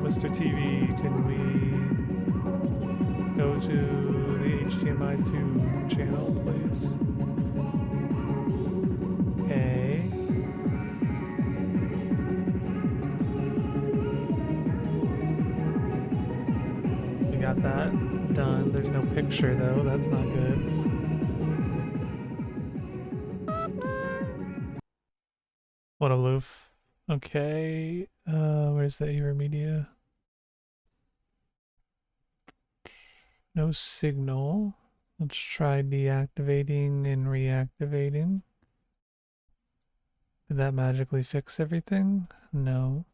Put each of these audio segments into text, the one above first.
Mr. TV, can we go to the HDMI 2 channel, please? Okay. We got that done. There's no picture though, that's not good. What a loof. Okay, where's the Aver media? No signal. Let's try deactivating and reactivating. Did that magically fix everything? No.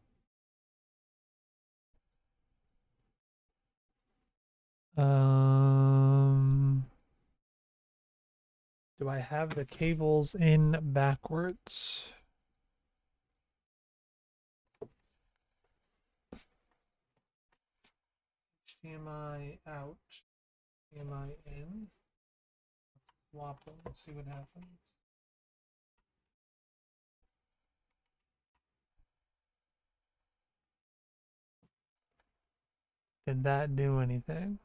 Do I have the cables in backwards? HDMI out, HDMI in. Let's swap them, see what happens. Did that do anything?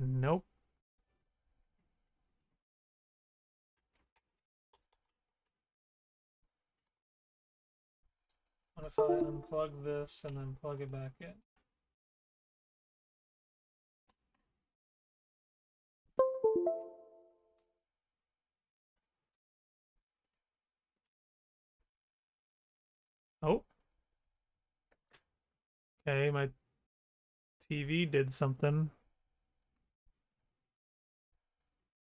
Nope. What if I unplug this and then plug it back in? Oh. Okay, my TV did something.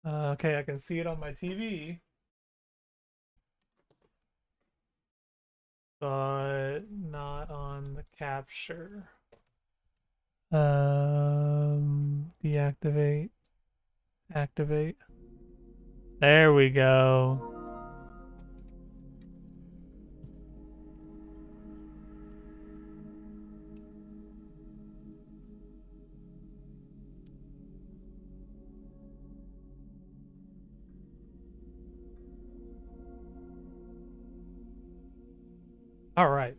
Okay, I can see it on my TV. But not on the capture. Deactivate. Activate. There we go. All right.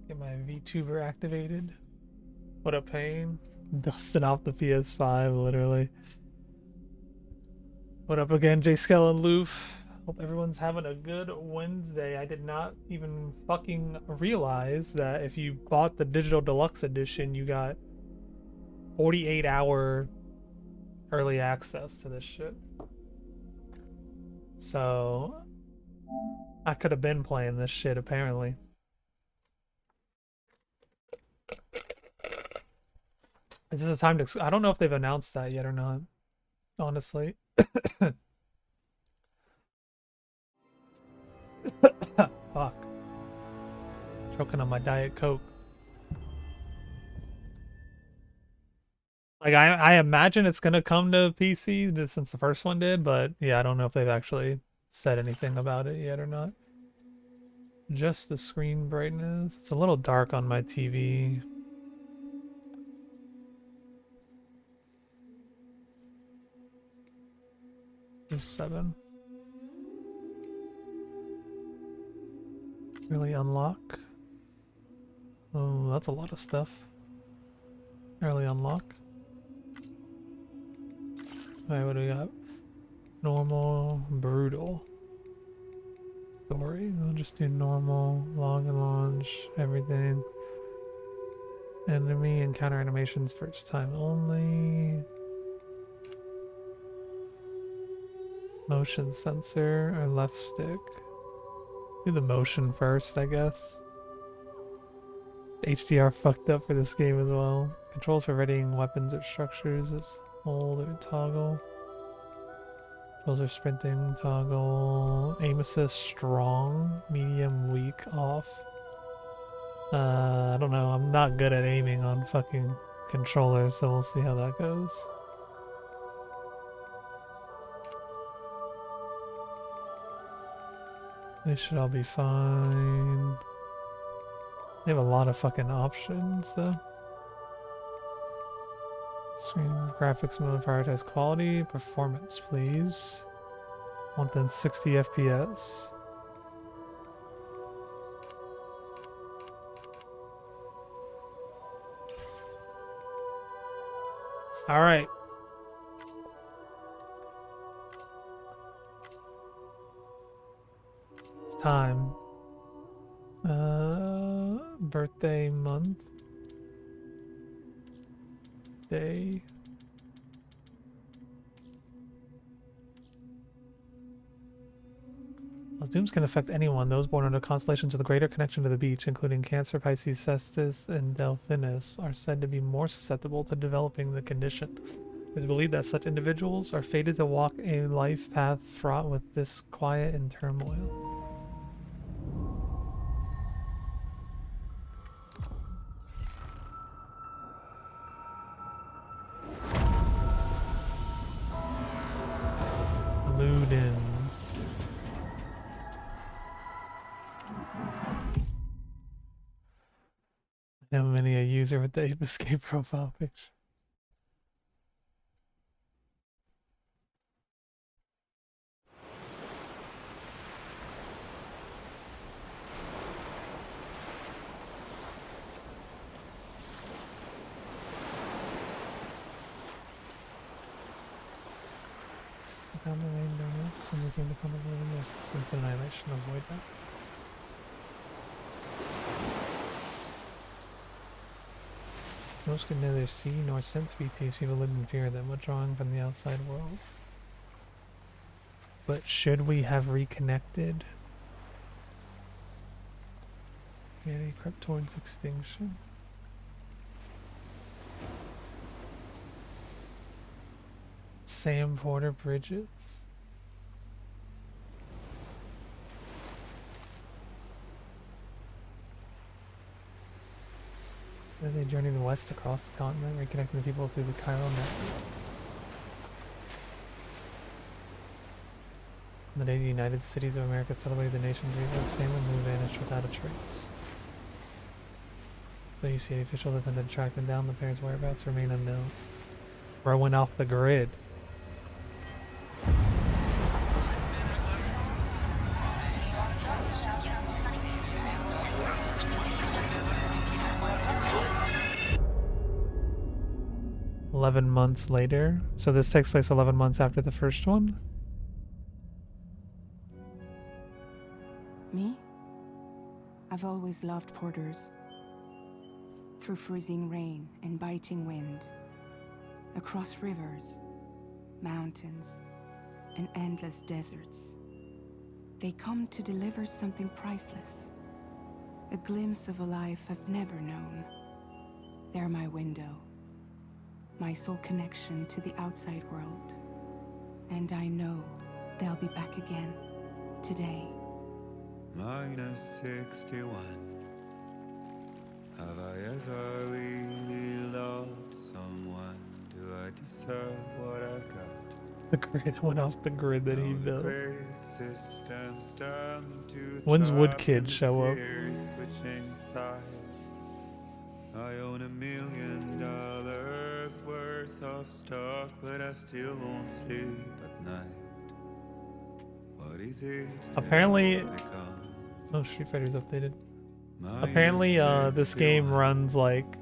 Get my VTuber activated. What a pain. Dusting off the PS5, literally. What up again, J Skell and Loof? Hope everyone's having a good Wednesday. I did not even fucking realize that if you bought the digital deluxe edition, you got 48-hour early access to this shit. So I could have been playing this shit apparently. Is this a time to? I don't know if they've announced that yet or not. Honestly. Fuck. Choking on my Diet Coke. Like I imagine it's gonna come to PC just since the first one did, but yeah, I don't know if they've actually said anything about it yet or not. Just the screen brightness. It's a little dark on my TV. Just 7. Really unlock. Oh, that's a lot of stuff. Early unlock. Alright, what do we got? Normal, brutal. Story. We'll just do normal, log and launch, everything. Enemy encounter animations first time only. Motion sensor or left stick. Do the motion first, I guess. The HDR fucked up for this game as well. Controls for readying weapons or structures is hold or toggle. Controls are sprinting, toggle. Aim assist strong, medium, weak, off. I don't know. I'm not good at aiming on fucking controllers, so we'll see how that goes. They should all be fine. They have a lot of fucking options, though. Screen graphics mode, prioritize quality, performance, please. Want then 60 FPS. All right. It's time. Birthday month. Day. Well, dooms can affect anyone. Those born under constellations with a greater connection to the beach, including Cancer, Pisces, Cestus, and Delphinus, are said to be more susceptible to developing the condition. It is believed that such individuals are fated to walk a life path fraught with disquiet and turmoil. Ludens. How many a user with the Ape Escape profile picture? Down the rain darkness and we came to come over the mist since annihilation. Avoid that. Most could neither see nor sense BTs. People lived in fear of them, withdrawing from the outside world. But should we have reconnected? Humanity crept towards extinction. Sam Porter Bridges. Then they journeyed west across the continent, reconnecting the people through the chiral network. On the day the United Cities of America celebrated the nation's rebirth, Sam and Lou vanished without a trace. The UCA officials attempted to track them down. The pair's whereabouts remain unknown. Bro went off the grid. Months later. So this takes place 11 months after the first one? Me? I've always loved porters. Through freezing rain and biting wind. Across rivers, mountains, and endless deserts. They come to deliver something priceless. A glimpse of a life I've never known. They're my window. My sole connection to the outside world. And I know they'll be back again today. -61. Have I ever really loved someone? Do I deserve what I've got? The grid went off the grid that he built. When's Woodkid show up? I own $1 million worth of stock, but I still won't sleep at night. What is it? Apparently, oh, Street Fighter's updated. Apparently, this game runs like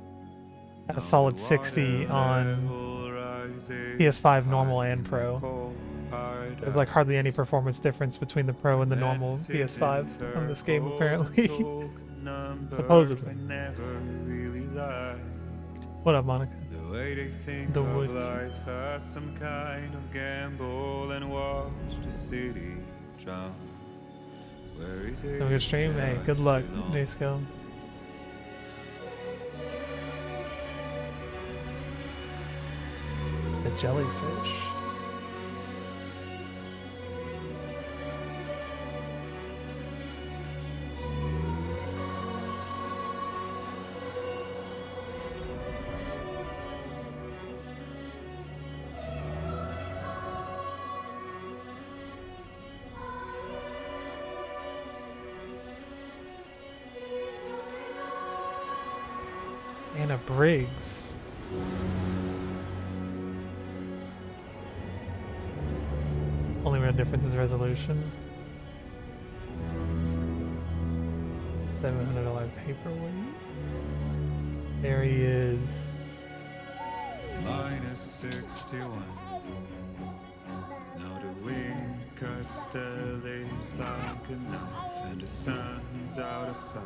at a solid 60 on PS5 normal and Pro. There's like hardly any performance difference between the Pro and the normal PS5 on this game, apparently. Supposedly. What up, Monica? The way they think The of Wood. life as some kind of gamble and watch the city drown. Where is it? Have a good stream? Hey, good luck, Nasco. The jellyfish. Anna Briggs. real difference is resolution. $700 paperweight. There he is. Minus 61. Now the wind cuts the leaves like a knife, and the sun's out of sight.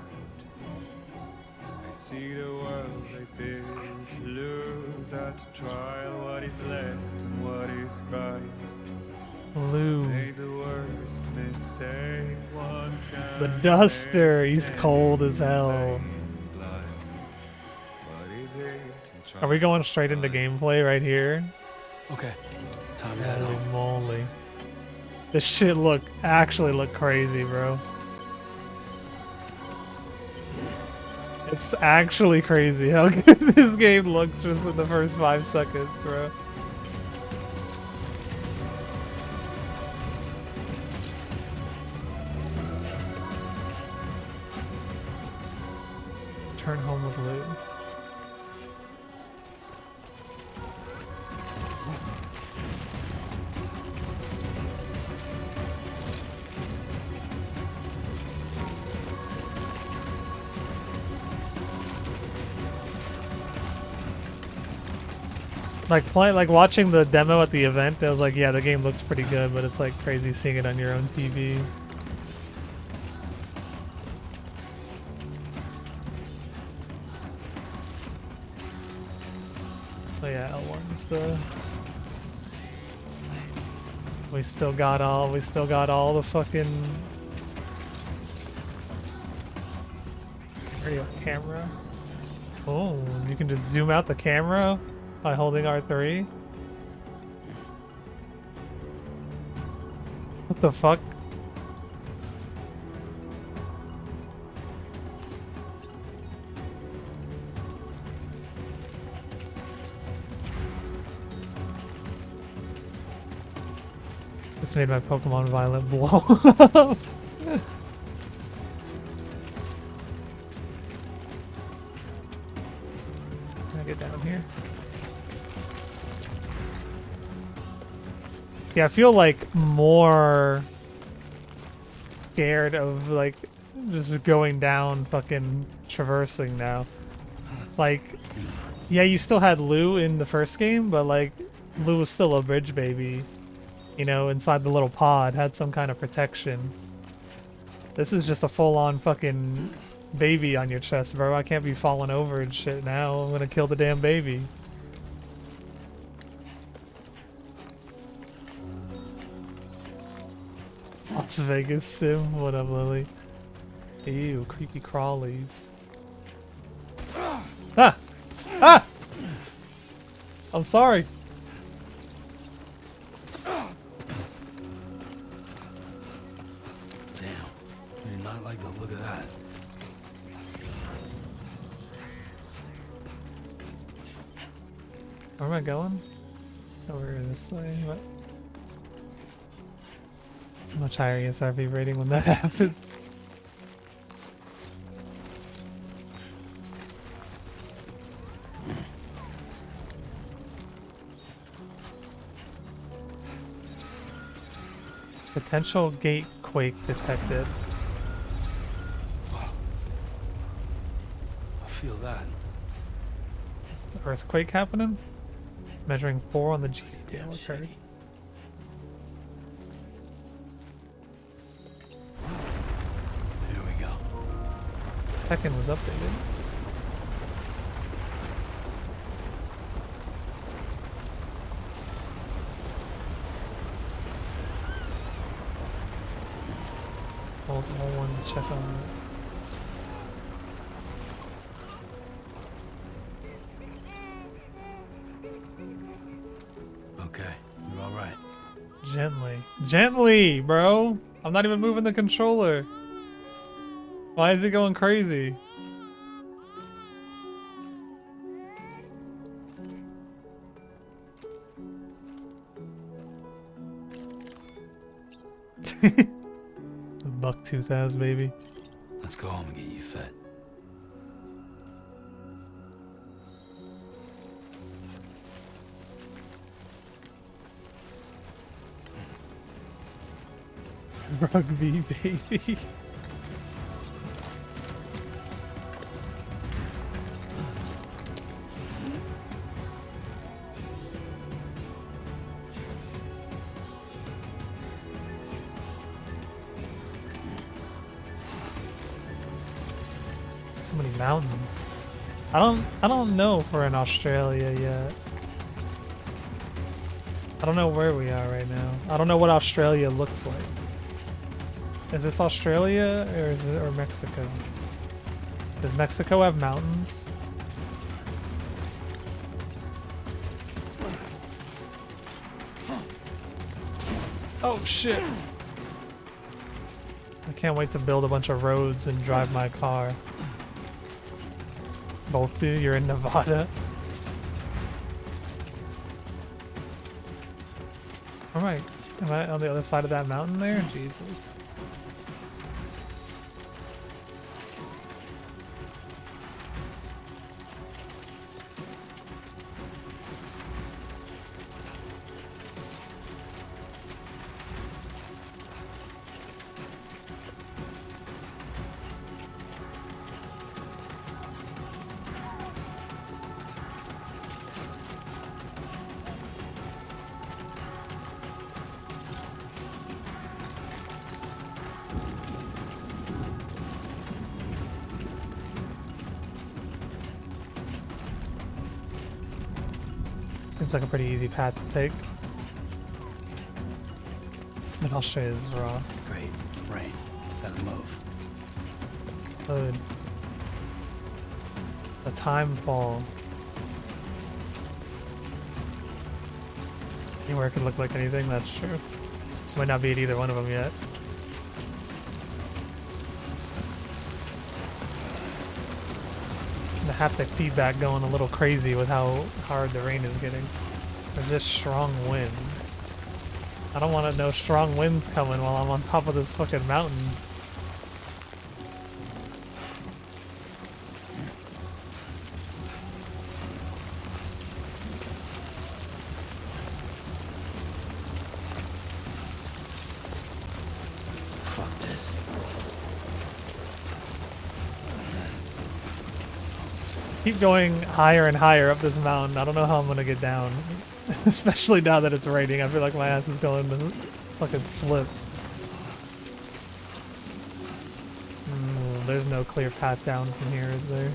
I see the world they build to lose at the trial. What is left and what is right? Lou. Made the worst mistake one can The Duster, make, he's cold as hell. blind. What is it? Are we going straight into gameplay right here? Okay, time to head Holy home. moly. This shit actually look crazy, bro. It's actually crazy how good this game looks just in the first 5 seconds, bro. Turn home with Lou. Like watching the demo at the event, I was like, yeah, the game looks pretty good, but it's like crazy seeing it on your own TV. Oh yeah, L1's the. We still got all the fucking radio camera. Oh, you can just zoom out the camera by holding R3. What the fuck? This made my Pokemon Violet blow up. Can I get down here? Yeah, I feel like more scared of like just going down fucking traversing now. Like, yeah, you still had Lou in the first game, but like Lou was still a bridge baby. You know, inside the little pod, had some kind of protection. This is just a full-on fucking baby on your chest, bro. I can't be falling over and shit now. I'm gonna kill the damn baby. Las Vegas Sim. What up, Lily? Ew, creepy crawlies. Ah! Ah! I'm sorry. Damn, I not like the look of that. Where am I going? Over this way. What? Much higher ESRB rating when that happens. Potential gate quake detected. I feel that. Earthquake happening? Measuring 4 on the G scale Damn occurred. shaky. Here we go. Tekken was updated. Hold L1 to check on it. Okay, you're all right. Gently. Gently, bro! I'm not even moving the controller. Why is it going crazy? Bucktooth ass baby. Let's go home and get you fed. Rugby baby. So many mountains. I don't know if we're in Australia yet. I don't know where we are right now. I don't know what Australia looks like. Is this Australia or is it Mexico? Does Mexico have mountains? Oh shit! I can't wait to build a bunch of roads and drive my car. Both do? You're in Nevada? Alright. Am I on the other side of that mountain there? Jesus. Seems like a pretty easy path to take. But I'll show you this raw. Great. Rain. Better move. Load. The time fall. Anywhere could look like anything, that's true. Might not be at either one of them yet. The haptic feedback going a little crazy with how hard the rain is getting. There's this strong wind. I don't want to know strong winds coming while I'm on top of this fucking mountain. Fuck this. Keep going higher and higher up this mountain. I don't know how I'm gonna get down. Especially now that it's raining. I feel like my ass is going to fucking slip. There's no clear path down from here, is there?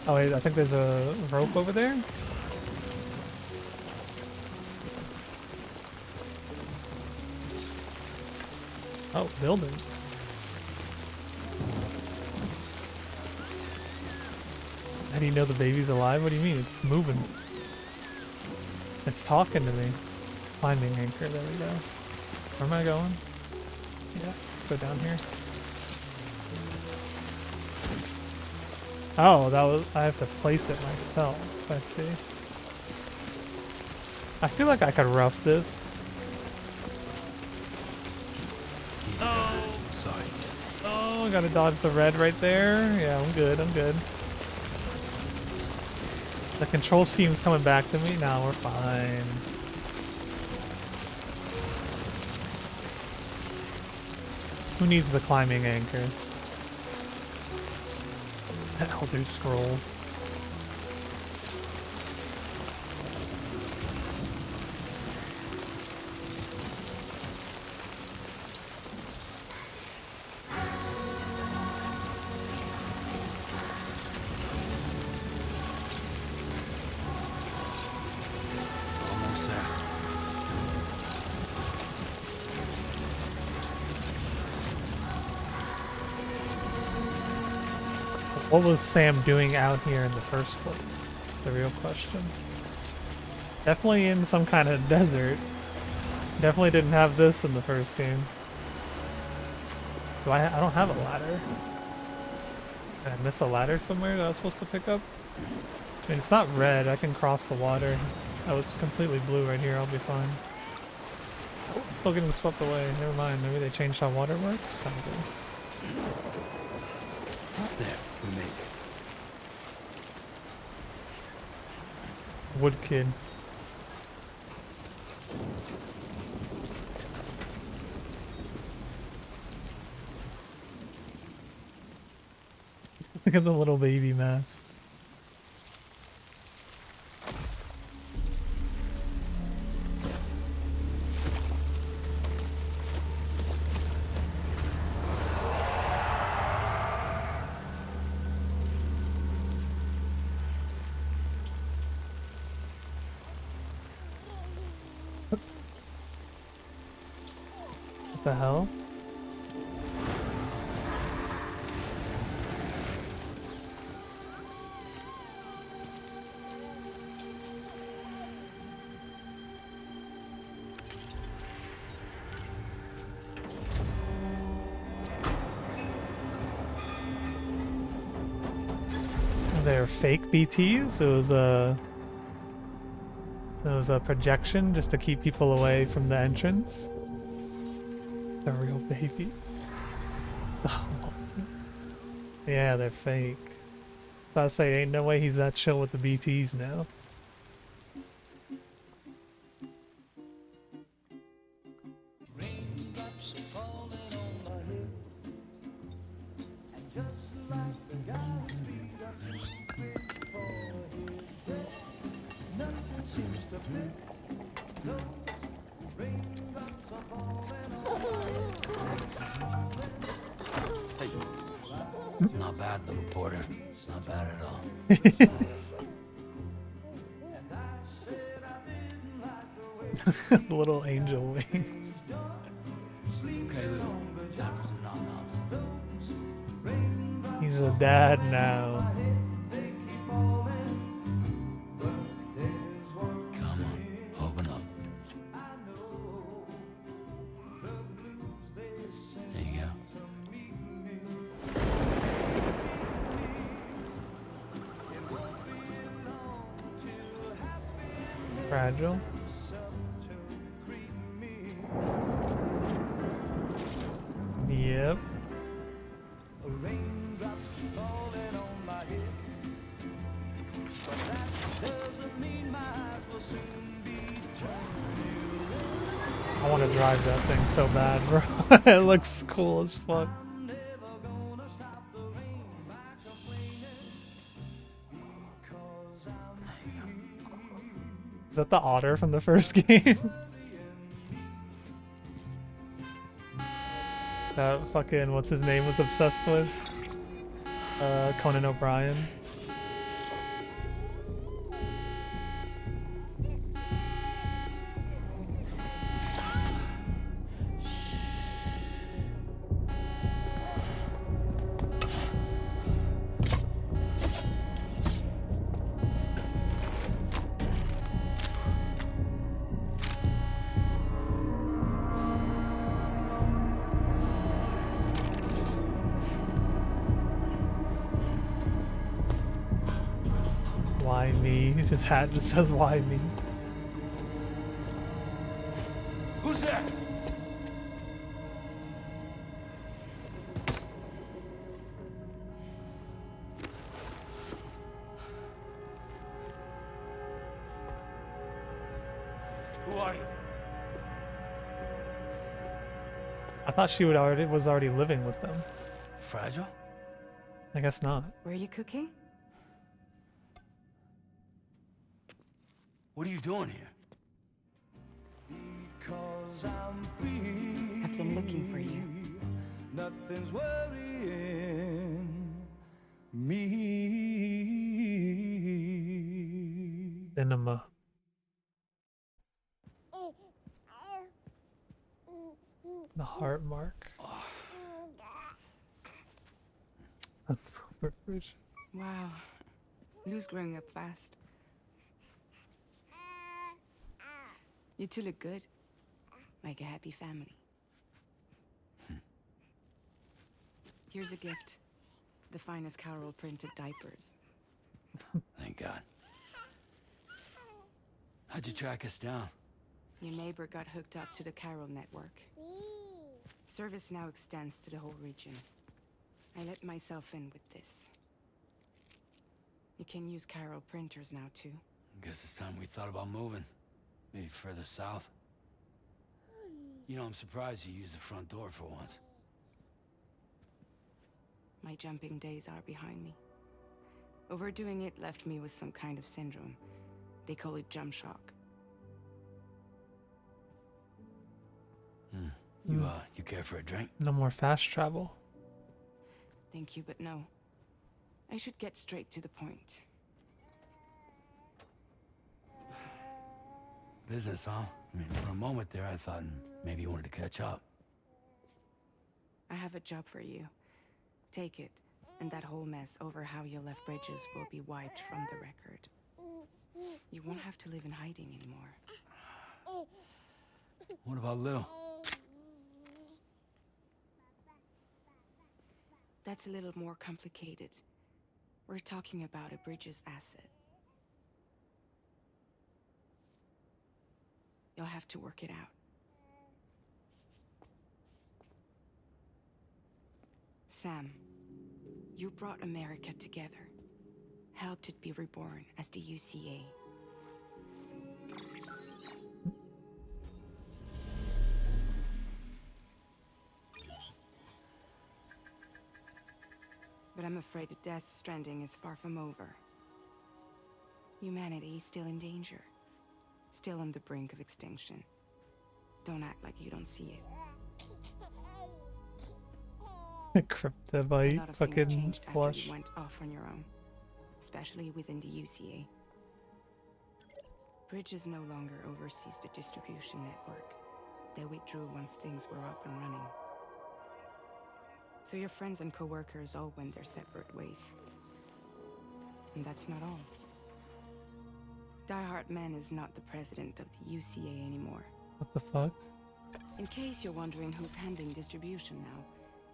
Oh wait, I think there's a rope over there? Oh, buildings. How do you know the baby's alive? What do you mean? It's moving. It's talking to me. Finding anchor, there we go. Where am I going? Yeah, go down here. Oh, that was, I have to place it myself. I see. I feel like I could rough this. Oh! Sorry. Oh, I gotta dodge the red right there. Yeah, I'm good, I'm good. The control scheme's coming back to me. Now we're fine. Who needs the climbing anchor? Elder Scrolls. Almost there. What was Sam doing out here in the first place? The real question. Definitely in some kind of desert. Definitely didn't have this in the first game. Do I don't have a ladder. Did I miss a ladder somewhere that I was supposed to pick up? I mean, it's not red. I can cross the water. Oh, it's completely blue right here. I'll be fine. Oh, I'm still getting swept away. Never mind. Maybe they changed how water works? Sounds good. There, for me. Wood kid. Look at the little baby mask. What the hell? They're fake BTs. It was a projection just to keep people away from the entrance. The real baby. Yeah, they're fake. I say, ain't no way he's that chill with the BTs now. Hey. Not bad, little porter. Not bad at all. Little angel wings. Okay, Lou. Time for some nom-noms. He's a dad now. Come on, open up. There you go. Fragile. Yep. I want to drive that thing so bad, bro. It looks cool as fuck. Is that the otter from the first game? That fucking, what's his name, was obsessed with? Conan O'Brien. Why me? His hat just says why me. Who's there? Who are you? I thought she was already living with them. Fragile? I guess not. Were you cooking? What are you doing here? I've been looking for you. Nothing's worrying me. Cinema. The heart mark. That's the proper version. Wow. Lou's growing up fast. You two look good. Like a happy family. Here's a gift. The finest Carol printed diapers. Thank God. How'd you track us down? Your neighbor got hooked up to the Carol network. Service now extends to the whole region. I let myself in with this. You can use Carol printers now too. Guess it's time we thought about moving. Maybe further south. You know, I'm surprised you used the front door for once. My jumping days are behind me. Overdoing it left me with some kind of syndrome. They call it jump shock. You care for a drink? No more fast travel. Thank you, but no. I should get straight to the point. Business, huh? I mean, for a moment there, I thought maybe you wanted to catch up. I have a job for you. Take it, and that whole mess over how you left bridges will be wiped from the record. You won't have to live in hiding anymore. What about Lil? That's a little more complicated. We're talking about a bridges asset. You'll have to work it out. Sam, you brought America together, helped it be reborn as the UCA. But I'm afraid that Death Stranding is far from over. Humanity is still in danger, still on the brink of extinction. Don't act like you don't see it. A Cryptobite lot of things fucking changed after flush. you went off on your own, especially within the UCA. Bridges no longer oversees the distribution network. They withdrew once things were up and running. So your friends and co-workers all went their separate ways. And that's not all. Die Hard Man is not the president of the UCA anymore. What the fuck? In case you're wondering who's handling distribution now,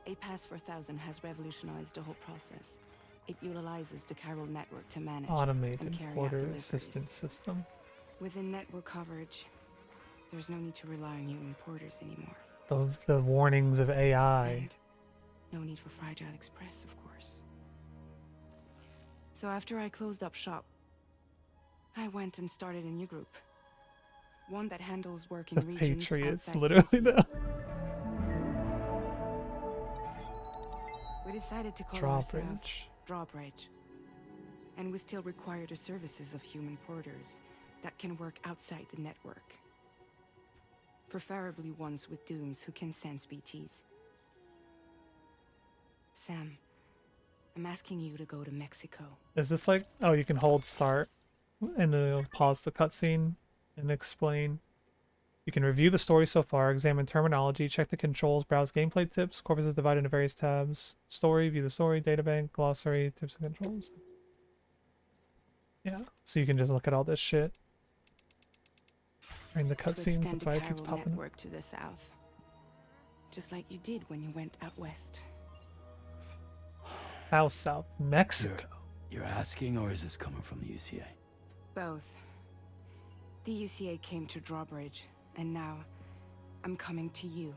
A Pass 4000 has revolutionized the whole process. It utilizes the Chiral network to manage and Automated carry out order deliveries. assistance system. Within network coverage, there's no need to rely on human porters anymore. The warnings of AI. And no need for Fragile Express, of course. So after I closed up shop, I went and started a new group. One that handles work in The regions Patriots, outside literally UC. though. We decided to call ourselves Drawbridge. Drawbridge. And we still require the services of human porters that can work outside the network. Preferably ones with dooms who can sense BTs. Sam, I'm asking you to go to Mexico. Is this like, oh, you can hold start and then it'll pause the cutscene and explain. You can review the story so far, examine terminology, check the controls, browse gameplay tips. Corpus is divided into various tabs. Story, view the story, databank, glossary, tips and controls. Yeah, so you can just look at all this shit. During the To cutscenes, extend that's the why it keeps chiral popping up. network to the south. Just like you did when you went out west. How south? Mexico. You're asking, or is this coming from the UCA? Both. The UCA came to Drawbridge, and now I'm coming to you.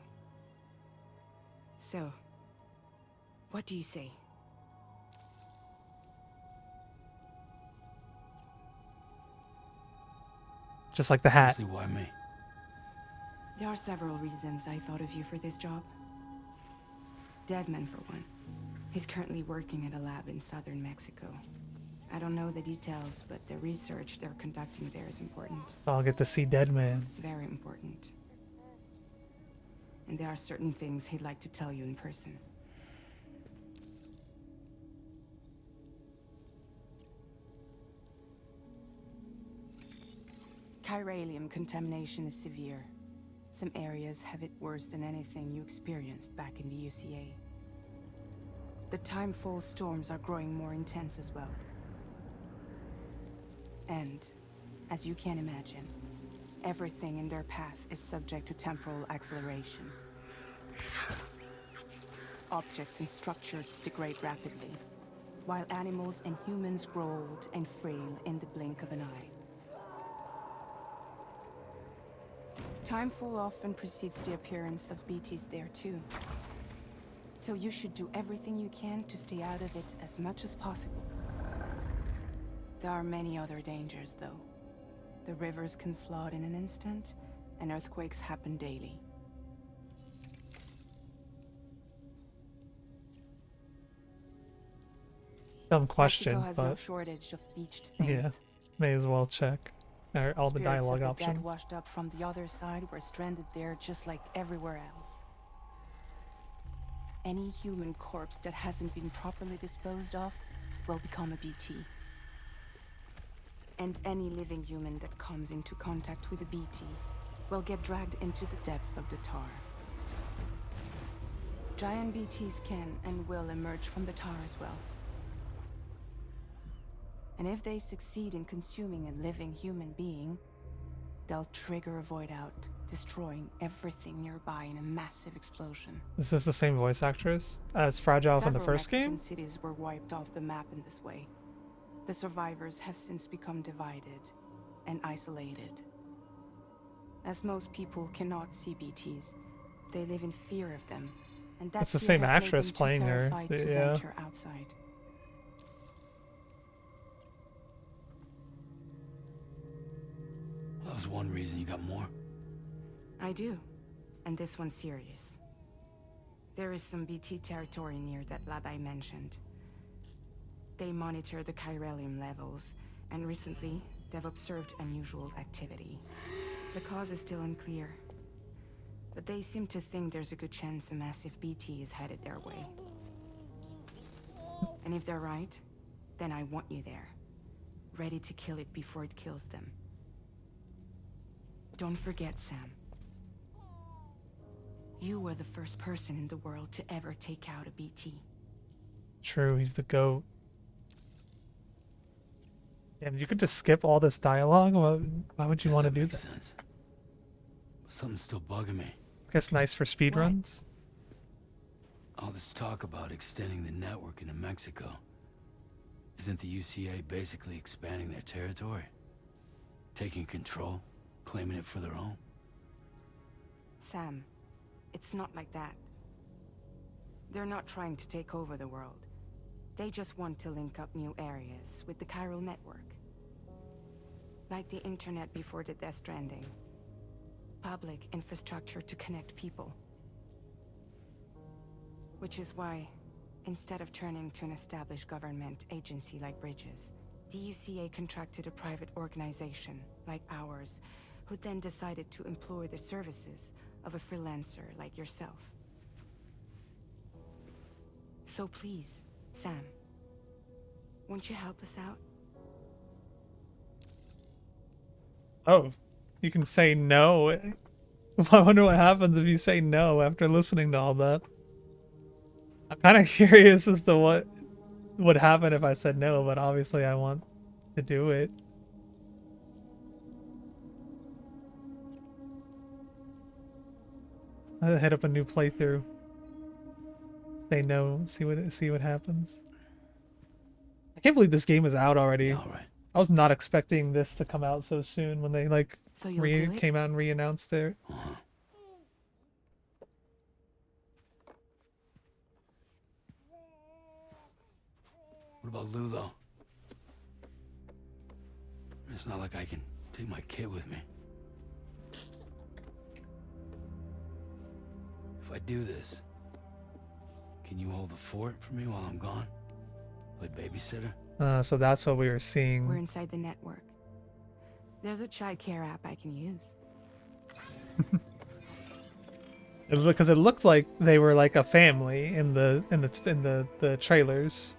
So, what do you say? Just like the hat. Seriously, why me? There are several reasons I thought of you for this job. Deadman, for one. He's currently working at a lab in southern Mexico. I don't know the details, but the research they're conducting there is important. I'll get to see Deadman. Very important. And there are certain things he'd like to tell you in person. Chiralium contamination is severe. Some areas have it worse than anything you experienced back in the UCA. The timefall storms are growing more intense as well. And, as you can imagine, everything in their path is subject to temporal acceleration. Objects and structures degrade rapidly, while animals and humans grow old and frail in the blink of an eye. Timefall often precedes the appearance of BTs there too. So you should do everything you can to stay out of it as much as possible. There are many other dangers, though. The rivers can flood in an instant, and earthquakes happen daily. Dumb Mexico question, has no but shortage of beached things. yeah, may as well check all the Spirits dialogue of the options. dead washed up from the other side were stranded there just like everywhere else. Any human corpse that hasn't been properly disposed of will become a BT. And any living human that comes into contact with a BT will get dragged into the depths of the tar. Giant BTs can and will emerge from the tar as well. And if they succeed in consuming a living human being, they'll trigger a void out, destroying everything nearby in a massive explosion. Is this the same voice actress as Fragile from the Several first Mexican game? cities were wiped off the map in this way. The survivors have since become divided and isolated. As most people cannot see BTs, they live in fear of them, and that It's the fear same has made actress them too playing her, terrified so to yeah. venture outside. That was one reason. You got more? I do, and this one's serious. There is some BT territory near that lab I mentioned. They monitor the chiralium levels, and recently, they've observed unusual activity. The cause is still unclear, but they seem to think there's a good chance a massive BT is headed their way. And if they're right, then I want you there, ready to kill it before it kills them. Don't forget, Sam. You were the first person in the world to ever take out a BT. True, he's the GOAT. Damn, you could just skip all this dialogue? Why would you Guess want to that do makes that? sense. But something's still bugging me. Guess nice for speedruns? All this talk about extending the network into Mexico. Isn't the UCA basically expanding their territory? Taking control? Claiming it for their own? Sam, it's not like that. They're not trying to take over the world. They just want to link up new areas with the chiral network. Like the internet before the Death Stranding. Public infrastructure to connect people. Which is why, instead of turning to an established government agency like Bridges, the UCA contracted a private organization like ours, who then decided to employ the services of a freelancer like yourself. So please, Sam, won't you help us out? Oh, you can say no. I wonder what happens if you say no after listening to all that. I'm kind of curious as to what would happen if I said no, but obviously I want to do it. I'll hit up a new playthrough. Say no, see what happens. I can't believe this game is out already. Yeah, all right. I was not expecting this to come out so soon when they like So you'll do it? came out and re-announced it. Uh-huh. What about Lou, though? It's not like I can take my kid with me. If I do this, can you hold the fort for me while I'm gone? Play babysitter? So that's what we were seeing. We're inside the network. There's a child care app I can use. Because it looked like they were like a family in the trailers.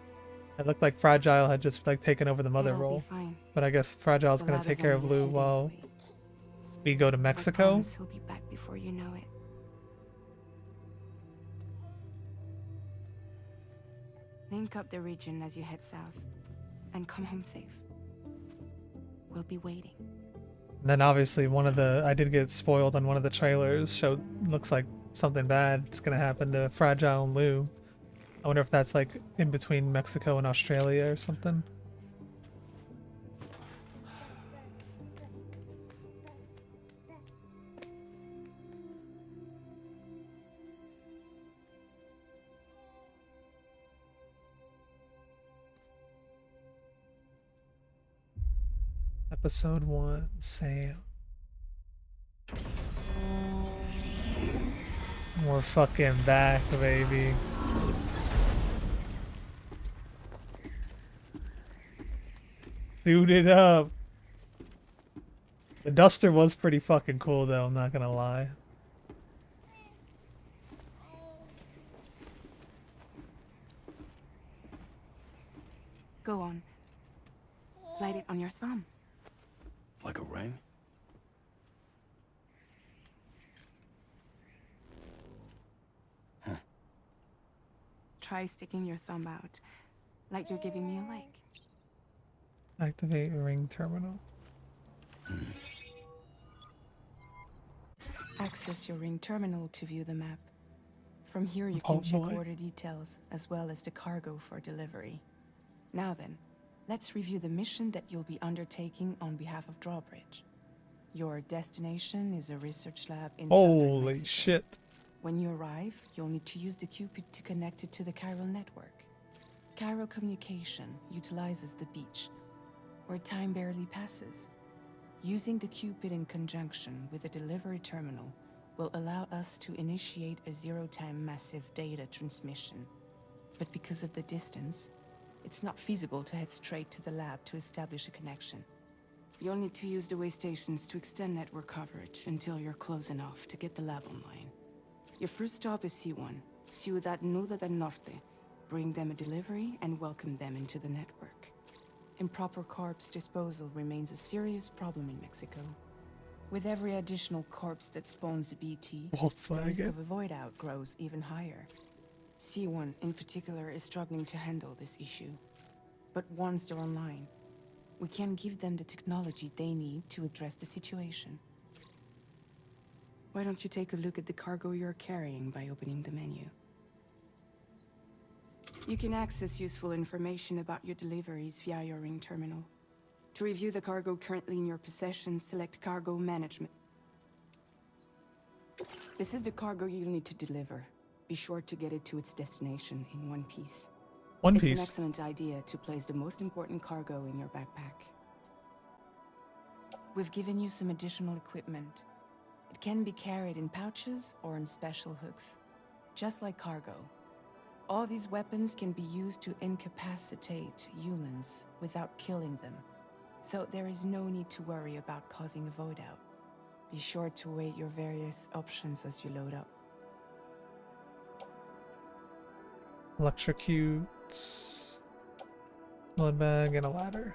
It looked like Fragile had just like taken over the mother It'll be role. fine. But I guess Fragile's The gonna lab take is care of only a Lou few days while away. we go to I Mexico. promise he'll be back before you know it. Link up the region as you head south, and come home safe. We'll be waiting. And then obviously I did get spoiled on one of the trailers. Looks like something bad is gonna happen to Fragile and Lou. I wonder if that's like in between Mexico and Australia or something. Episode 1, Sam. We're fucking back, baby. Suited up. The duster was pretty fucking cool though, I'm not gonna lie. Go on. Slide it on your thumb. Like a ring? Try sticking your thumb out, like you're giving me a like. Activate ring terminal. Access your ring terminal to view the map. From here you Oh can check boy. order details, as well as the cargo for delivery. Now then, let's review the mission that you'll be undertaking on behalf of Drawbridge. Your destination is a research lab in southern Holy Mexico. shit. When you arrive, you'll need to use the Cupid to connect it to the chiral network. Chiral communication utilizes the beach, where time barely passes. Using the Cupid in conjunction with the delivery terminal will allow us to initiate a zero-time massive data transmission. But because of the distance, it's not feasible to head straight to the lab to establish a connection. You'll need to use the way stations to extend network coverage until you're close enough to get the lab online. Your first stop is C1, Ciudad Nuda del Norte. Bring them a delivery and welcome them into the network. Improper corpse disposal remains a serious problem in Mexico. With every additional corpse that spawns a BT, the risk Volkswagen. of a void out grows even higher. C1 in particular is struggling to handle this issue. But once they're online, we can give them the technology they need to address the situation. Why don't you take a look at the cargo you're carrying by opening the menu? You can access useful information about your deliveries via your ring terminal. To review the cargo currently in your possession, select Cargo Management. This is the cargo you'll need to deliver. Be sure to get it to its destination in one piece. One It's an piece. excellent idea to place the most important cargo in your backpack. We've given you some additional equipment. It can be carried in pouches or in special hooks, just like cargo. All these weapons can be used to incapacitate humans without killing them, so there is no need to worry about causing a void out. Be sure to weigh your various options as you load up. Electrocutes. Blood bag and a ladder.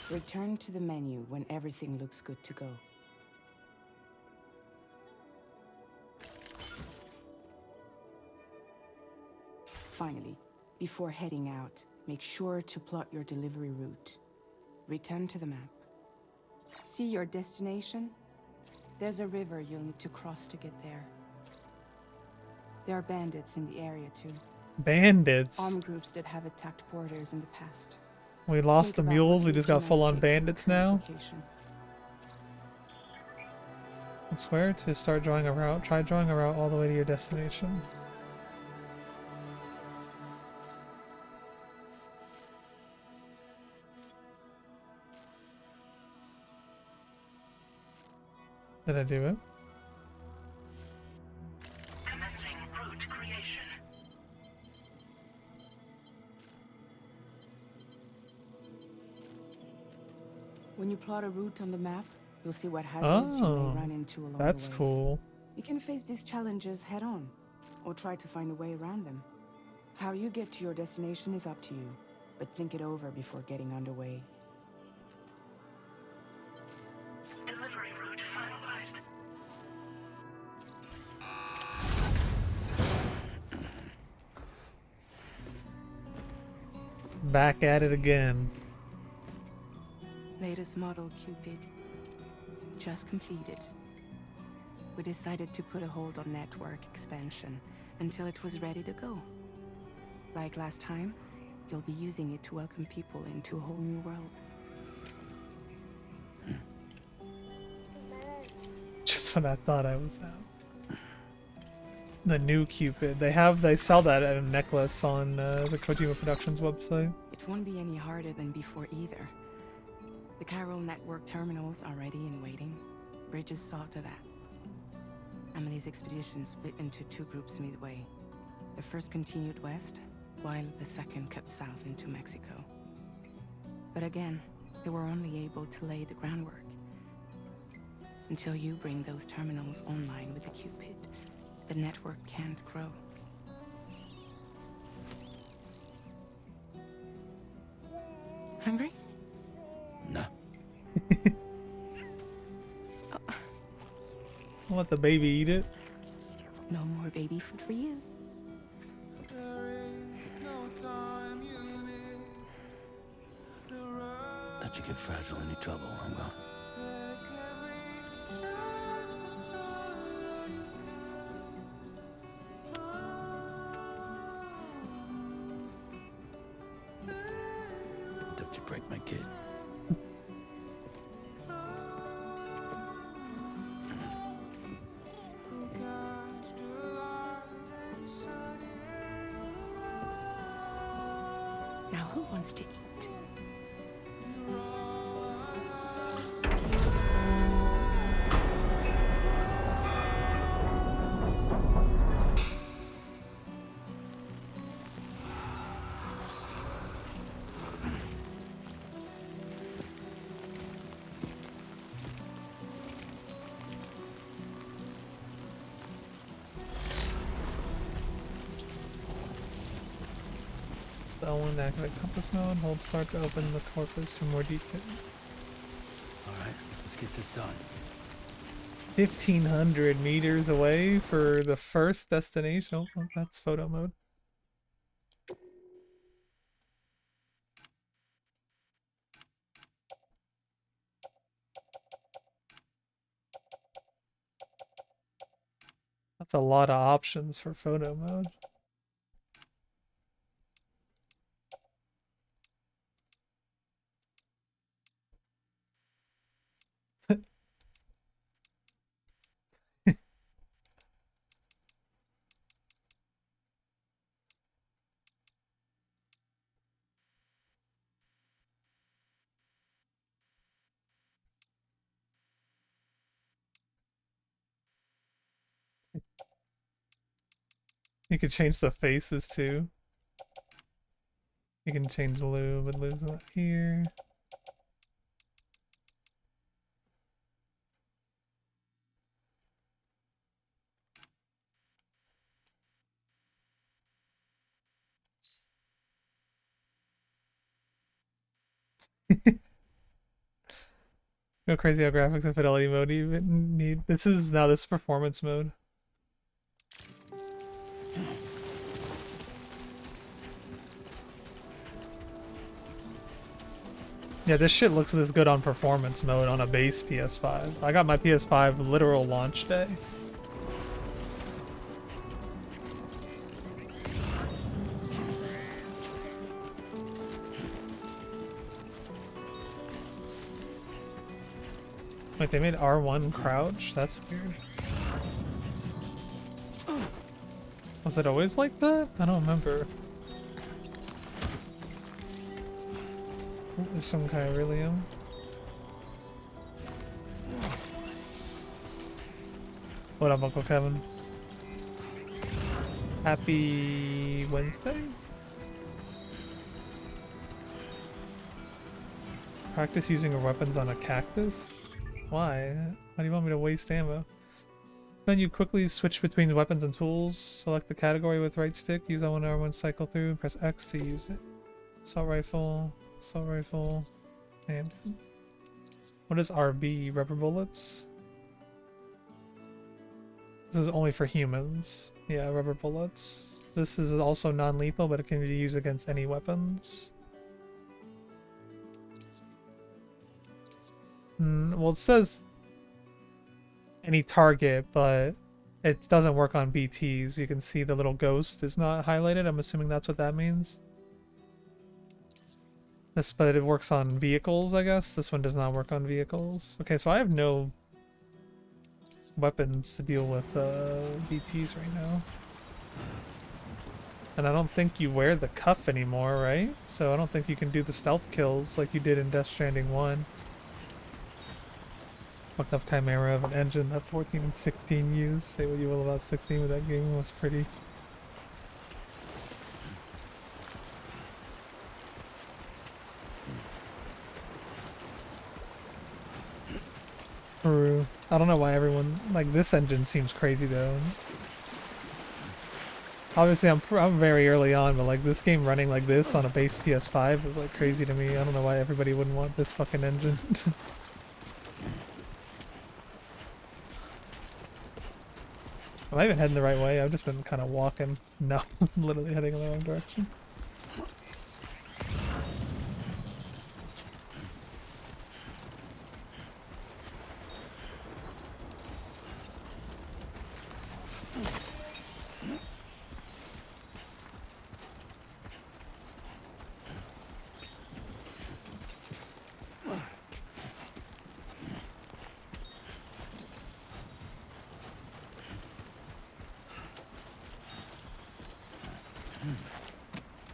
Return to the menu when everything looks good to go. Finally, before heading out, make sure to plot your delivery route. Return to the map. See your destination? There's a river you'll need to cross to get there. There are bandits in the area too. Bandits. Armed groups that have attacked porters in the past. We lost the Think about mules, what we just route got you full might on take from your bandits current now. location. I swear to start drawing a route. Try drawing a route all the way to your destination. Did I do it? Commencing route creation. When you plot a route on the map, you'll see what hazards you Oh, may run into along that's the way. cool. You can face these challenges head on, or try to find a way around them. How you get to your destination is up to you, but think it over before getting underway. Delivery route finalized. Back at it again. Latest model Cupid. Just completed. We decided to put a hold on network expansion until it was ready to go. Like last time, you'll be using it to welcome people into a whole new world. Just when I thought I was out. The new Cupid. They sell that at a necklace on the Kojima Productions website. It won't be any harder than before either. The chiral network terminals are ready and waiting. Bridges saw to that. Emily's expedition split into two groups midway. The first continued west, while the second cut south into Mexico. But again, they were only able to lay the groundwork. Until you bring those terminals online with the Cupid, the network can't grow. Hungry? Nah. Let the baby eat it. No more baby food for you. Let you get fragile any trouble, I'm gone. Don't you break my kid. Now who wants to eat? L1 activate compass mode. Hold start to open the corpus for more detail. Alright, let's get this done. 1,500 meters away for the first destination. Oh, that's photo mode. That's a lot of options for photo mode. You can change the faces too. You can change Lou, but Lou's not here. Go crazy how graphics and fidelity mode even need. This is performance mode. Yeah, this shit looks this good on performance mode on a base PS5. I got my PS5 literal launch day. Wait, they made R1 crouch? That's weird. Was it always like that? I don't remember. Oh, there's some chiralium. What up, Uncle Kevin? Happy Wednesday? Practice using your weapons on a cactus? Why? Why do you want me to waste ammo? Then you quickly switch between weapons and tools. Select the category with right stick. Use L1 R1 cycle through. Press X to use it. Assault rifle, and what is RB? Rubber bullets? This is only for humans. Yeah, rubber bullets. This is also non-lethal, but it can be used against any weapons. Well, it says any target, but it doesn't work on BTs. You can see the little ghost is not highlighted. I'm assuming that's what that means. But it works on vehicles, I guess. This one does not work on vehicles. Okay, so I have no weapons to deal with BTs right now. And I don't think you wear the cuff anymore, right? So I don't think you can do the stealth kills like you did in Death Stranding 1. fucked up chimera of an engine that 14 and 16 used. Say what you will about 16, but that game was pretty. True. I don't know why everyone like this engine seems crazy though. Obviously, I'm very early on, but like this game running like this on a base PS5 is like crazy to me. I don't know why everybody wouldn't want this fucking engine. Am I even heading the right way? I've just been kind of walking. No, I'm literally heading in the wrong direction.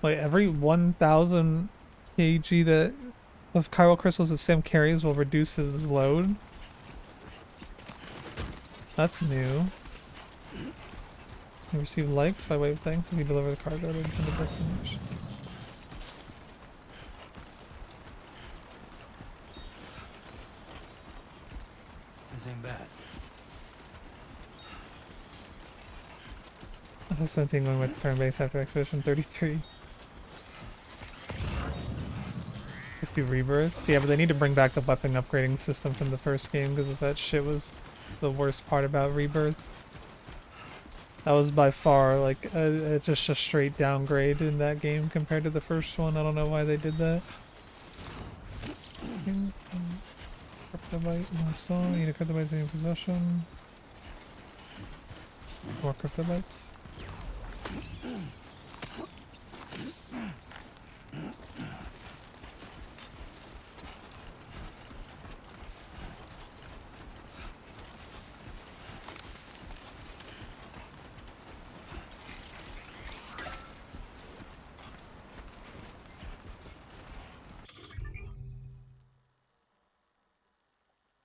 Wait, every 1,000 kg that of chiral crystals that Sam carries will reduce his load? That's new. You receive likes by way of thanks if you deliver the cargo to the intended destination. This ain't bad. I was 17 going with turn-based after Expedition 33. Just do rebirths. Yeah, but they need to bring back the weapon upgrading system from the first game because that shit was the worst part about Rebirth. That was by far like just a straight downgrade in that game compared to the first one. I don't know why they did that. Cryptobite, more soul. Need a cryptobite in your possession. More cryptobites.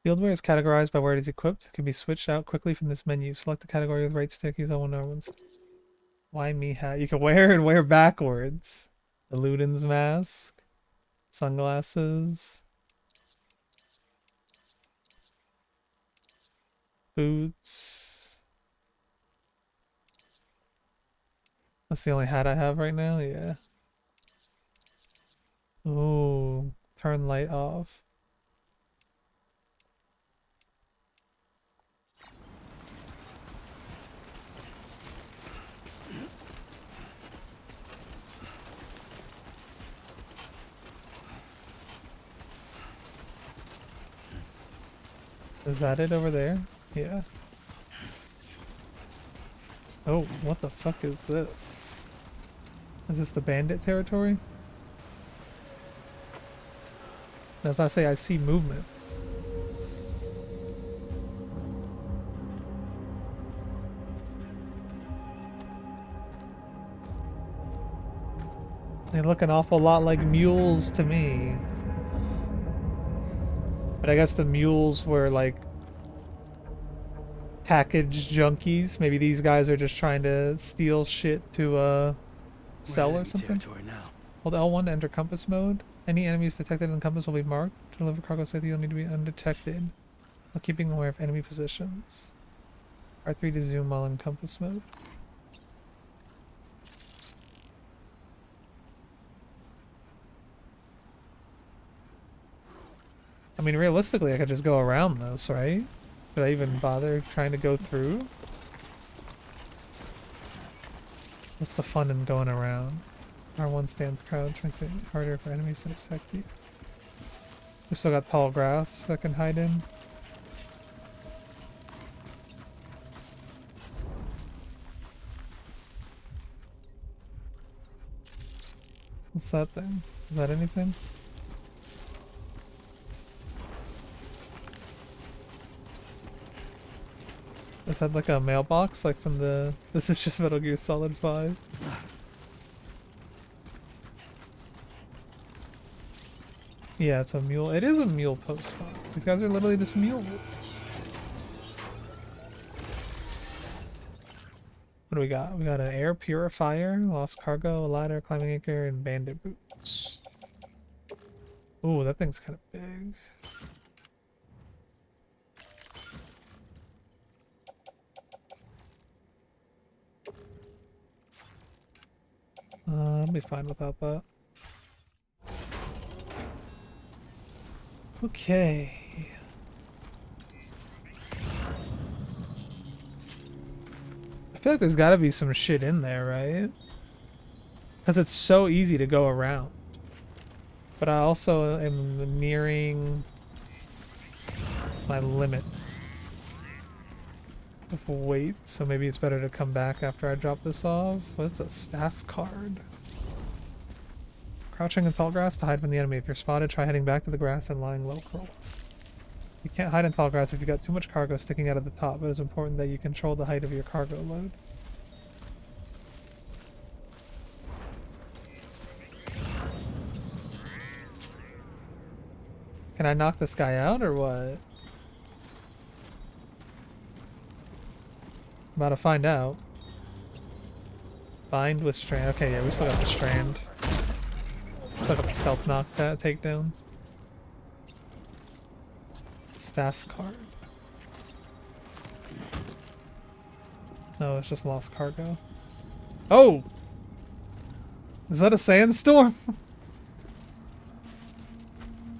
Fieldware is categorized by where it is equipped. It can be switched out quickly from this menu. Select the category with right stick. Use L1 R1. Why me hat? You can wear and wear backwards. The Luden's mask. Sunglasses. Boots. That's the only hat I have right now? Yeah. Ooh. Turn light off. Is that it over there? Yeah. Oh, what the fuck is this? Is this the bandit territory? I was about to say I see movement. They look an awful lot like mules to me. But I guess the mules were like package junkies. Maybe these guys are just trying to steal shit to sell or something. Now. Hold L1 to enter compass mode. Any enemies detected in compass will be marked. To deliver cargo safely, you'll need to be undetected while keeping aware of enemy positions. R3 to zoom while in compass mode. I mean, realistically, I could just go around this, right? Could I even bother trying to go through? What's the fun in going around? R1 stands crouch, makes it harder for enemies to detect you. We still got tall grass I can hide in. What's that thing? Is that anything? Is that like a mailbox, like from the... This is just Metal Gear Solid 5. Yeah, it's a mule. It is a mule post box. These guys are literally just mules. What do we got? We got an air purifier, lost cargo, a ladder, climbing anchor, and bandit boots. Ooh, that thing's kind of big. I'll be fine without that. Okay. I feel like there's gotta be some shit in there, right? Because it's so easy to go around. But I also am nearing my limit of weight, so maybe it's better to come back after I drop this off. What's a staff card? Crouching in tall grass to hide from the enemy. If you're spotted, try heading back to the grass and lying low for a while. You can't hide in tall grass if you've got too much cargo sticking out of the top, but it's important that you control the height of your cargo load. Can I knock this guy out or what? About to find out. Bind with strand. Okay, yeah, we still got the strand. Still got the stealth knock takedowns. Staff card. No, it's just lost cargo. Oh! Is that a sandstorm?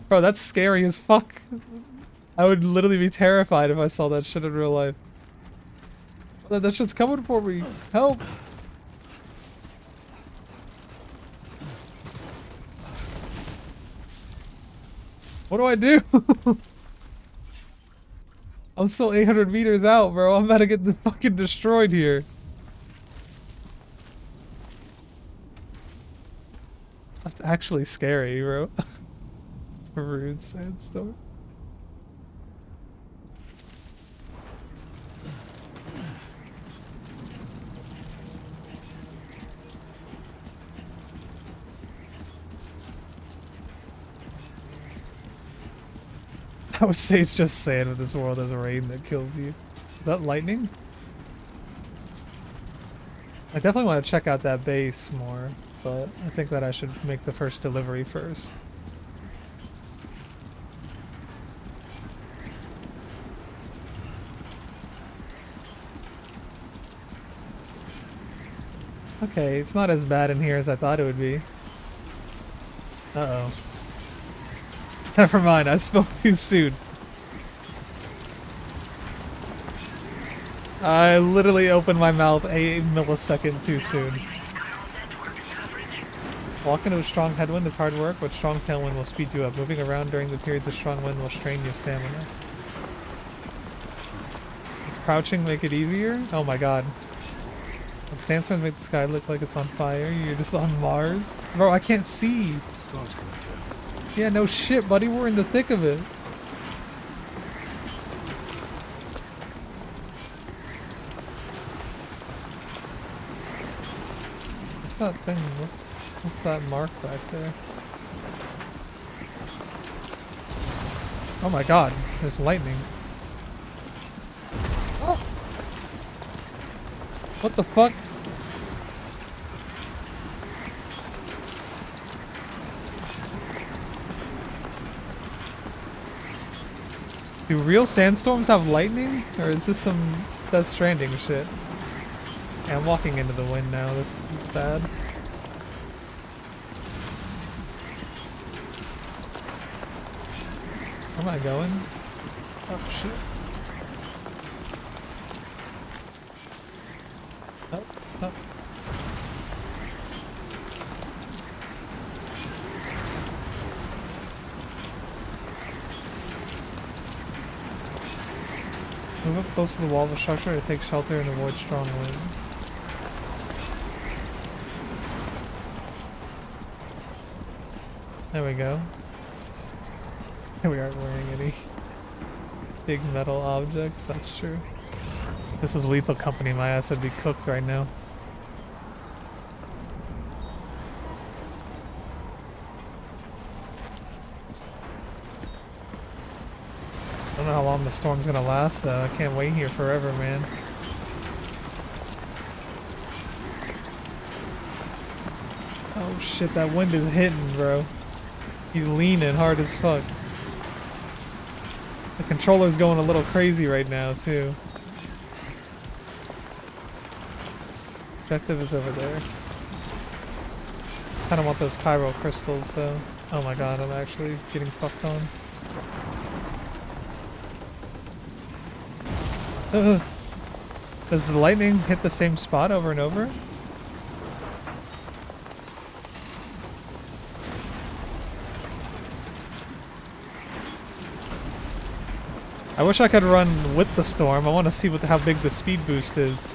Bro, that's scary as fuck. I would literally be terrified if I saw that shit in real life. That shit's coming for me. Help! What do I do? I'm still 800 meters out, bro. I'm about to get fucking destroyed here. That's actually scary, bro. Rude sandstorm. I would say it's just sand if this world has rain that kills you. Is that lightning? I definitely want to check out that base more, but I think that I should make the first delivery first. Okay, it's not as bad in here as I thought it would be. Uh-oh. Never mind, I spoke too soon. I literally opened my mouth a millisecond too soon. Walking into a strong headwind is hard work, but strong tailwind will speed you up. Moving around during the periods of strong wind will strain your stamina. Does crouching make it easier? Oh my god. When sandstorms make the sky look like it's on fire, you're just on Mars? Bro, I can't see! Storm's coming through. Yeah, no shit, buddy. We're in the thick of it. What's that thing? What's that mark back there? Oh my god, there's lightning. Oh! What the fuck? Do real sandstorms have lightning? Or is this some Death Stranding shit? Yeah, I'm walking into the wind now. This is bad. Where am I going? Oh shit. Oh, oh. Move up close to the wall of the structure to take shelter and avoid strong winds. There we go. We aren't wearing any big metal objects, that's true. If this was Lethal Company, my ass would be cooked right now. know how long the storm's gonna last though. I can't wait here forever, man. Oh shit, that wind is hitting, bro. He's leaning hard as fuck. The controller's going a little crazy right now, too. Objective is over there. Kinda want those chiral crystals, though. Oh my god, I'm actually getting fucked on. Does the lightning hit the same spot over and over? I wish I could run with the storm. I want to see how big the speed boost is.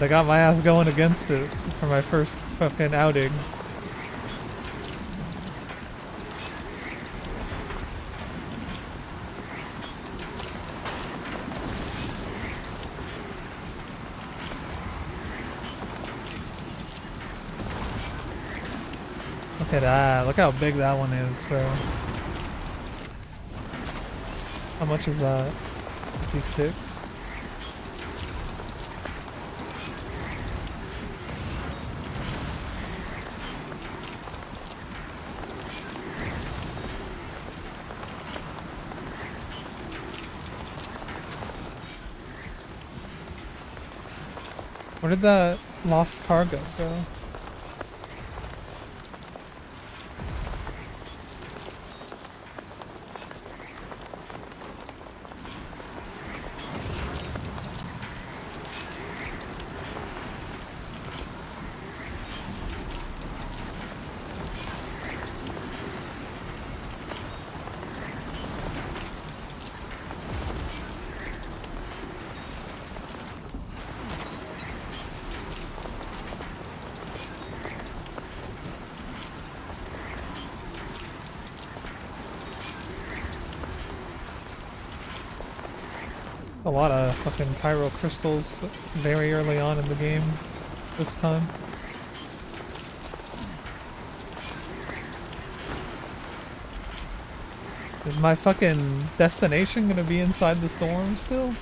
I got my ass going against it for my first fucking outing. Look at that. Look how big that one is, bro. How much is that? 56? Where did that lost cargo go? A lot of fucking pyro crystals very early on in the game this time. Is my fucking destination gonna be inside the storm still?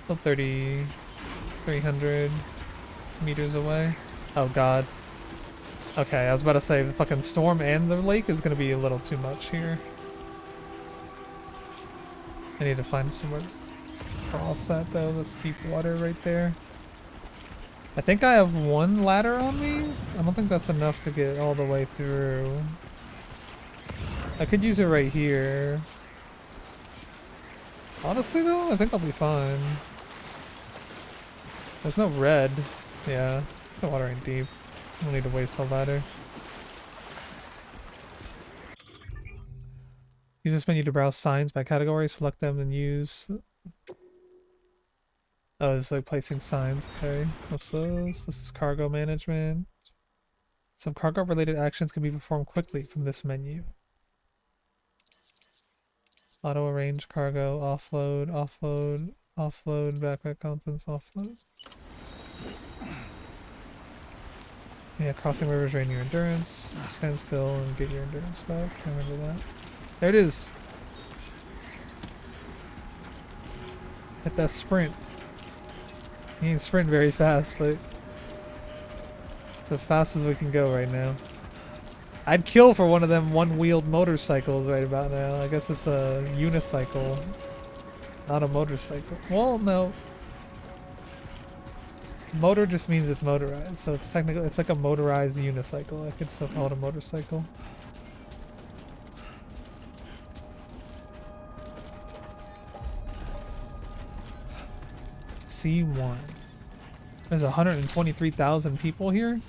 Still 300 meters away. Oh god. Okay, I was about to say the fucking storm and the lake is gonna be a little too much here. I need to find somewhere to cross that though. That's deep water right there. I think I have one ladder on me. I don't think that's enough to get all the way through. I could use it right here. Honestly though, I think I'll be fine. There's no red. Yeah, the water ain't deep. I don't need to waste a ladder. Use this menu to browse signs by category, select them and use... Oh, it's like placing signs, okay. What's this? This is cargo management. Some cargo related actions can be performed quickly from this menu. Auto arrange cargo, offload, offload, offload, backpack contents, offload. Yeah, crossing rivers drain your endurance. Stand still and get your endurance back. I remember that. There it is. Hit that sprint. You can sprint very fast, but it's as fast as we can go right now. I'd kill for one of them one-wheeled motorcycles right about now. I guess it's a unicycle, not a motorcycle. Well, no. Motor just means it's motorized, so it's technically it's like a motorized unicycle. I could still call it a motorcycle. C1. There's 123,000 people here?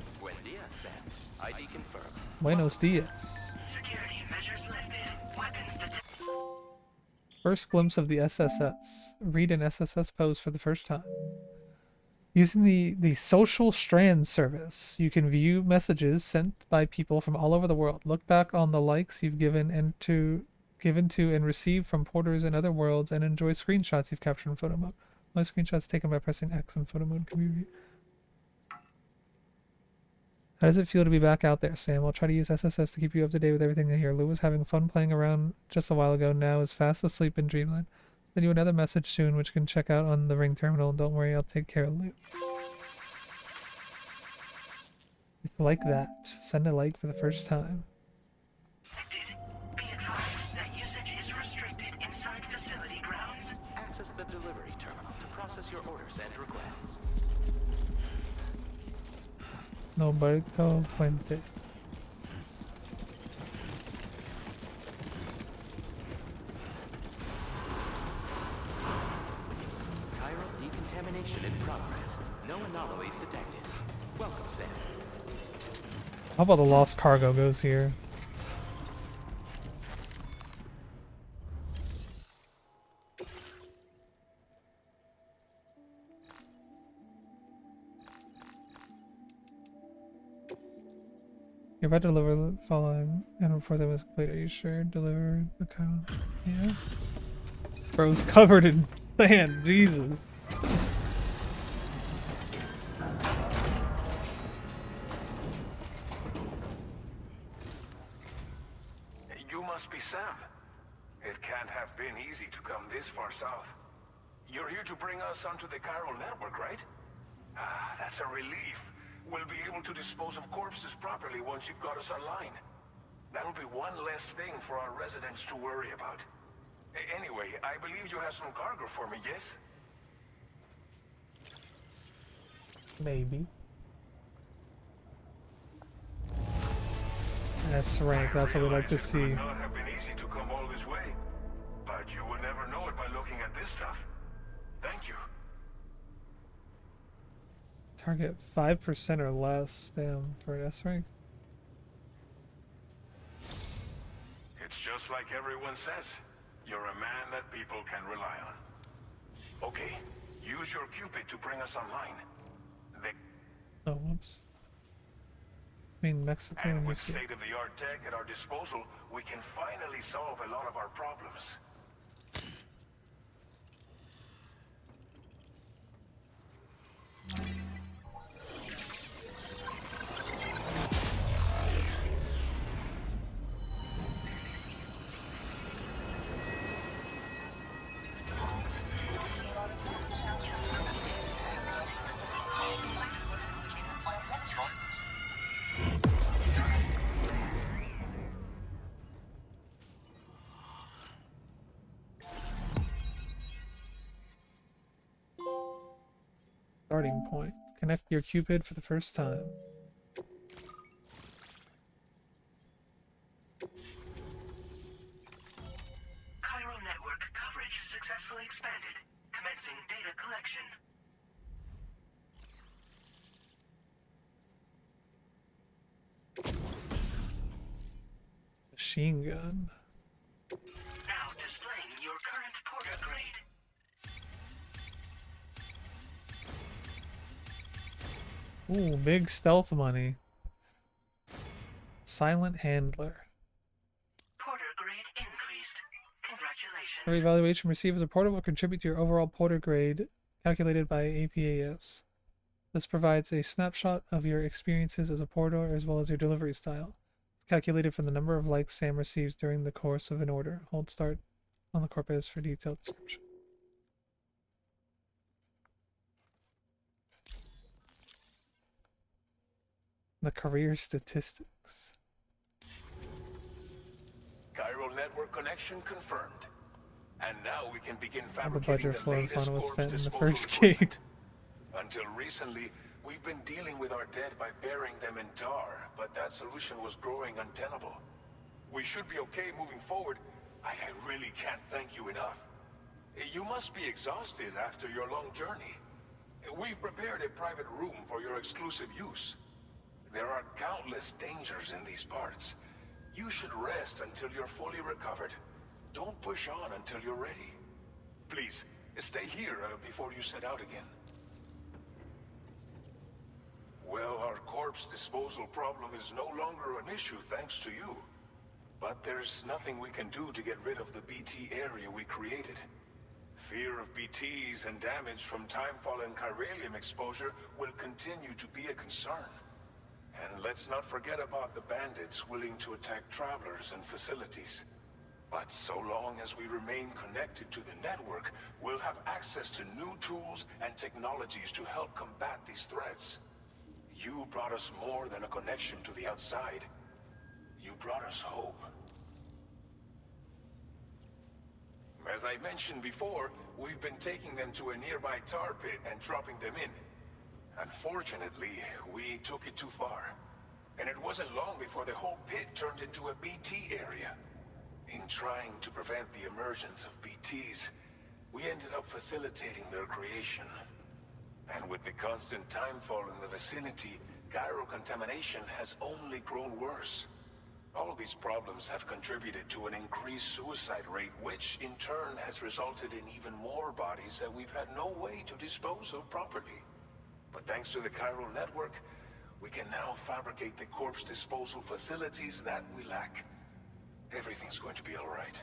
ID confirmed. Buenos dias. Security measures lifted. Weapons detected. First glimpse of the SSS. Read an SSS post for the first time. Using the social strand service, you can view messages sent by people from all over the world. Look back on the likes you've given to and received from porters in other worlds and enjoy screenshots you've captured in photo mode. My screenshots taken by pressing X in photo mode can be viewed. How does it feel to be back out there, Sam? I'll try to use SSS to keep you up to date with everything I hear. Lou was having fun playing around just a while ago. Now is fast asleep in dreamland. Send you another message soon, which you can check out on the Ring terminal. Don't worry, I'll take care of Lou. It's like that. Send a like for the first time. Be advised that usage is restricted inside facility grounds. Access the delivery terminal to process your orders and requests. Norberto Fuente. Chiral decontamination in progress. No anomalies detected. Welcome, Sam. How about the lost cargo goes here? You're about to deliver the following and report that was complete. Are you sure? Deliver the cow. Yeah. Bro's covered in sand. Jesus. You must be Sam. It can't have been easy to come this far south. You're here to bring us onto the chiral network, right? Ah, that's a relief. We'll be able to dispose of corpses properly once you've got us online. That'll be one less thing for our residents to worry about. Anyway, I believe you have some cargo for me, yes? Maybe. That's rank. That's what we like to see. It would not have been easy to come all this way, but you would never know it by looking at this stuff. Thank you. Target 5% or less. Damn, for an S rank. It's just like everyone says. You're a man that people can rely on. Okay, use your Cupid to bring us online. Oh, whoops. I mean, Mexico And and with Mexico. state-of-the-art tech at our disposal, we can finally solve a lot of our problems. Starting point. Connect your Cupid for the first time. Chiral network coverage successfully expanded. Commencing data collection. Machine gun. Now displaying your current porter grade. Ooh, big stealth money. Silent handler. Porter grade increased. Congratulations. Every evaluation received as a porter will contribute to your overall porter grade calculated by APAS. This provides a snapshot of your experiences as a porter as well as your delivery style. It's calculated from the number of likes Sam receives during the course of an order. Hold start on the corpus for detailed description. The career statistics. Chiral network connection confirmed. And now we can begin The fabricating budget the flow in latest front of us corpse fit in the disposal first equipment. gate. Until recently, we've been dealing with our dead by burying them in tar, but that solution was growing untenable. We should be okay moving forward. I really can't thank you enough. You must be exhausted after your long journey. We've prepared a private room for your exclusive use. There are countless dangers in these parts. You should rest until you're fully recovered. Don't push on until you're ready. Please, stay here before you set out again. Well, our corpse disposal problem is no longer an issue thanks to you. But there's nothing we can do to get rid of the BT area we created. Fear of BTs and damage from timefall and chiralium exposure will continue to be a concern. And let's not forget about the bandits willing to attack travelers and facilities. But so long as we remain connected to the network, we'll have access to new tools and technologies to help combat these threats. You brought us more than a connection to the outside. You brought us hope. As I mentioned before, we've been taking them to a nearby tar pit and dropping them in. Unfortunately, we took it too far. And it wasn't long before the whole pit turned into a BT area. In trying to prevent the emergence of BTs, we ended up facilitating their creation. And with the constant timefall in the vicinity, gyro contamination has only grown worse. All these problems have contributed to an increased suicide rate, which in turn has resulted in even more bodies that we've had no way to dispose of properly. But thanks to the chiral network, we can now fabricate the corpse disposal facilities that we lack. Everything's going to be all right.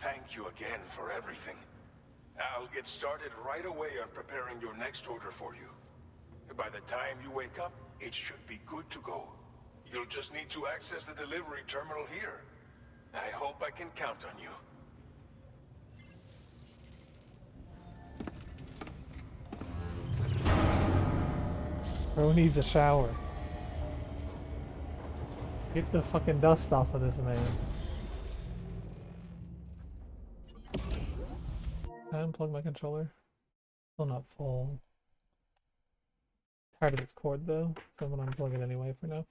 Thank you again for everything. I'll get started right away on preparing your next order for you. By the time you wake up, it should be good to go. You'll just need to access the delivery terminal here. I hope I can count on you. Bro needs a shower. Get the fucking dust off of this man. I unplug my controller. Still not full. Tired of this cord though, so I'm gonna unplug it anyway for now.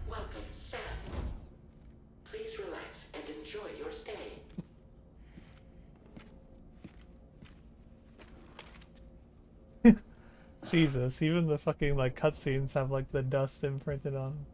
Welcome, Sam. Please relax and enjoy your stay. Jesus, even the fucking like cutscenes have like the dust imprinted on them.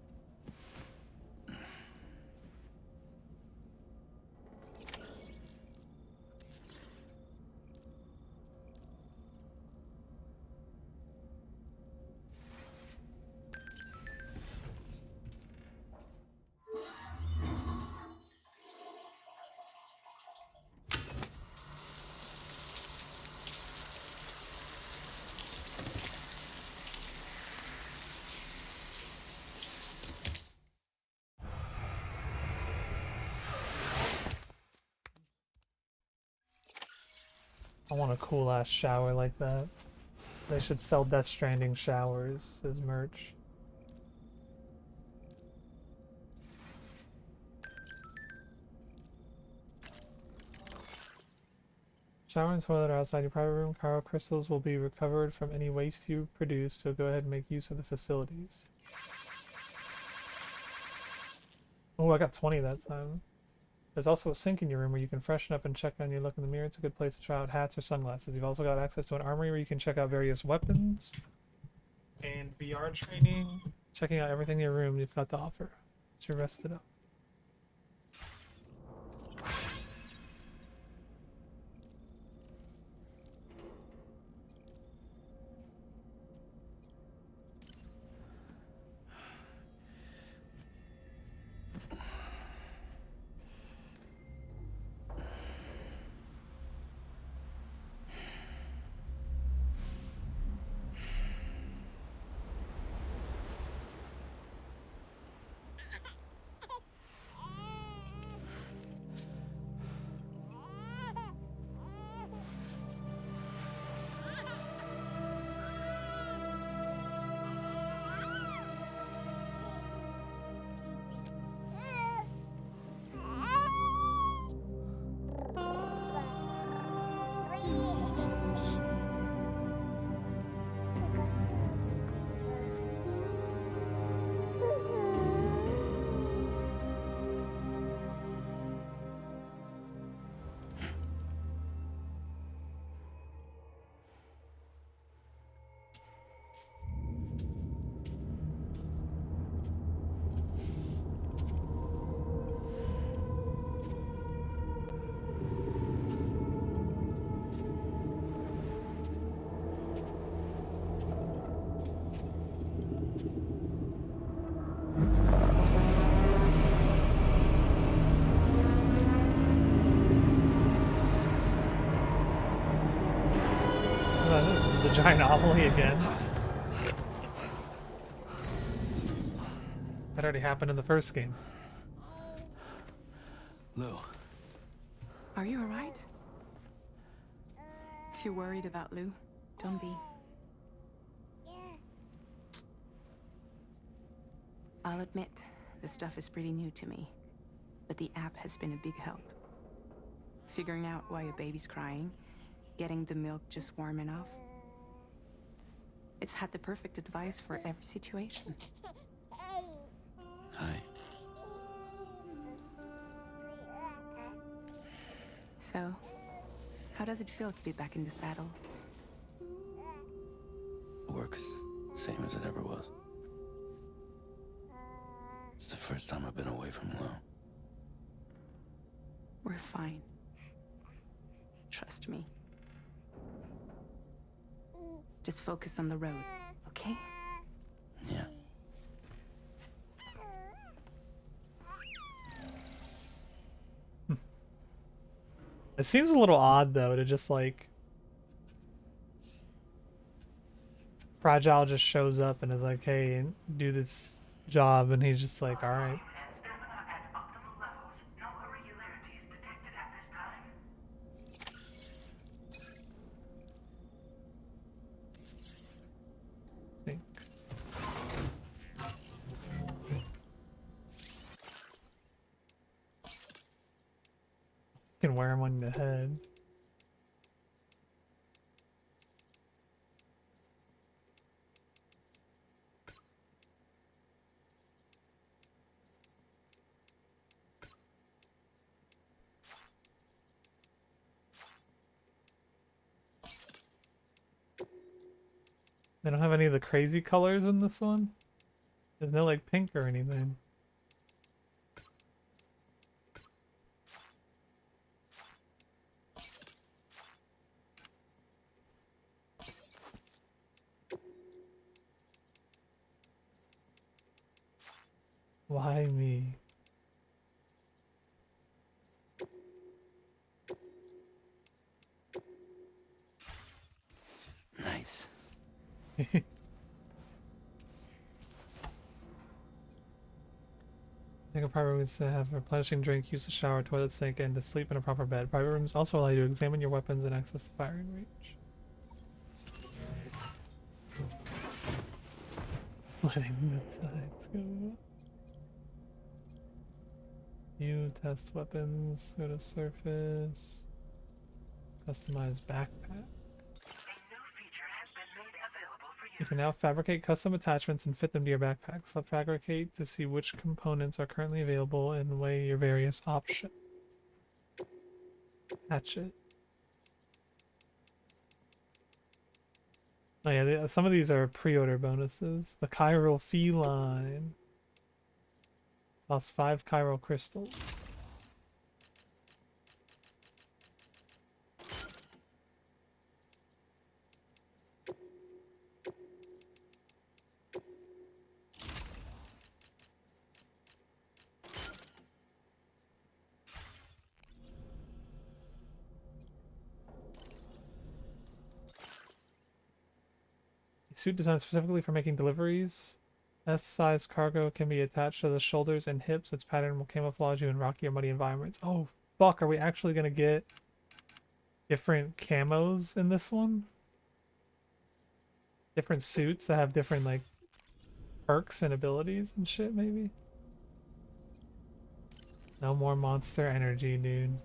I want a cool ass shower like that. They should sell Death Stranding showers as merch. Shower and toilet are outside your private room. Chiral crystals will be recovered from any waste you produce, so go ahead and make use of the facilities. Oh, I got 20 that time. There's also a sink in your room where you can freshen up and check on your look in the mirror. It's a good place to try out hats or sunglasses. You've also got access to an armory where you can check out various weapons and VR training. Checking out everything in your room you've got to offer. So you're rested up. the giant anomaly again. That already happened in the first game. Lou, Are you alright? If you're worried about Lou, don't be. I'll admit, this stuff is pretty new to me, but the app has been a big help. Figuring out why a baby's crying, getting the milk just warm enough. It's had the perfect advice for every situation. hi. So, how does it feel to be back in the saddle? Work is the same as it ever was. It's the first time I've been away from Lou. We're fine. Trust me. Just focus on the road, okay? Yeah. It seems a little odd though to just like Fragile just shows up and is like, hey, do this job, and he's just like, alright. And stamina at optimal levels. No irregularities detected at this time. Think. You can wear him on the head. They don't have any of the crazy colors in this one. There's no like pink or anything. Why me? Nice. Think a private room is to have a replenishing drink, use the shower, toilet sink, and to sleep in a proper bed. Private rooms also allow you to examine your weapons and access the firing range. Letting the sides go. You test weapons, go to surface, customize backpack. You can now fabricate custom attachments and fit them to your backpack. Select fabricate to see which components are currently available and weigh your various options. Hatchet. Oh yeah, some of these are pre-order bonuses. The chiral feline costs 5 chiral crystals. Suit designed specifically for making deliveries. S-size cargo can be attached to the shoulders and hips. Its pattern will camouflage you in rocky or muddy environments. Oh, fuck. Are we actually going to get different camos in this one? Different suits that have different, like, perks and abilities and shit, maybe? No more monster energy, dude.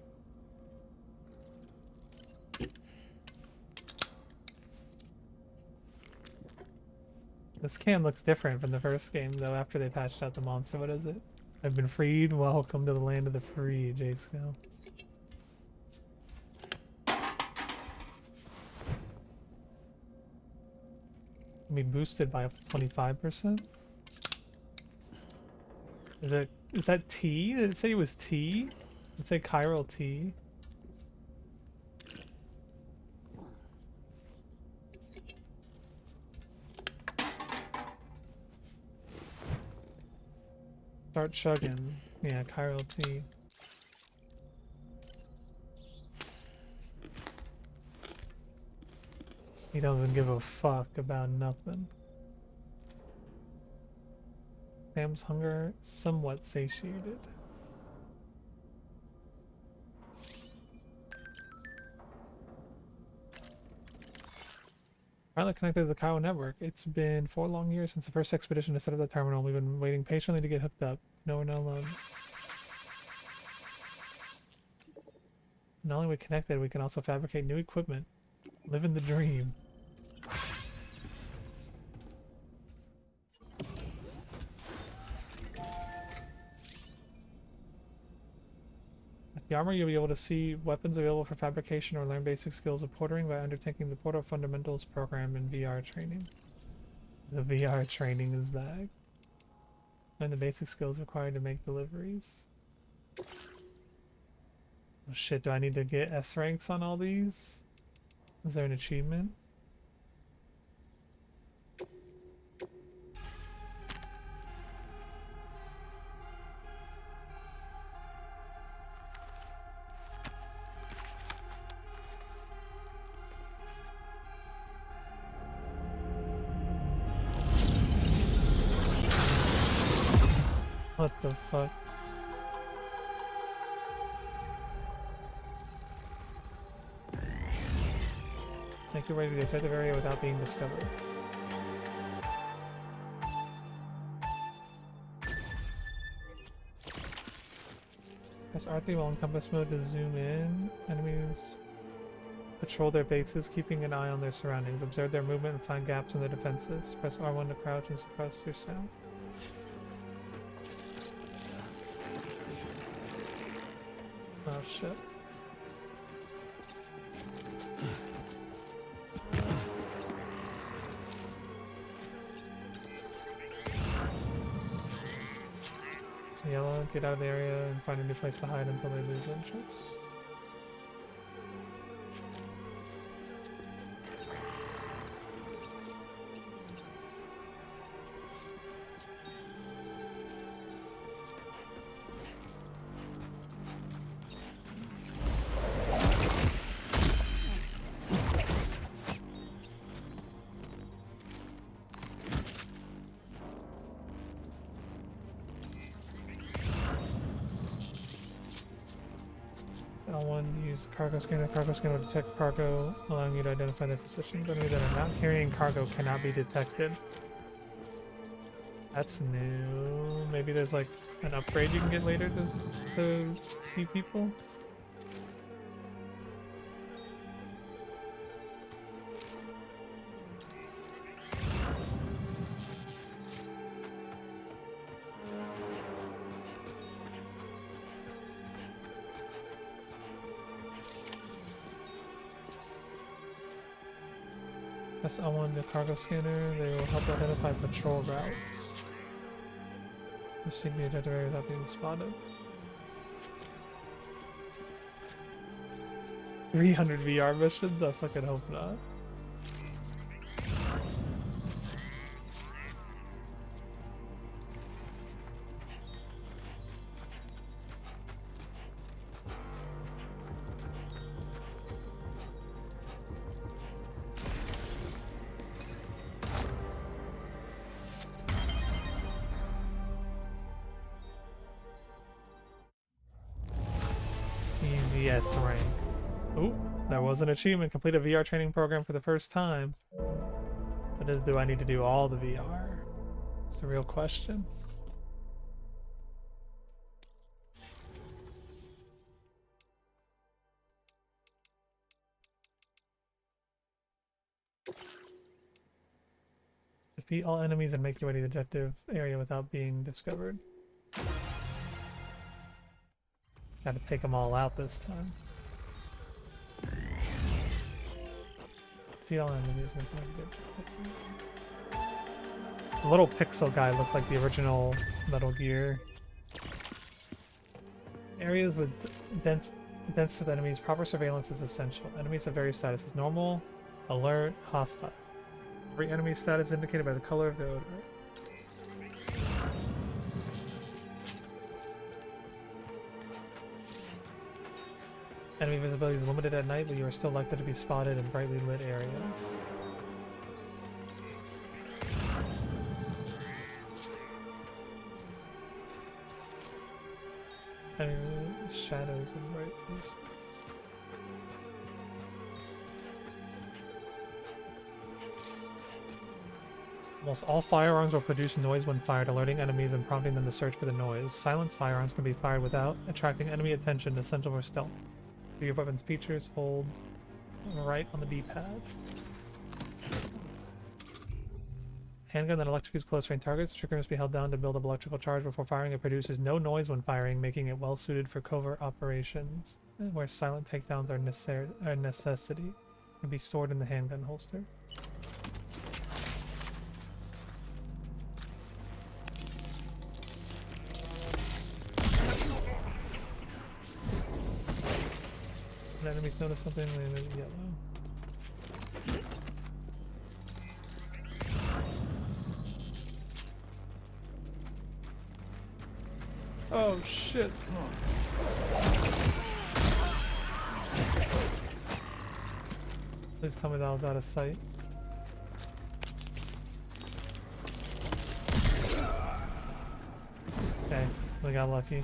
This can looks different from the first game, though, after they patched out the monster. What is it? I've been freed. Welcome to the land of the free, J-Scale. Can be boosted by up to 25%. Is that T? Did it say it was T? Did it say chiral T? Start chugging. Yeah, chiral T. He doesn't give a fuck about nothing. Sam's hunger somewhat satiated. Pilot connected to the Kyle network. It's been 4 long years since the first expedition to set up the terminal. We've been waiting patiently to get hooked up. No, we're not alone. Not only are we connected, we can also fabricate new equipment. Living the dream. At the armor, you'll be able to see weapons available for fabrication or learn basic skills of portering by undertaking the Porter Fundamentals program in VR training. The VR training is back. Learn the basic skills required to make deliveries. Oh shit, do I need to get S ranks on all these? Is there an achievement? What the fuck? Make your way to the objective area without being discovered. Press R3 while in compass mode to zoom in. Enemies patrol their bases, keeping an eye on their surroundings. Observe their movement and find gaps in their defenses. Press R1 to crouch and suppress your sound. Oh shit. Yellow, get out of the area and find a new place to hide until they lose interest. L1, use the cargo scanner. The cargo scanner will detect cargo, allowing you to identify their positions. Enemies that are not carrying cargo cannot be detected. That's new. Maybe there's like an upgrade you can get later to see people. Press L1 the cargo scanner. They will help identify patrol routes. Proceed the objective area without being spotted. 300 VR missions? I fucking hope not. Easy S rank. Ooh, there was an achievement. Complete a VR training program for the first time. But do I need to do all the VR? It's the real question. Defeat all enemies and make your way to the objective area without being discovered. Gotta take them all out this time. Defeat all enemies and make your way to the objective. The little pixel guy looked like the original Metal Gear. Areas with dense with enemies, proper surveillance is essential. Enemies have various statuses: normal, alert, hostile. Every enemy status is indicated by the color of the odor. Enemy visibility is limited at night, but you are still likely to be spotted in brightly lit areas. shadows and brightness. Almost all firearms will produce noise when fired, alerting enemies and prompting them to search for the noise. Silenced firearms can be fired without attracting enemy attention, essential for stealth. Do your weapon's features, hold right on the D-pad. Handgun that electrocutes close-range targets. The trigger must be held down to build up electrical charge before firing. It produces no noise when firing, making it well-suited for covert operations, where silent takedowns are a necessity. It can be stored in the handgun holster. When enemies notice something, they move yellow. Oh shit. Please tell me that was out of sight. Okay, we got lucky.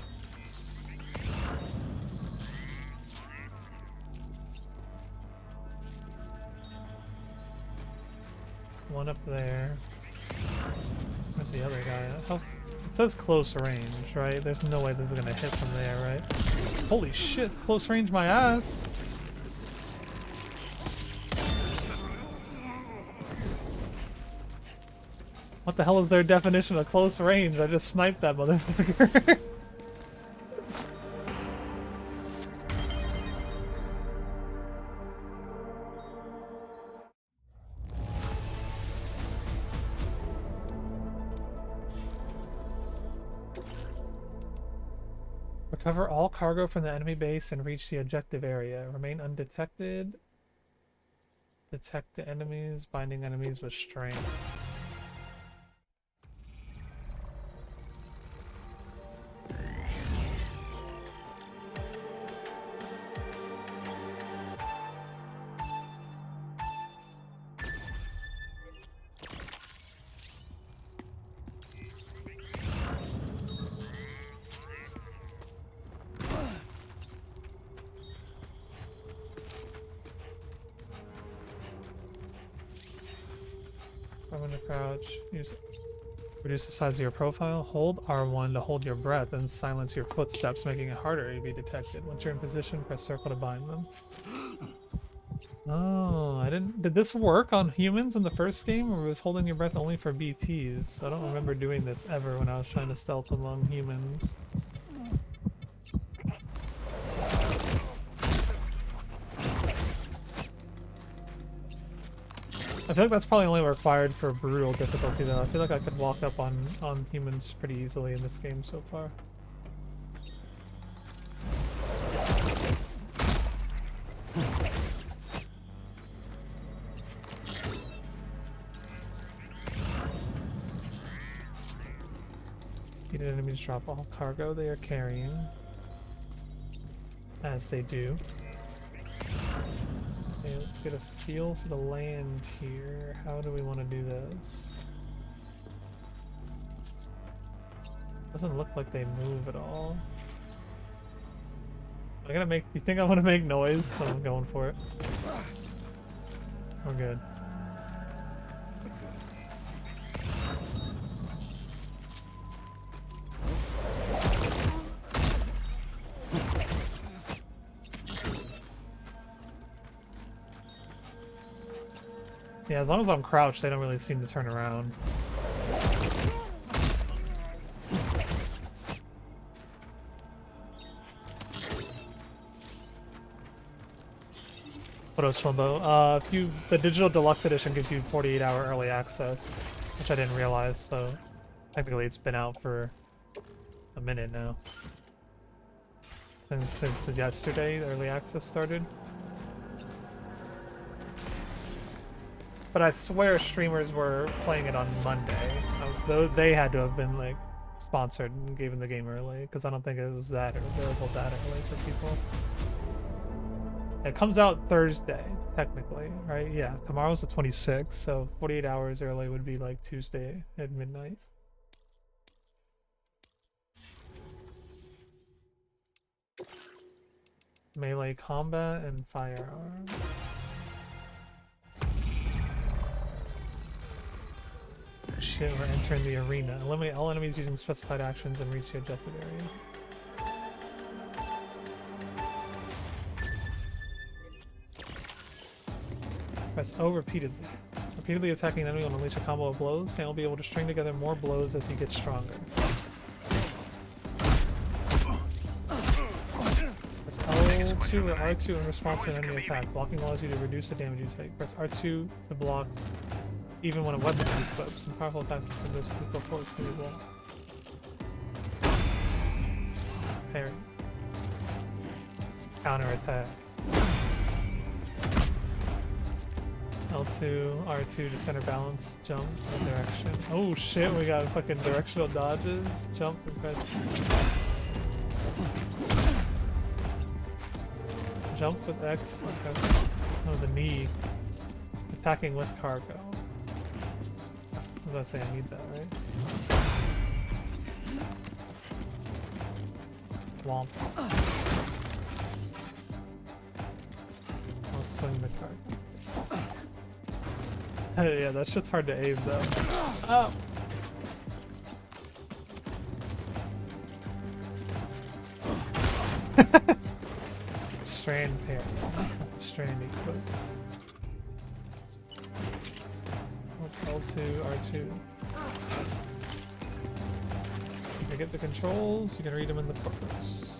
One up there. Where's the other guy? Oh, it says close range, right? There's no way this is gonna hit from there, right? Holy shit, close range my ass! What the hell is their definition of close range? I just sniped that motherfucker. Recover all cargo from the enemy base and reach the objective area. Remain undetected. Detect the enemies, binding enemies with strength. I'm gonna crouch. Reduce the size of your profile. Hold R1 to hold your breath and silence your footsteps, making it harder to be detected. Once you're in position, press circle to bind them. Oh, I didn't... Did this work on humans in the first game, or was holding your breath only for BTs? I don't remember doing this ever when I was trying to stealth among humans. I feel like that's probably only required for brutal difficulty though. I feel like I could walk up on humans pretty easily in this game so far. Needed enemies drop all cargo they are carrying. As they do. Okay, let's get a feel for the land here. How do we want to do this? Doesn't look like they move at all. I'm gonna make... You think I want to make noise? So I'm going for it. We're good. Yeah, as long as I'm crouched, they don't really seem to turn around. What else, Flimbo? The digital deluxe edition gives you 48-hour early access, which I didn't realize, so technically it's been out for a minute now. Since yesterday, early access started. But I swear streamers were playing it on Monday. Though they had to have been like sponsored and given the game early, because I don't think it was that available that early for people. It comes out Thursday, technically, right? Yeah, tomorrow's the 26th, so 48 hours early would be like Tuesday at midnight. Melee combat and firearms. Shit, we're entering the arena. Eliminate all enemies using specified actions and reach the objective area. Press O repeatedly. Repeatedly attacking an enemy will unleash a combo of blows. Sam will be able to string together more blows as he gets stronger. Press L2 or R2 in response to an enemy attack. Blocking allows you to reduce the damage you take. Press R2 to block even when a weapon is equipped. Some powerful attacks from this critical force can be blocked. Parry. Counter attack. L2, R2 to center balance, jump, and direction. Oh shit, we got fucking directional dodges. Jump and press. Jump with X, okay. Oh, the knee. Attacking with cargo. I was gonna say I need that, right? Womp. I'll swing the cargo. Yeah, that shit's hard to aim though. Oh! Strand pair. Strand equip. L2, R2. You can get the controls, you can read them in the progress.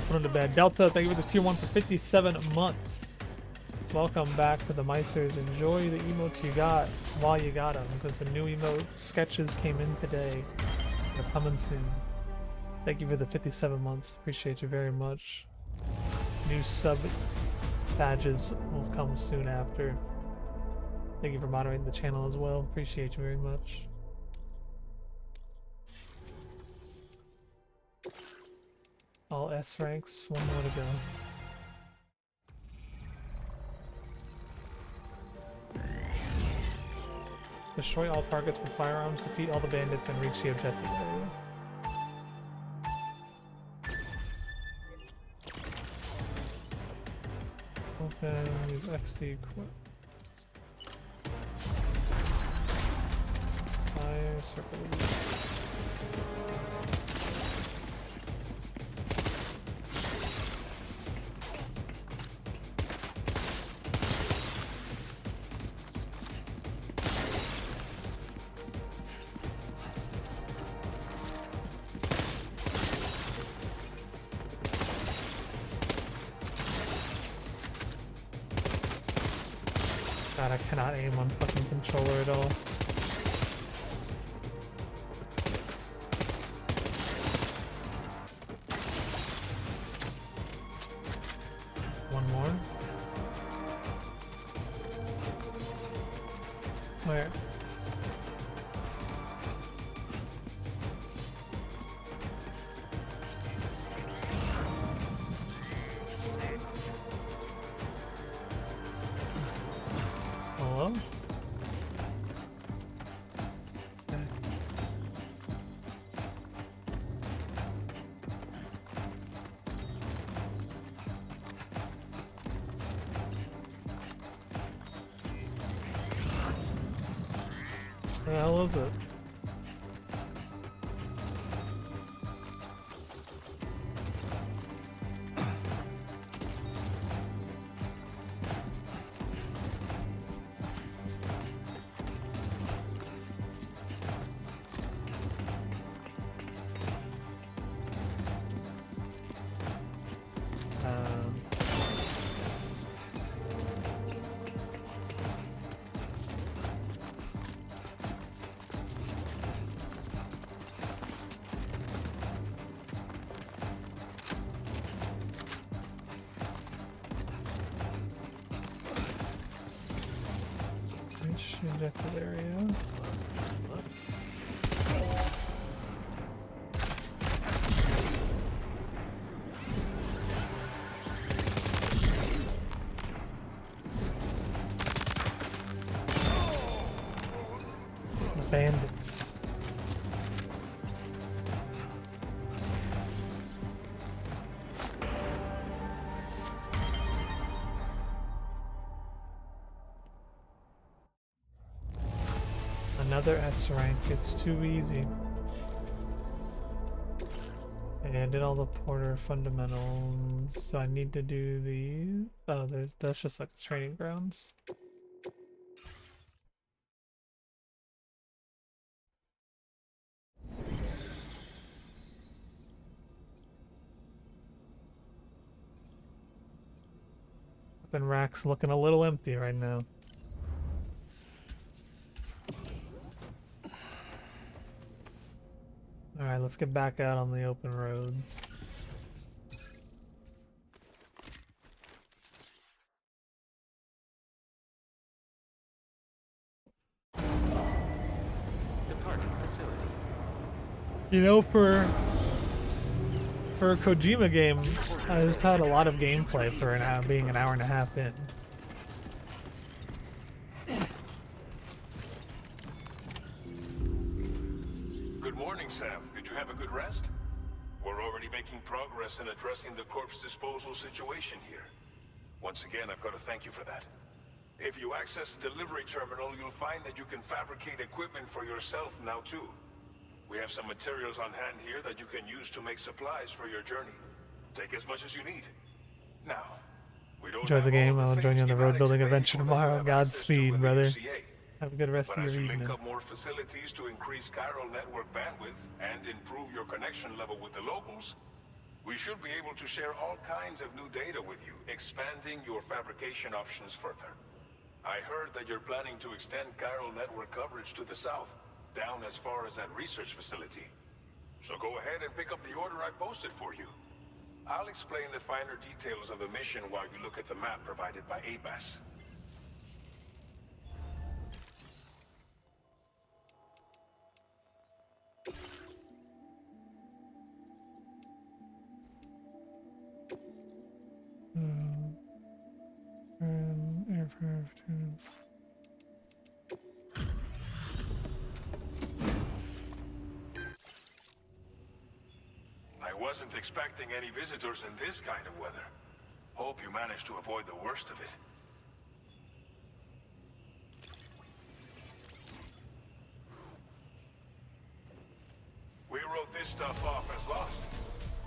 Put on to bed. Delta, thank you for the tier 1 for 57 months. Welcome back to the Meisters. Enjoy the emotes you got while you got them, because the new emote sketches came in today. They're coming soon. Thank you for the 57 months. Appreciate you very much. New sub badges will come soon after. Thank you for moderating the channel as well. Appreciate you very much. All S ranks, one more to go. Destroy all targets with firearms, defeat all the bandits, and reach the objective area. Open, use X to equip. Fire, circle. God, I cannot aim on fucking controller at all. One more. Where? Hello? Okay. The hell is it? Objective area. Another S rank. It's too easy. Okay, I did all the Porter fundamentals, so I need to do the... Oh, that's just like training grounds. Weapon rack's looking a little empty right now. Alright, let's get back out on the open roads. Departing facility. You know, for a Kojima game, I've had a lot of gameplay for an hour, being an hour and a half in. Good morning, Sam. Did you have a good rest? We're already making progress in addressing the corpse disposal situation here. Once again, I've got to thank you for that. If you access the delivery terminal, you'll find that you can fabricate equipment for yourself now too. We have some materials on hand here that you can use to make supplies for your journey. Take as much as you need. Now, we don't Enjoy the game. I'll join you on the road building schematics adventure available that you tomorrow. have access to Godspeed, in the brother. UCA. Have a good rest But of as your you link evening. up more facilities to increase chiral network bandwidth and improve your connection level with the locals, we should be able to share all kinds of new data with you, expanding your fabrication options further. I heard that you're planning to extend chiral network coverage to the south, down as far as that research facility. So go ahead and pick up the order I posted for you. I'll explain the finer details of the mission while you look at the map provided by ABAS. Aircraft. I wasn't expecting any visitors in this kind of weather. Hope you managed to avoid the worst of it. We wrote this stuff off as lost.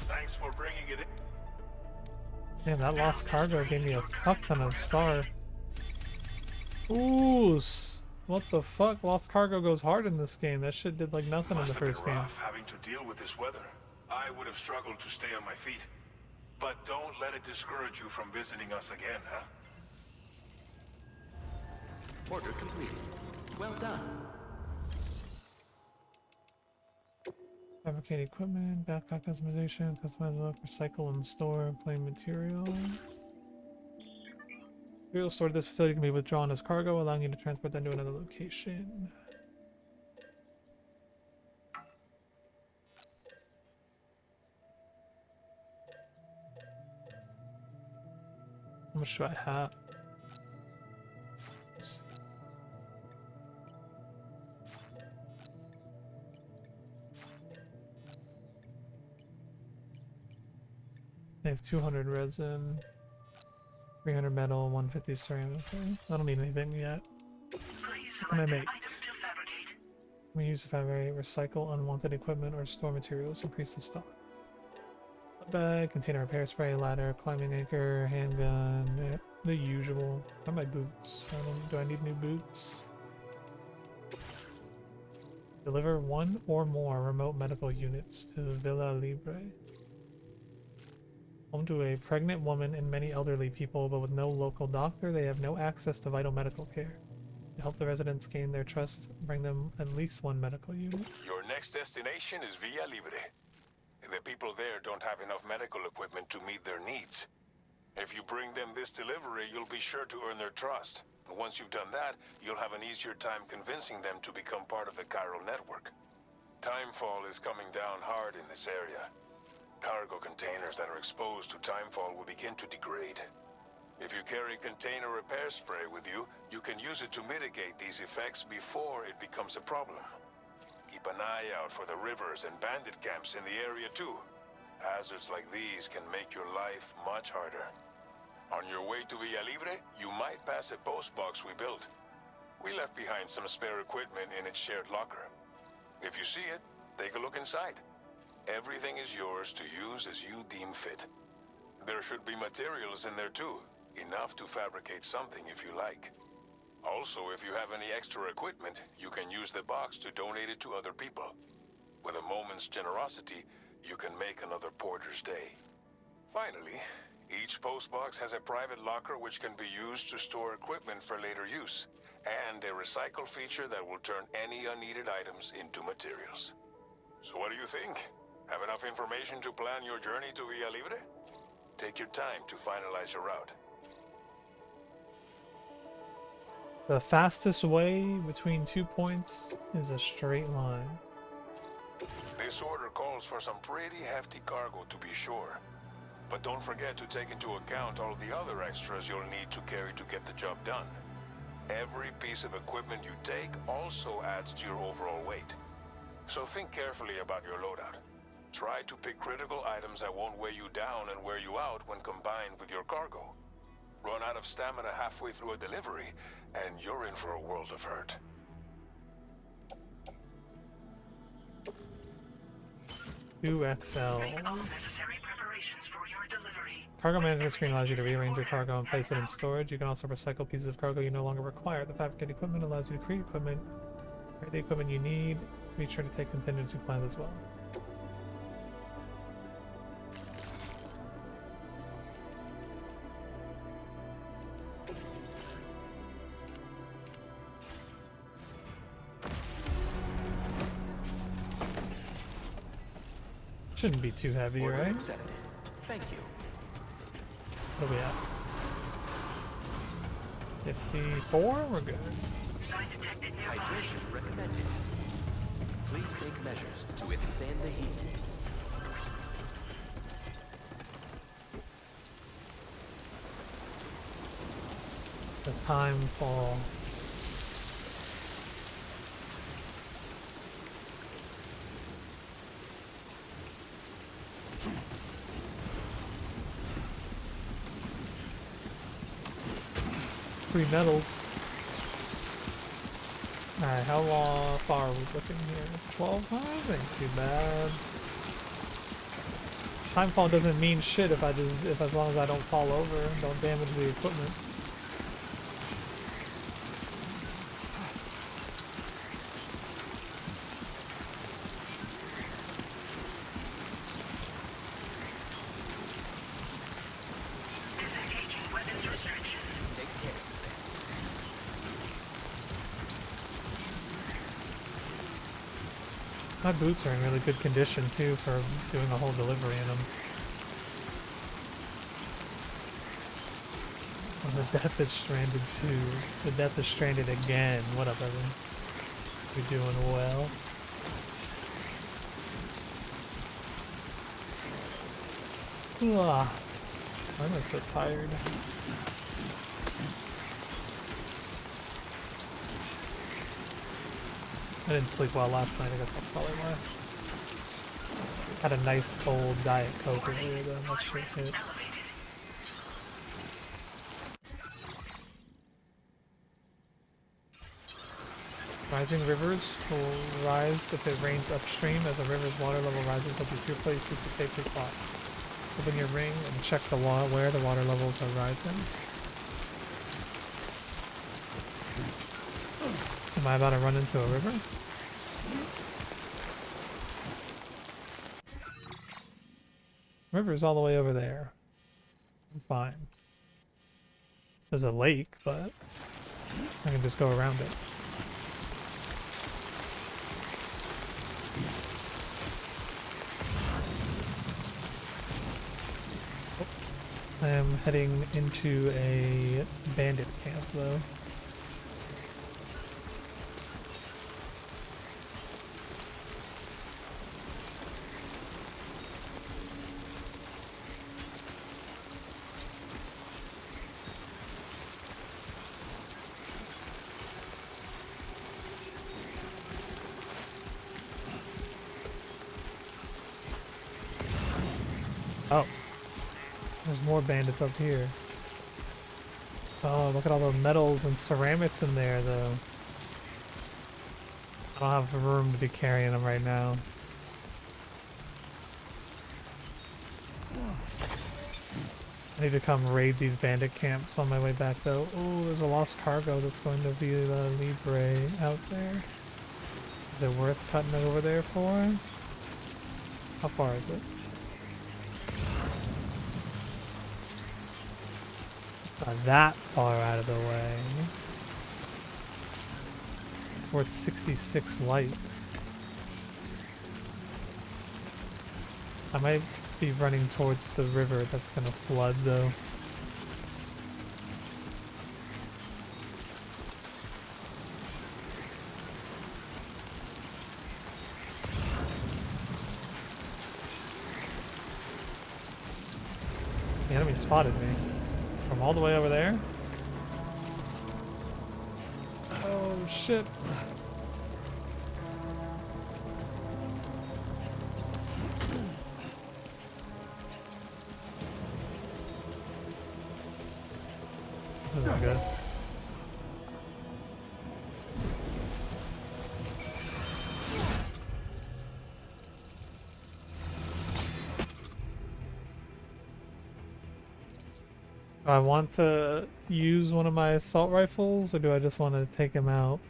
Thanks for bringing it in. Damn, that lost cargo gave me a fuck ton of star. Ooh, what the fuck? Lost cargo goes hard in this game. That shit did like nothing in the Must have been first game. rough having to deal with this weather. I would have struggled to stay on my feet. But don't let it discourage you from visiting us again, huh? Order completed. Well done. Fabricate equipment, backpack customization, customize look, recycle and store plain material. Material stored at this facility can be withdrawn as cargo, allowing you to transport them to another location. How much do I have? I have 200 resin, 300 metal, 150 ceramic. Okay. I don't need anything yet. Please What can I select an make? item to fabricate. We use to fabricate, recycle unwanted equipment or store materials, increase the stock. A bag, container repair spray, ladder, climbing anchor, handgun, the usual. How are my boots? Do I need new boots? Deliver one or more remote medical units to Villa Libre. Home to a pregnant woman and many elderly people, but with no local doctor, they have no access to vital medical care. To help the residents gain their trust, bring them at least one medical unit. Your next destination is Villa Libre. The people there don't have enough medical equipment to meet their needs. If you bring them this delivery, you'll be sure to earn their trust. And once you've done that, you'll have an easier time convincing them to become part of the chiral network. Timefall is coming down hard in this area. Cargo containers that are exposed to timefall will begin to degrade. If you carry container repair spray with you, you can use it to mitigate these effects before it becomes a problem. Keep an eye out for the rivers and bandit camps in the area too. Hazards like these can make your life much harder. On your way to Villa Libre, you might pass a post box we built. We left behind some spare equipment in its shared locker. If you see it, take a look inside. Everything is yours to use as you deem fit. There should be materials in there too, enough to fabricate something if you like. Also, if you have any extra equipment, you can use the box to donate it to other people. With a moment's generosity, you can make another Porter's Day. Finally, each postbox has a private locker which can be used to store equipment for later use, and a recycle feature that will turn any unneeded items into materials. So what do you think? Have enough information to plan your journey to Villa Libre? Take your time to finalize your route. The fastest way between 2 points is a straight line. This order calls for some pretty hefty cargo to be sure. But don't forget to take into account all the other extras you'll need to carry to get the job done. Every piece of equipment you take also adds to your overall weight. So think carefully about your loadout. Try to pick critical items that won't weigh you down and wear you out when combined with your cargo. Run out of stamina halfway through a delivery, and you're in for a world of hurt. 2XL. Make all necessary preparations for your delivery. Cargo management screen allows you to rearrange your cargo and place it in storage. You can also recycle pieces of cargo you no longer require. The fabricated equipment allows you to create the equipment you need. Be sure to take contingency plans as well. Shouldn't be too heavy, Order right? accepted. Thank you. What are we at? 54? We're good. Sign detected nearby. Hydration recommended. Please take measures to withstand the heat. The time fall. Free metals. Alright, how far are we looking here? 12 miles? Ain't too bad. Timefall doesn't mean shit if as long as I don't fall over and don't damage the equipment. Disengaging weapons restrictions. Take care. My boots are in really good condition too for doing a whole delivery in them. And the Death is Stranded 2. The Death is Stranded again. What up, Evan? You doing well? Ugh. Why am I so tired? I didn't sleep well last night, I guess that's probably why. Had a nice cold Diet Coke earlier though, that shit hit. Rising rivers will rise if it rains upstream. As the river's water level rises, there'll be few places to safely cross. Open your ring and check the where the water levels are rising. Am I about to run into a river? River's all the way over there. I'm fine. There's a lake, but I can just go around it. I am heading into a bandit camp though. Oh. There's more bandits up here. Oh, look at all the metals and ceramics in there, though. I don't have room to be carrying them right now. I need to come raid these bandit camps on my way back, though. Oh, there's a lost cargo that's going to be the Libre out there. Is it worth cutting it over there for? How far is it? Not that far out of the way. It's worth 66 lights. I might be running towards the river that's gonna flood, though. The enemy spotted me. From all the way over there? Oh shit. This isn't good. Do I want to use one of my assault rifles, or do I just want to take him out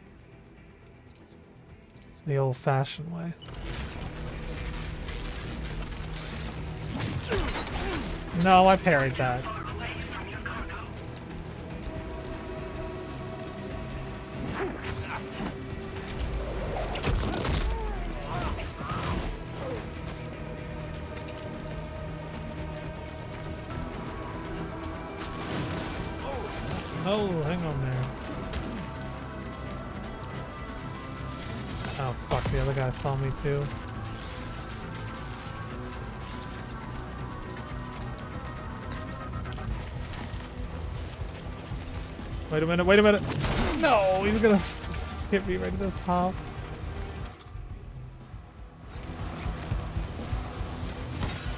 the old-fashioned way? No, I parried that. Oh, hang on there. Oh fuck, the other guy saw me too. Wait a minute, wait a minute! No, he's gonna hit me right at the top.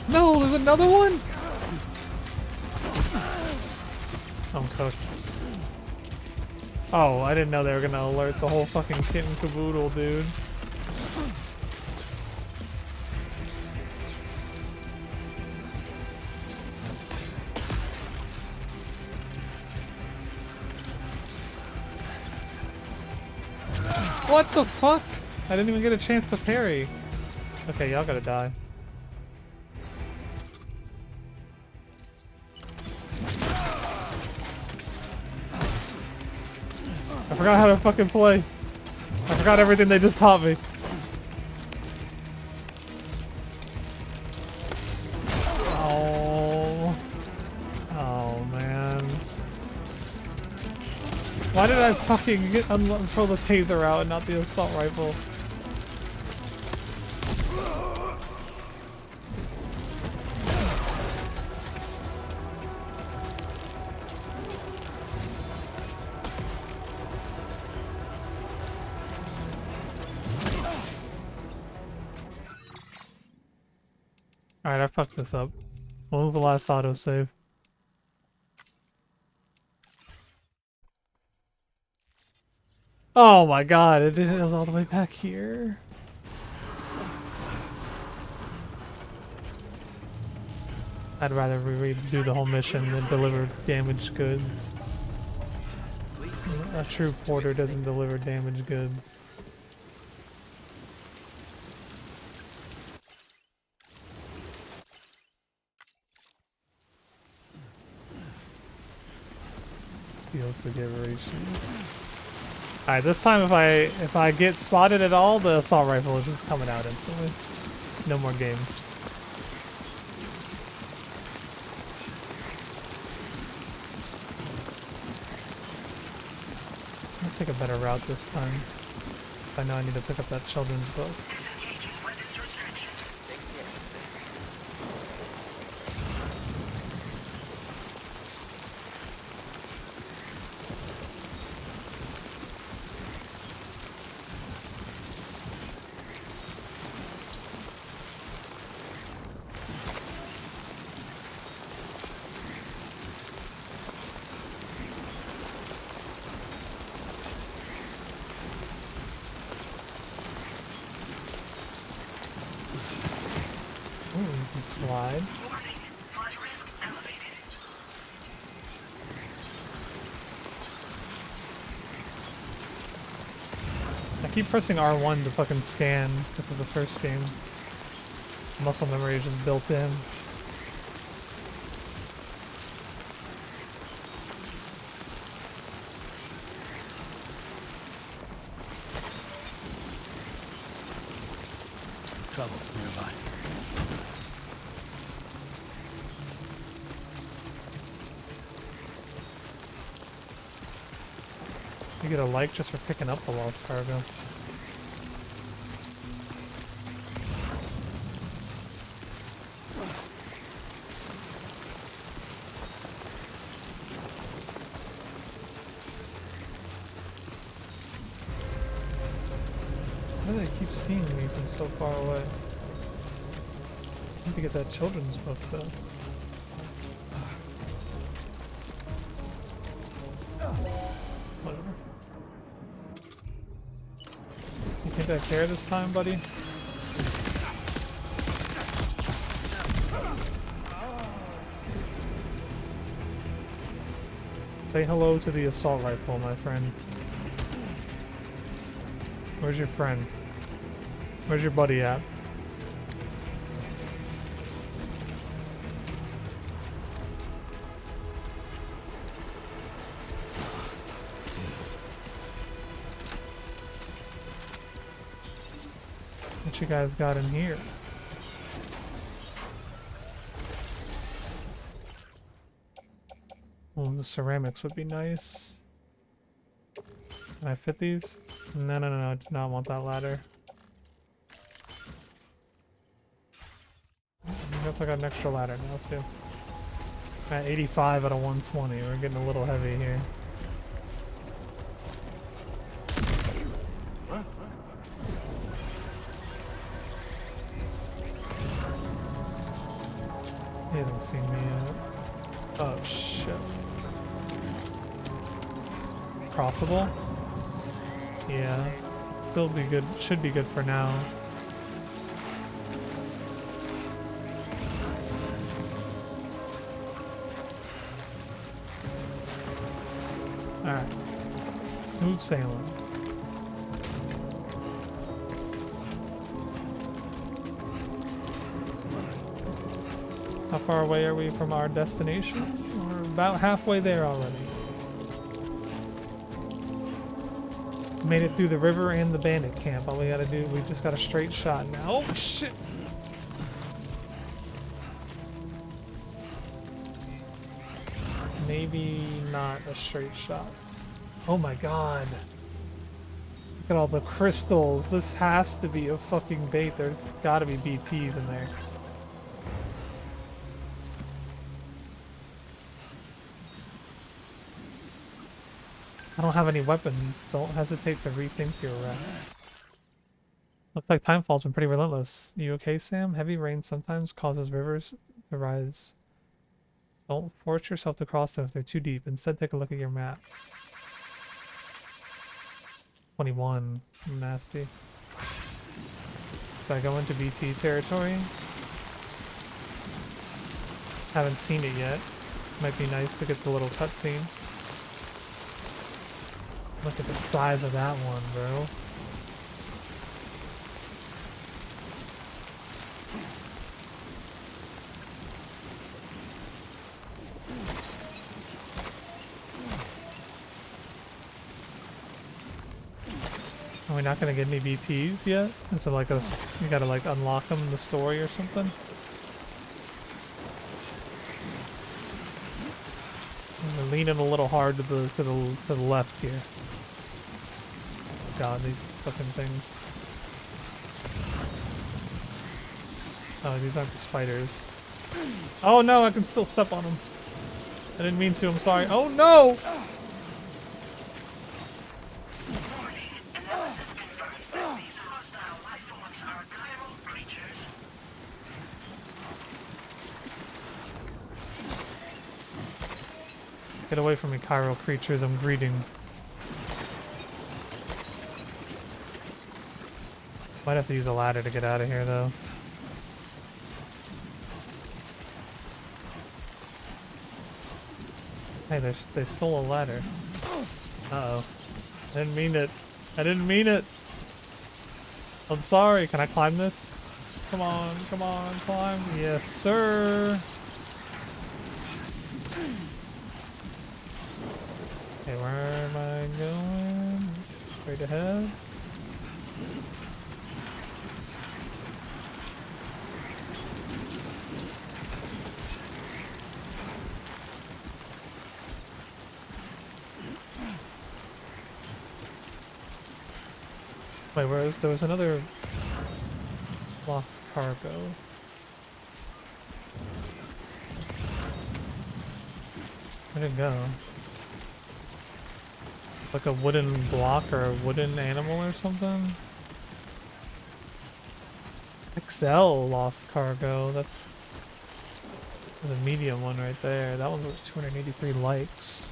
No, there's another one? I'm cooked. Oh, I didn't know they were gonna alert the whole fucking kit and caboodle, dude. What the fuck? I didn't even get a chance to parry. Okay, y'all gotta die. I forgot how to fucking play. I forgot everything they just taught me. Oh. Oh, man. Why did I fucking throw the taser out and not the assault rifle? Alright, I fucked this up. When was the last autosave? Oh my god, it was all the way back here. I'd rather redo the whole mission than deliver damaged goods. A true porter doesn't deliver damaged goods. Feels the liberation. Alright, this time if I get spotted at all, the assault rifle is just coming out instantly. No more games. I'll take a better route this time. I know I need to pick up that children's book. Ooh, you can slide. Warning. Flight risk elevated. I keep pressing R1 to fucking scan because of the first game. Muscle memory is just built in. Trouble nearby. You get a like just for picking up the lost cargo. Why do they keep seeing me from so far away? I need to get that children's book though. Whatever. You think I care this time, buddy? Say hello to the assault rifle, my friend. Where's your friend? Where's your buddy at? What you guys got in here? Oh, the ceramics would be nice. Can I fit these? No, I do not want that ladder. I guess I got an extra ladder now too. At 85 out of 120, we're getting a little heavy here. He hasn't seen me yet. Oh shit. Crossable? Yeah. Still be good, should be good for now. Alright. Smooth sailing. How far away are we from our destination? We're about halfway there already. Made it through the river and the bandit camp. All we gotta do, we just got a straight shot now. Oh shit! Maybe not a straight shot. Oh my god. Look at all the crystals. This has to be a fucking bait. There's gotta be BTs in there. I don't have any weapons. Don't hesitate to rethink your route. Looks like Timefall's been pretty relentless. You okay, Sam? Heavy rain sometimes causes rivers to rise. Don't force yourself to cross them if they're too deep. Instead, take a look at your map. 21. Nasty. Should I go into BT territory? Haven't seen it yet. Might be nice to get the little cutscene. Look at the size of that one, bro. Are we not gonna get any BTs yet? Is it like you gotta like unlock them in the story or something? We're leaning a little hard to the left here. God, these fucking things. Oh, these aren't the spiders. Oh no, I can still step on them. I didn't mean to, I'm sorry. Oh no! Warning. Analysis confirms that these hostile life forms are chiral creatures. Get away from me, chiral creatures, I'm greeting. Might have to use a ladder to get out of here, though. Hey, they stole a ladder. Uh-oh. I didn't mean it. I didn't mean it. I'm sorry. Can I climb this? Come on, climb. Yes, sir. Okay, where am I going? Straight ahead. Wait, there was another lost cargo. Where'd it go? Like a wooden block or a wooden animal or something? XL lost cargo. That's the medium one right there. That one's with 283 likes.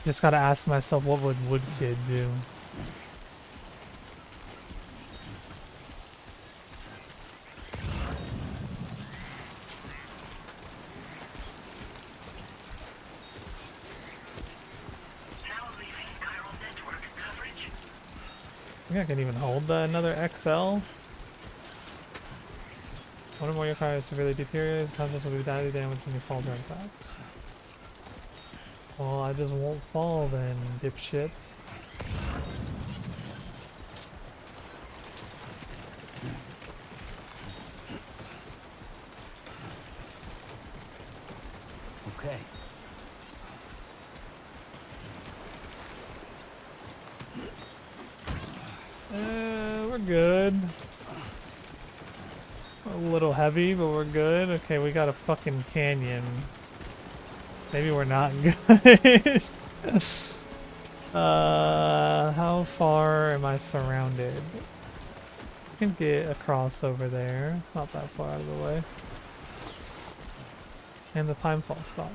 Just gotta ask myself, what would Woodkid do? Now leaving chiral network coverage. I think I can even hold another XL. One or more of your car is severely deteriorated. Contents will be badly damaged when you fall during impacts. Well, I just won't fall then, dipshit. Okay. We're good. A little heavy, but we're good. Okay, we got a fucking canyon. Maybe we're not good. How far am I surrounded? I can get across over there. It's not that far out of the way. And the time fall stop.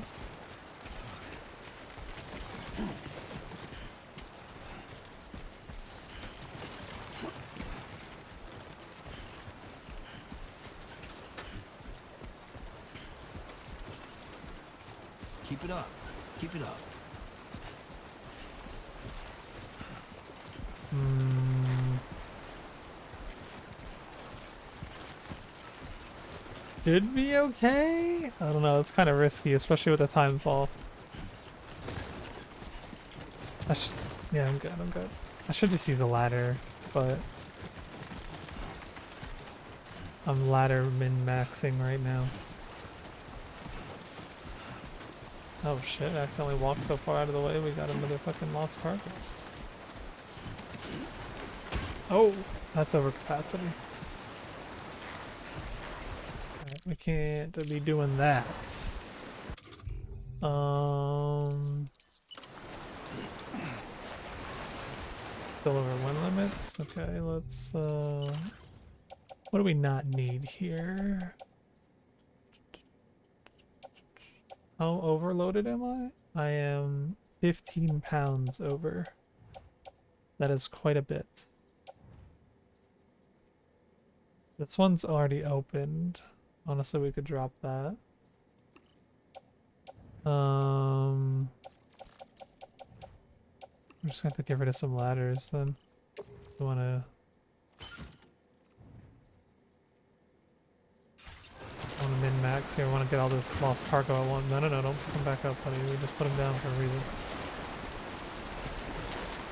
Keep it up. Keep it up. Should be okay? I don't know, it's kind of risky, especially with the time fall. Yeah, I'm good, I'm good. I should just use a ladder, but I'm ladder min-maxing right now. Oh shit, I accidentally walked so far out of the way, we got another fucking lost cargo. Oh, that's overcapacity. Alright, we can't be doing that. Still over one limits? Okay, let's, what do we not need here? How overloaded am I? I am 15 pounds over. That is quite a bit. This one's already opened. Honestly, we could drop that. I'm just gonna have to get rid of some ladders then. We wanna min-max here. I wanna get all this lost cargo I want. No, don't put them back up, buddy. We just put them down for a reason.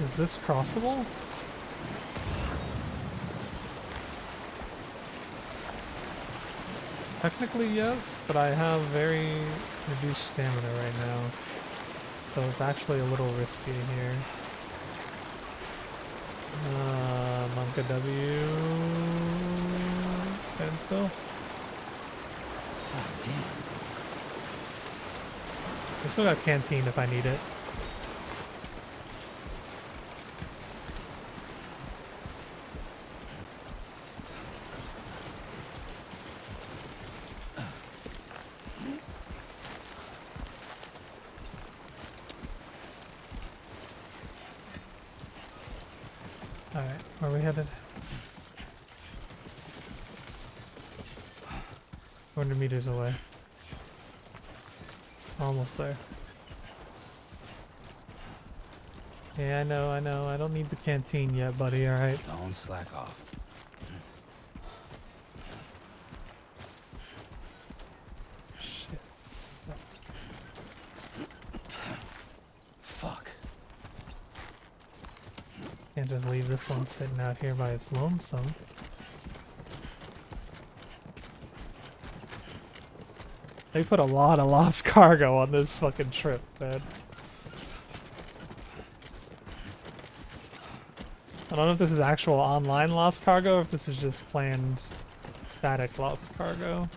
Is this crossable? Technically yes, but I have very reduced stamina right now. So it's actually a little risky here. Monka W. Stand still. God damn. We still got canteen if I need it. Alright, where are we headed? 400 meters away. Almost there. Yeah, I know, I know. I don't need the canteen yet, buddy, alright? Don't slack off. Shit. Fuck. Can't just leave this one sitting out here by its lonesome. They put a lot of lost cargo on this fucking trip, man. I don't know if this is actual online lost cargo or if this is just planned static lost cargo.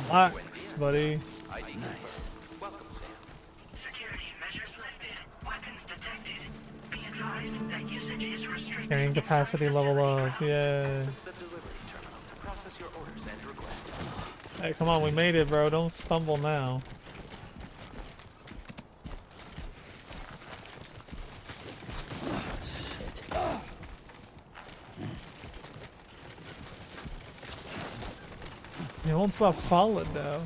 Relax, buddy. ID number. Welcome, Sam. Security measures lifted. Weapons detected. Be advised that usage is restricted. Carrying capacity level up, yeah. Access the delivery terminal to process your orders and requests. Hey, come on, we made it, bro. Don't stumble now. You won't stop falling though.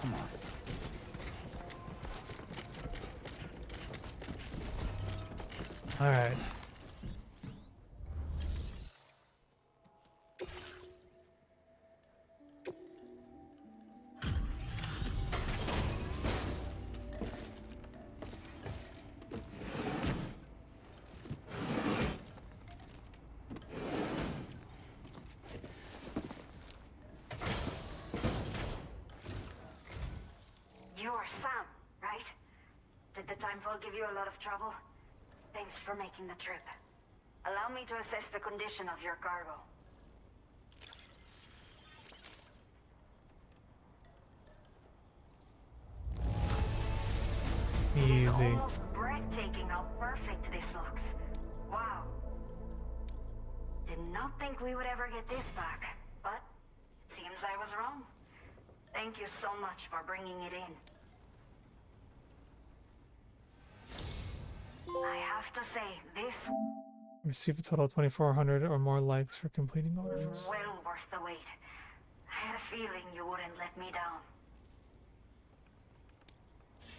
Come on. Alright. You're Sam, right? Did the timefall give you a lot of trouble? Thanks for making the trip. Allow me to assess the condition of your cargo. It's Easy. almost breathtaking how perfect this looks. Wow. Did not think we would ever get this back, but seems I was wrong. Thank you so much for bringing it in. I have to say, this Receive a total of 2,400 or more likes for completing was orders. well worth the wait. I had a feeling you wouldn't let me down.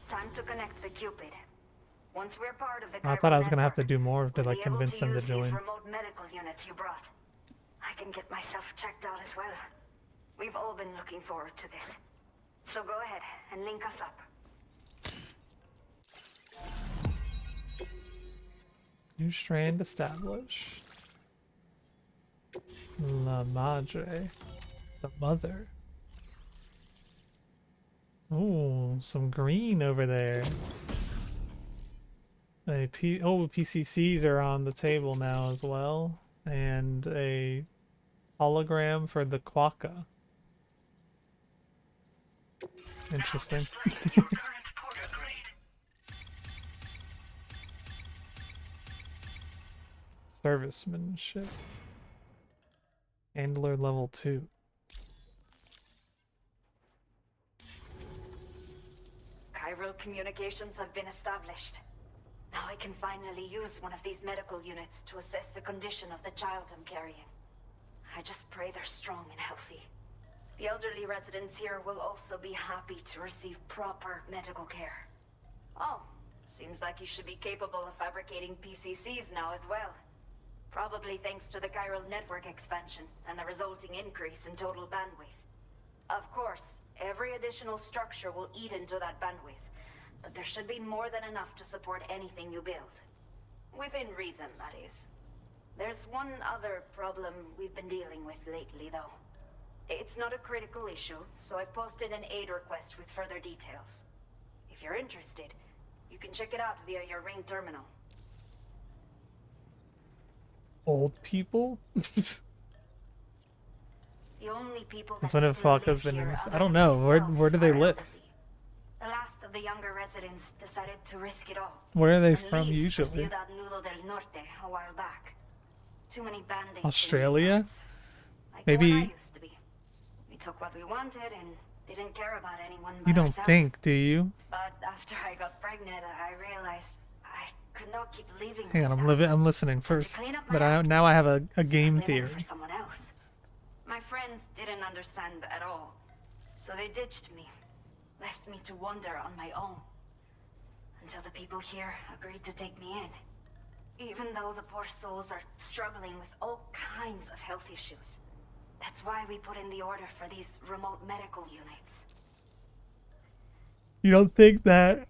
Time to connect the Cupid. Once we're part of the I thought I was Chiral gonna have to network, do more to we'll like be able convince them to use these join. remote medical units you brought. I can get myself checked out as well. We've all been looking forward to this. So go ahead and link us up. New strand established. La Madre. The mother. Ooh, some green over there. PCCs are on the table now as well. And a hologram for the Quokka. Interesting. Displaying your current porter grade. Servicemanship. Handler level 2. Chiral communications have been established. Now I can finally use one of these medical units to assess the condition of the child I'm carrying. I just pray they're strong and healthy. The elderly residents here will also be happy to receive proper medical care. Oh, seems like you should be capable of fabricating PCCs now as well. Probably thanks to the chiral network expansion and the resulting increase in total bandwidth. Of course, every additional structure will eat into that bandwidth, but there should be more than enough to support anything you build. Within reason, that is. There's one other problem we've been dealing with lately, though. It's not a critical issue, so I've posted an aid request with further details. If you're interested, you can check it out via your Ring terminal. Old people? The only people That's that one of still live Quokka's been here in. other I don't than know. myself Where do they are live? elderly. The last of the younger residents decided to risk it all. Where are they and from leave for usually? Ciudad Nudo del Norte a while back. Too many band-aids in these Australia? parts. Like Maybe- where I used to be. We took what we wanted and didn't care about anyone but You don't ourselves. think, do you? But after I got pregnant, I realized I could not keep leaving. Hang on, I'm listening first. clean up my But act, now I have a game living theory. for someone else. My friends didn't understand at all, so they ditched me, left me to wander on my own. Until the people here agreed to take me in. Even though the poor souls are struggling with all kinds of health issues. That's why we put in the order for these remote medical units. You don't think that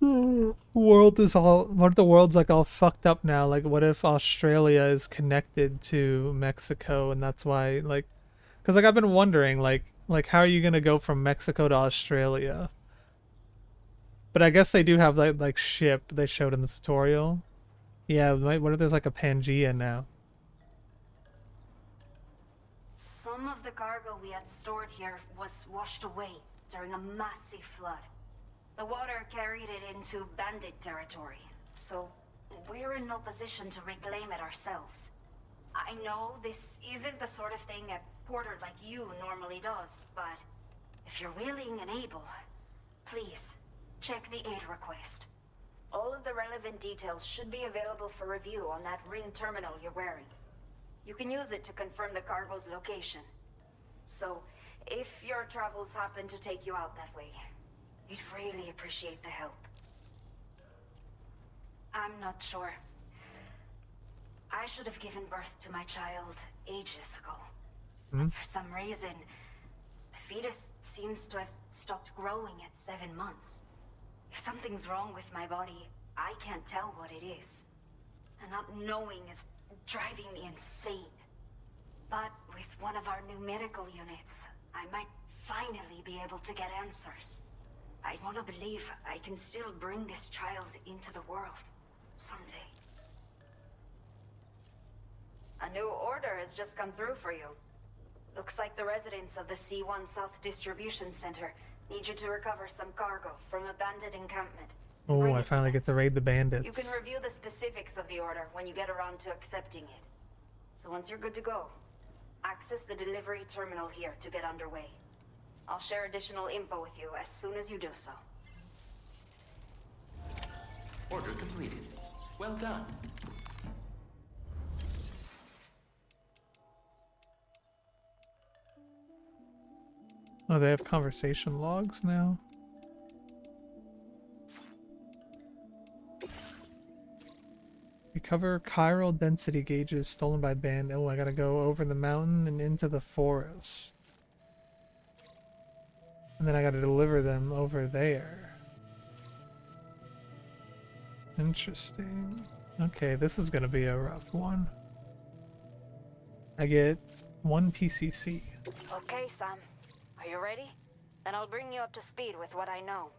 world is all, what if the world's like all fucked up now? Like what if Australia is connected to Mexico and that's why, like, because like I've been wondering like how are you gonna go from Mexico to Australia? But I guess they do have like ship they showed in the tutorial. Yeah, what if there's like a Pangea now? Some of the cargo we had stored here was washed away during a massive flood. The water carried it into bandit territory, so we're in no position to reclaim it ourselves. I know this isn't the sort of thing a porter like you normally does, but if you're willing and able, please, check the aid request. All of the relevant details should be available for review on that ring terminal you're wearing. You can use it to confirm the cargo's location. So, if your travels happen to take you out that way, we'd really appreciate the help. I'm not sure. I should have given birth to my child ages ago. But for some reason, the fetus seems to have stopped growing at 7 months. If something's wrong with my body, I can't tell what it is. And not knowing is driving me insane. But with one of our new medical units, I might finally be able to get answers. I want to believe I can still bring this child into the world someday. A new order has just come through for you. Looks like the residents of the C1 South Distribution Center need you to recover some cargo from a bandit encampment. Oh, I finally get to raid the bandits. You can review the specifics of the order when you get around to accepting it. So once you're good to go, access the delivery terminal here to get underway. I'll share additional info with you as soon as you do so. Order completed. Well done. Oh, they have conversation logs now? Recover chiral density gauges stolen by band. Oh, I gotta go over the mountain and into the forest. And then I gotta deliver them over there. Interesting. Okay, this is gonna be a rough one. I get 1 PCC. Okay, Sam. Are you ready? Then I'll bring you up to speed with what I know.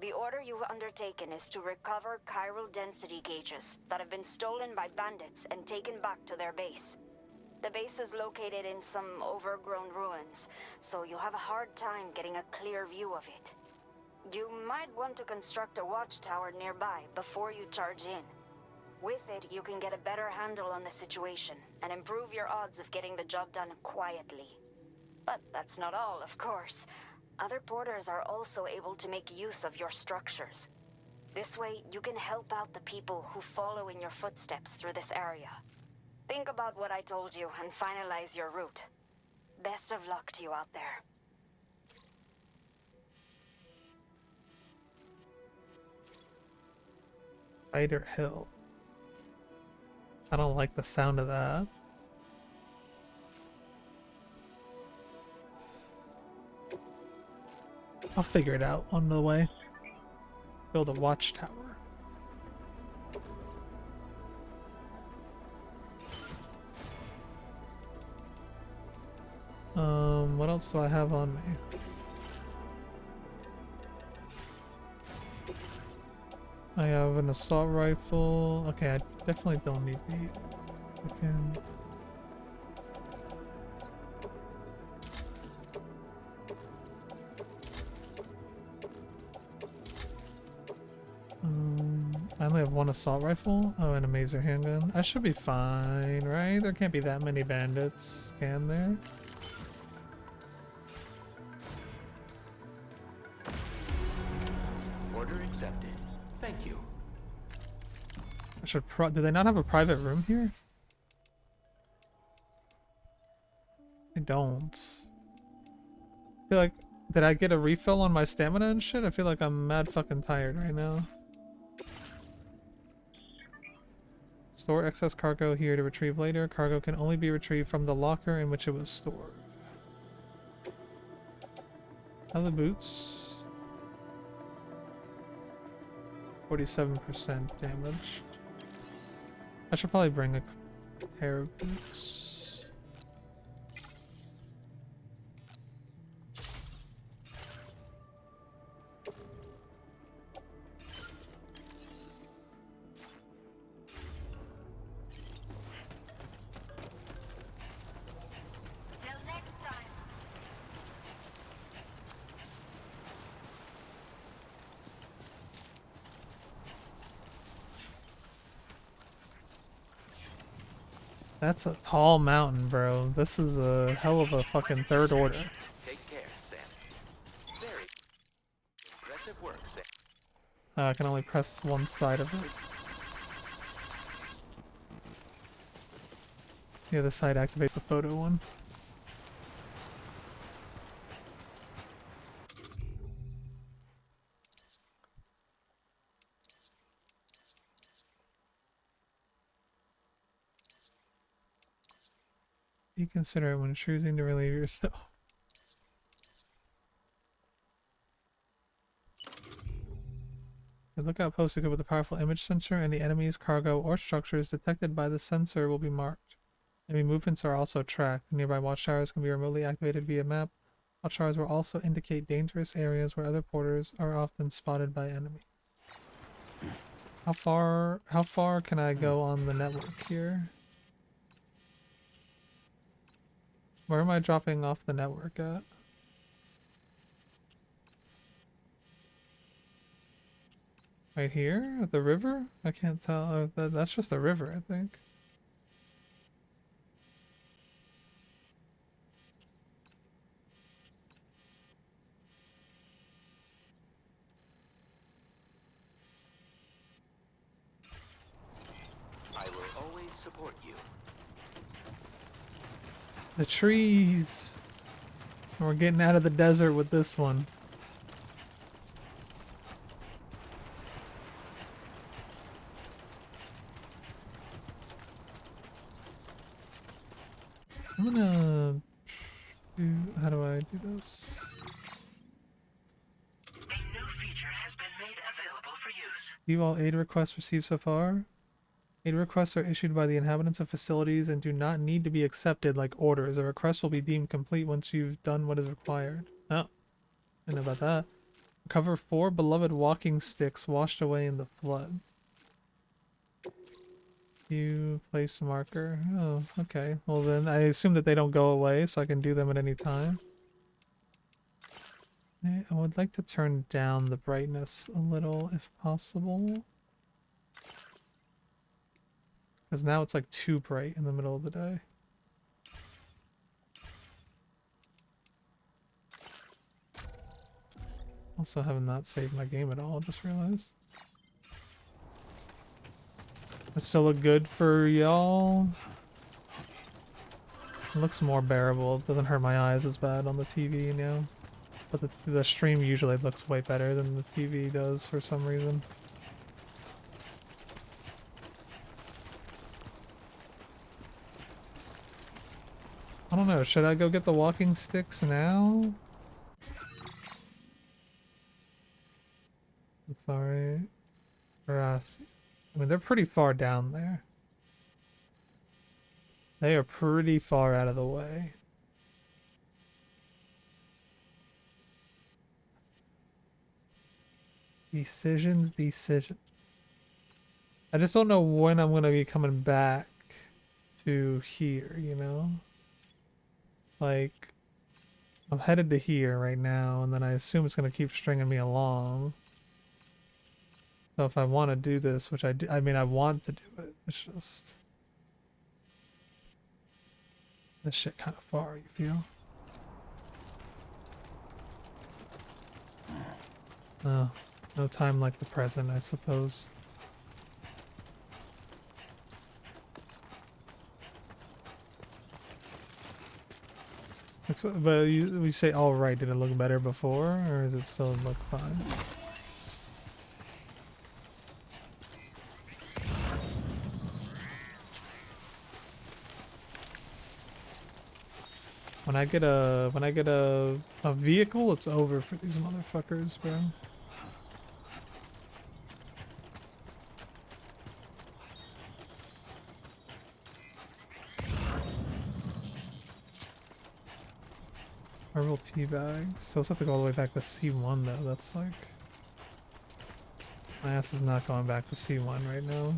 The order you've undertaken is to recover chiral density gauges that have been stolen by bandits and taken back to their base. The base is located in some overgrown ruins, so you'll have a hard time getting a clear view of it. You might want to construct a watchtower nearby before you charge in. With it, you can get a better handle on the situation and improve your odds of getting the job done quietly. But that's not all, of course. Other porters are also able to make use of your structures. This way, you can help out the people who follow in your footsteps through this area. Think about what I told you and finalize your route. Best of luck to you out there. Spider Hill. I don't like the sound of that. I'll figure it out on the way. Build a watchtower. What else do I have on me? I have an assault rifle. Okay, I definitely don't need these. I can... I only have 1 assault rifle. Oh, and a mazer handgun. I should be fine, right? There can't be that many bandits, can there? accepted. Thank you. I should do they not have a private room here? I don't. I feel like, did I get a refill on my stamina and shit? I feel like I'm mad fucking tired right now. Store excess cargo here to retrieve later. Cargo can only be retrieved from the locker in which it was stored. Other boots. 47% damage. I should probably bring a pair of boots. Till next time. That's a tall mountain, bro. This is a hell of a fucking third order. Take care, Sam. Very impressive work, Sam. I can only press one side of it. The other side activates the photo one. Be considerate when choosing to relieve yourself. The lookout post equipped with a powerful image sensor. Any enemies, cargo, or structures detected by the sensor will be marked. Enemy movements are also tracked. Nearby watchtowers can be remotely activated via map. Watchtowers will also indicate dangerous areas where other porters are often spotted by enemies. How far can I go on the network here? Where am I dropping off the network at? Right here? At the river? I can't tell. That's just a river, I think. I will always support you. The trees! We're getting out of the desert with this one. I'm gonna do, how do I do this? A new feature has been made available for use. View all aid requests received so far. Aid requests are issued by the inhabitants of facilities and do not need to be accepted like orders. A request will be deemed complete once you've done what is required. Oh, I know about that. Recover 4 beloved walking sticks washed away in the flood. You place marker. Oh, okay. Well then, I assume that they don't go away, so I can do them at any time. I would like to turn down the brightness a little, if possible. Because now it's like too bright in the middle of the day. Also have not saved my game at all, just realized. That still look good for y'all. It looks more bearable. It doesn't hurt my eyes as bad on the TV now. But the stream usually looks way better than the TV does for some reason. I don't know, should I go get the walking sticks now? It's alright. I mean, they're pretty far down there. They are pretty far out of the way. Decisions. I just don't know when I'm gonna be coming back to here, you know? Like, I'm headed to here right now, and then I assume it's gonna keep stringing me along. So if I want to do this, which I do, I mean, I want to do it, it's just... This shit kind of far, you feel? Oh. No time like the present, I suppose. But we say all right. Did it look better before, or is it still look fine? When I get a vehicle, it's over for these motherfuckers, bro. Purple tea bags. Those have to go all the way back to C1 though. That's like my ass is not going back to C1 right now.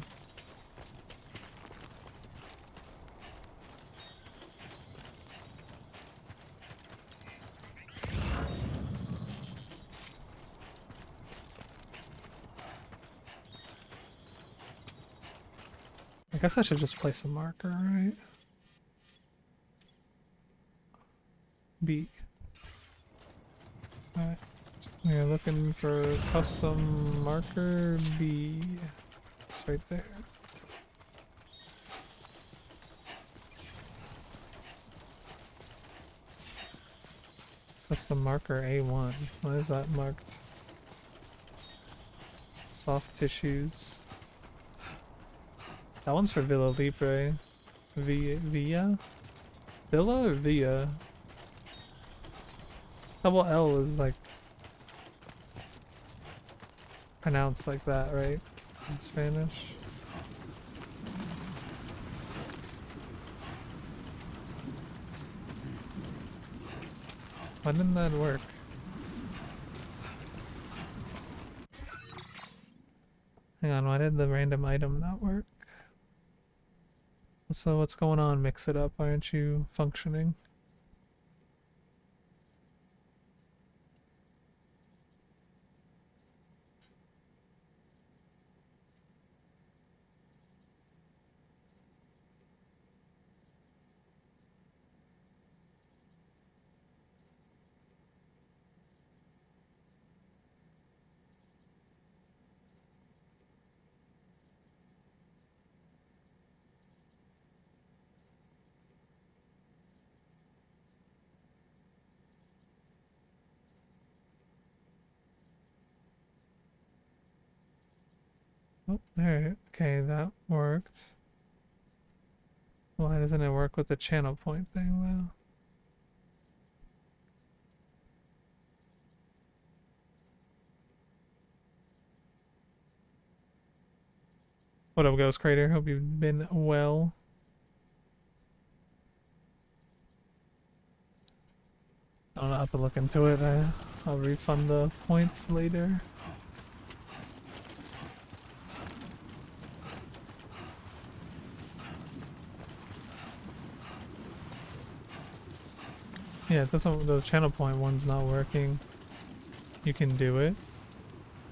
I guess I should just place a marker, right? B. Alright. We're looking for custom marker B. It's right there. Custom marker A1. Why is that marked? Soft tissues. That one's for Villa Libre. Villa? Villa or Villa? Double L is like pronounced like that, right? In Spanish. Why didn't that work? Hang on, why did the random item not work? So what's going on? Mix it up. Why aren't you functioning? Oh, there. Okay, that worked. Why doesn't it work with the channel point thing, though? What up, Ghost Crater? Hope you've been well. I don't know, I'll have to look into it. I'll refund the points later. Yeah, it doesn't, the channel point one's not working. You can do it.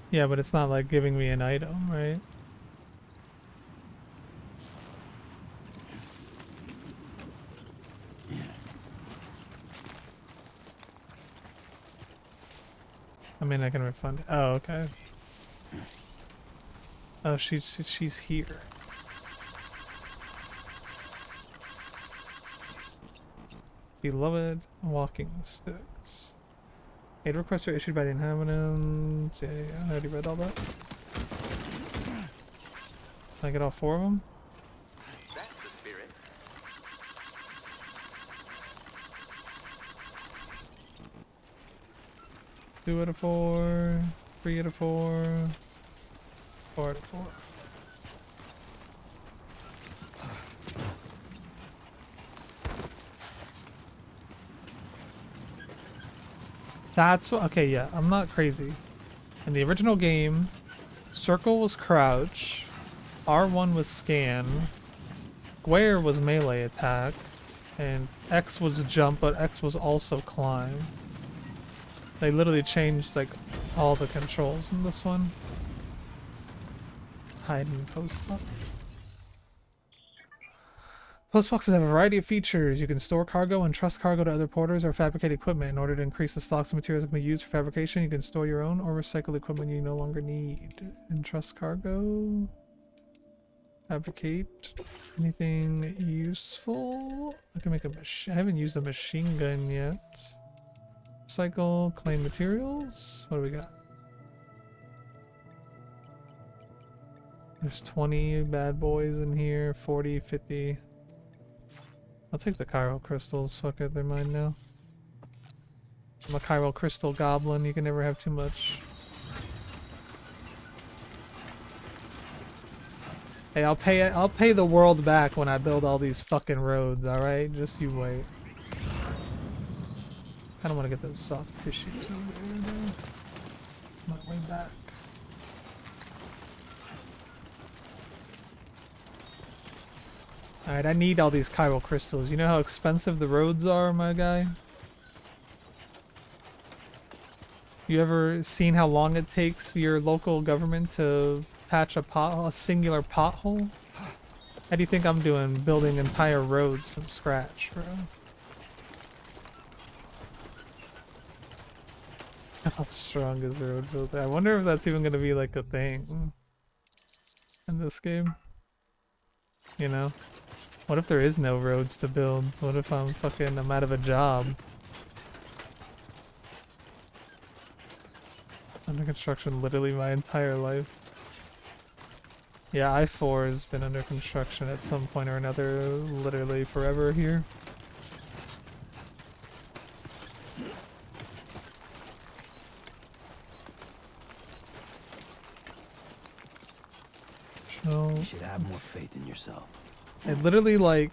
Yeah, but it's not like giving me an item, right? I mean, I can refund it. Oh, okay. Oh, she's here. Beloved walking sticks. Aid requests are issued by the inhabitants. Yeah, I already read all that. Can I get all 4 of them? That's the spirit. 2 out of 4. 3 out of 4. 4 out of 4. That's okay, yeah, I'm not crazy. In the original game, circle was crouch, R1 was scan, square was melee attack, and X was jump, but X was also climb. They literally changed like all the controls in this one. Hide and post up. Post boxes have a variety of features. You can store cargo and trust cargo to other porters or fabricate equipment. In order to increase the stocks of materials that can be used for fabrication, you can store your own or recycle equipment you no longer need. Entrust cargo. Fabricate. Anything useful? I can make a machine. I haven't used a machine gun yet. Recycle. Claim materials. What do we got? There's 20 bad boys in here. 40, 50. I'll take the chiral crystals. Fuck it, they're mine now. I'm a chiral crystal goblin. You can never have too much. Hey, I'll pay the world back when I build all these fucking roads, alright? Just you wait. I don't want to get those soft tissues over there though. My way back. Alright, I need all these chiral crystals. You know how expensive the roads are, my guy? You ever seen how long it takes your local government to patch a singular pothole? How do you think I'm doing building entire roads from scratch, bro? How strong is road builder? I wonder if that's even gonna be like a thing in this game. You know? What if there is no roads to build? What if I'm out of a job? Under construction literally my entire life. Yeah, I-4 has been under construction at some point or another, literally forever here. So, You should have more faith in yourself. it literally like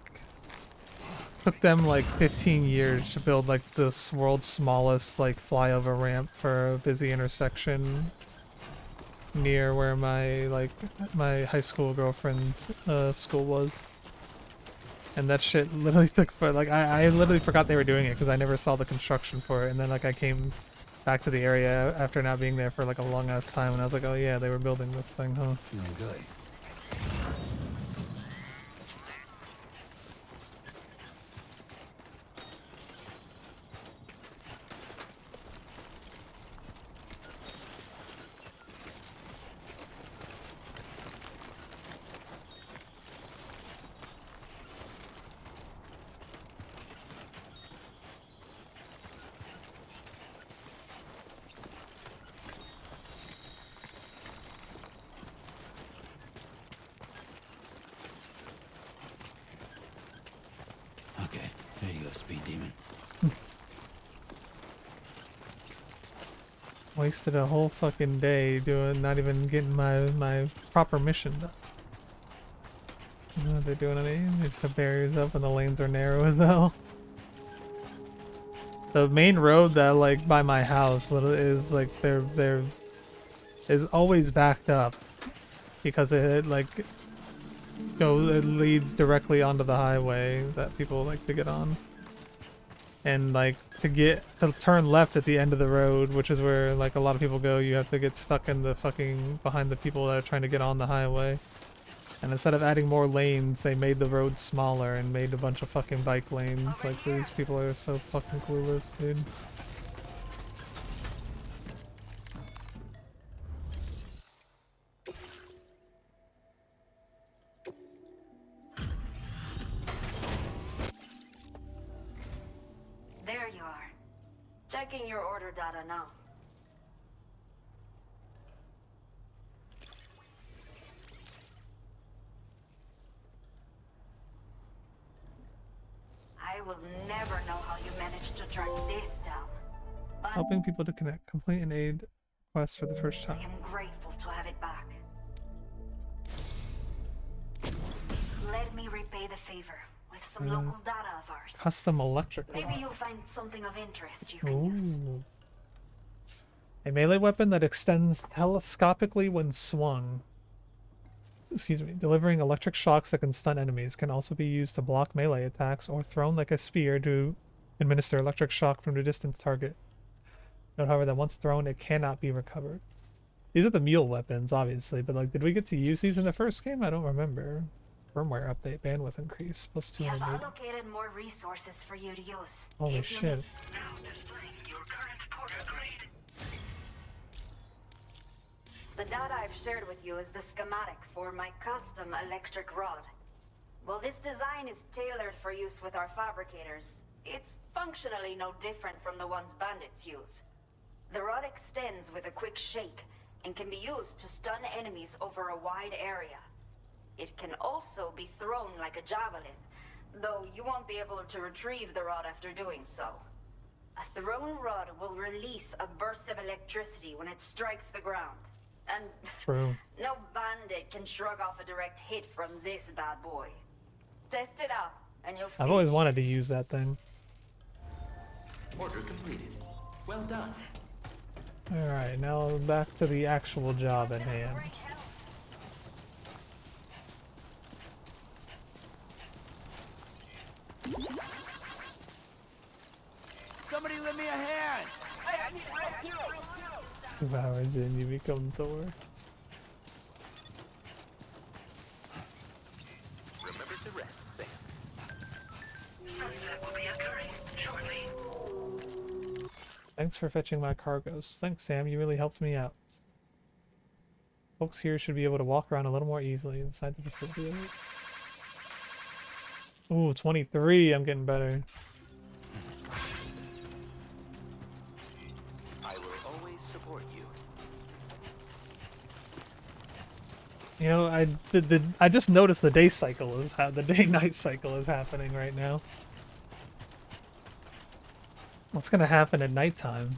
took them like 15 years to build like this world's smallest like flyover ramp for a busy intersection near where my high school girlfriend's school was. And that shit literally took for like I literally forgot they were doing it because I never saw the construction for it, and then like I came back to the area after not being there for like a long ass time and I was like, oh yeah, they were building this thing, huh? Feeling good. Okay, there you go, Speed Demon. Wasted a whole fucking day not even getting my proper mission done. You know what they're doing on it? It's the barriers up and the lanes are narrow as hell. The main road that like by my house is like there is always backed up because it like it leads directly onto the highway that people like to get on. And like to turn left at the end of the road, which is where like a lot of people go, you have to get stuck in the fucking behind the people that are trying to get on the highway. And instead of adding more lanes, they made the road smaller and made a bunch of fucking bike lanes. Like these people are so fucking clueless, dude. There you are. Checking your order data now. I will never know how you managed to track this down. But Helping people to connect. Complete an aid quest for the first I time. am grateful to have it back. Let me repay the favor with some local data of ours. Custom electric. Maybe you'll find something of interest you can use. Ooh. A melee weapon that extends telescopically when swung. Excuse me. Delivering electric shocks that can stun enemies, can also be used to block melee attacks or thrown like a spear to administer electric shock from a distant target. Note, however, that once thrown, it cannot be recovered. These are the mule weapons, obviously, but like, did we get to use these in the first game? I don't remember. Firmware update, bandwidth increase, plus We have 280. allocated more resources for you to use. Holy If you shit. need- Now displaying your current porter grade. The data I've shared with you is the schematic for my custom electric rod. While this design is tailored for use with our fabricators, it's functionally no different from the ones bandits use. The rod extends with a quick shake and can be used to stun enemies over a wide area. It can also be thrown like a javelin, though you won't be able to retrieve the rod after doing so. A thrown rod will release a burst of electricity when it strikes the ground. And True. no bandit can shrug off a direct hit from this bad boy. Test it out, and you'll see. I've always wanted to use that thing. Order completed. Well done. Alright, now back to the actual job at hand. Somebody lend me a hand! 2 hours in, you become Thor. Remember to rest, Sam. Sunset will be occurring shortly. Thanks for fetching my cargoes. Thanks, Sam. You really helped me out. Folks here should be able to walk around a little more easily inside the facility. Ooh, 23. I'm getting better. I will always support you. You know, I just noticed the day cycle is how the day-night cycle is happening right now. What's gonna happen at nighttime?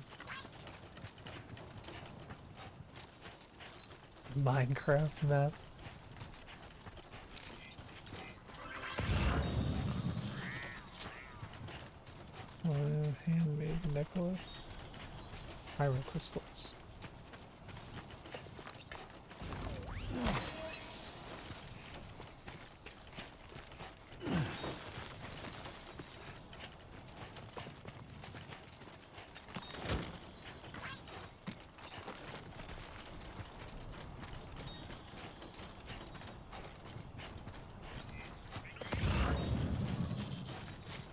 Minecraft map. Handmade necklace. Pyro crystals.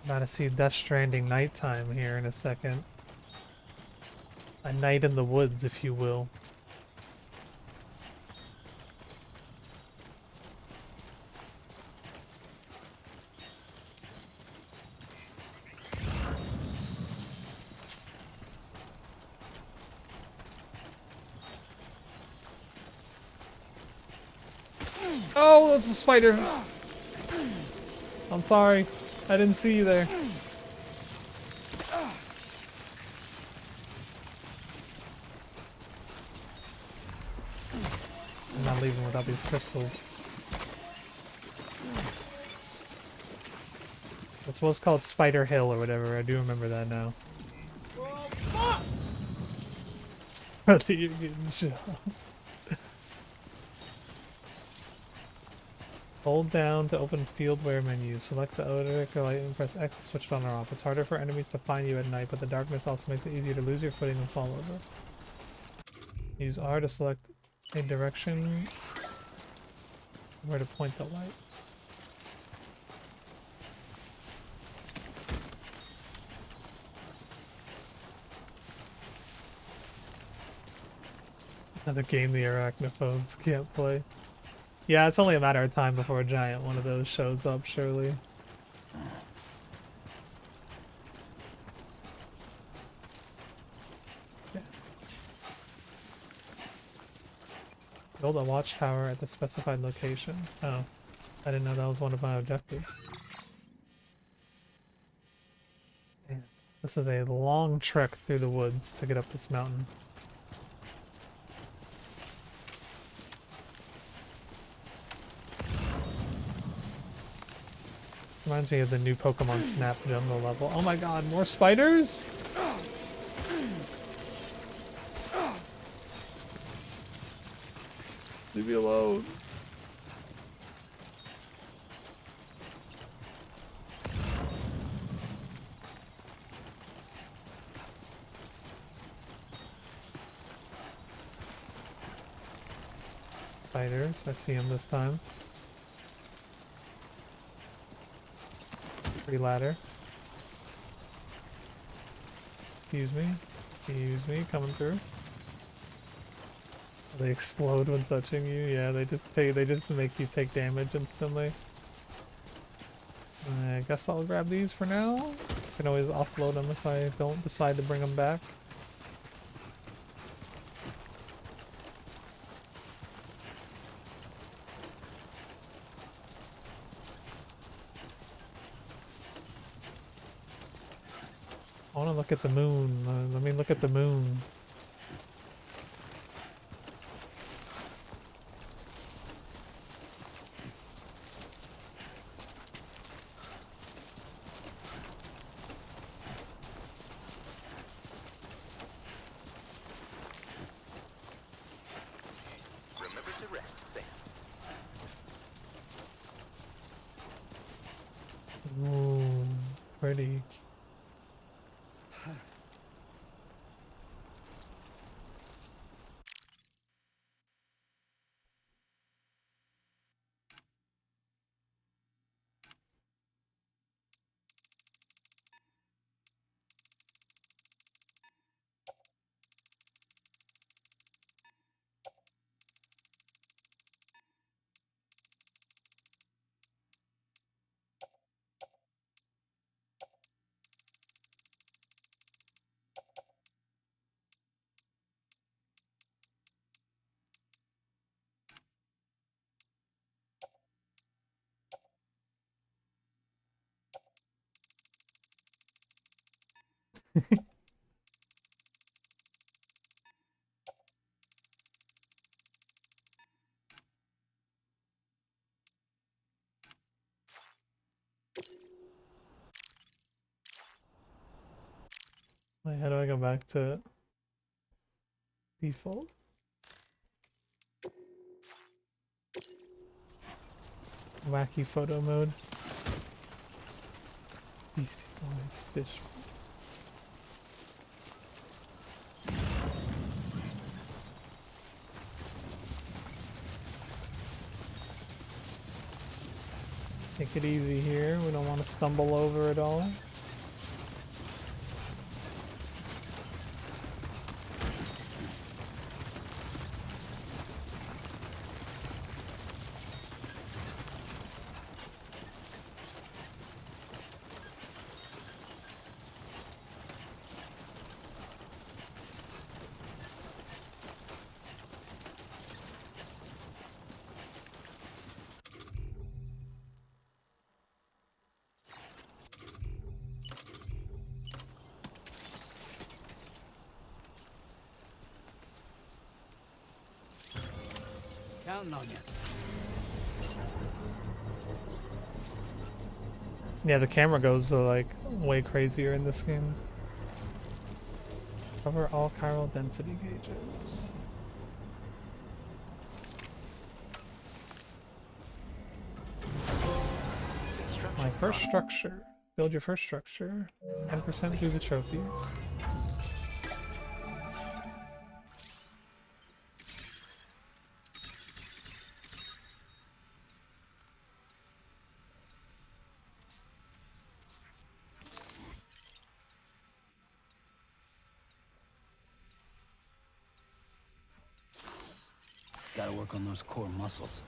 About to see Death Stranding nighttime here in a second. A night in the woods, if you will. Oh, those are spiders! I'm sorry. I didn't see you there. I'm not leaving without these crystals. That's what's called Spider Hill or whatever. I do remember that now. I think you're getting shot. Hold down to open fieldware menu. Select the odor light and press X to switch it on or off. It's harder for enemies to find you at night, but the darkness also makes it easier to lose your footing and fall over. Use R to select a direction where to point the light. Another game the arachnophobes can't play. Yeah, it's only a matter of time before a giant one of those shows up, surely. Yeah. Build a watchtower at the specified location. Oh, I didn't know that was one of my objectives. Man, this is a long trek through the woods to get up this mountain. Reminds me of the new Pokemon Snap jungle level. Oh my god, more spiders? Leave me alone. Spiders, I see them this time. Pretty ladder. Excuse me. Excuse me, coming through. They explode when touching you. Yeah, they just make you take damage instantly. I guess I'll grab these for now. Can always offload them if I don't decide to bring them back. I want to look at the moon. Let me look at the moon. Remember to rest, Sam. Ooh, pretty. Wait, how do I go back to default? Wacky photo mode. Beastie Boys fish. Take it easy here. We don't want to stumble over it all. Counting on you. Yeah, the camera goes like way crazier in this game. Cover all chiral density gauges. My first structure. Build your first structure. 10% due to trophies. Gotta work on those core muscles.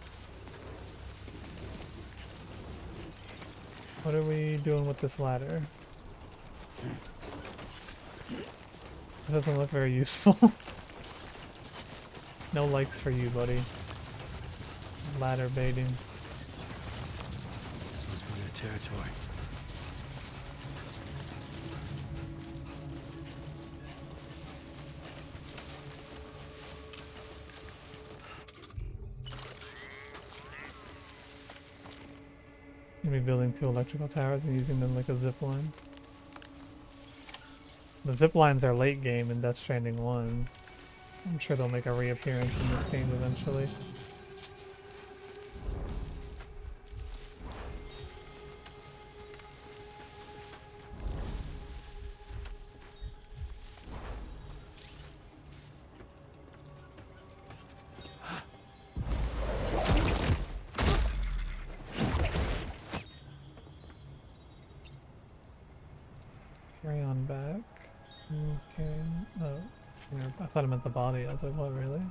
What are we doing with this ladder? It doesn't look very useful. No likes for you, buddy. Ladder baiting. This must be their territory. Gonna be building 2 electrical towers and using them like a zip line. The zip lines are late game in Death Stranding 1. I'm sure they'll make a reappearance in this game eventually. Stand back. Okay. Oh, I thought I meant the body. I was like, what, really?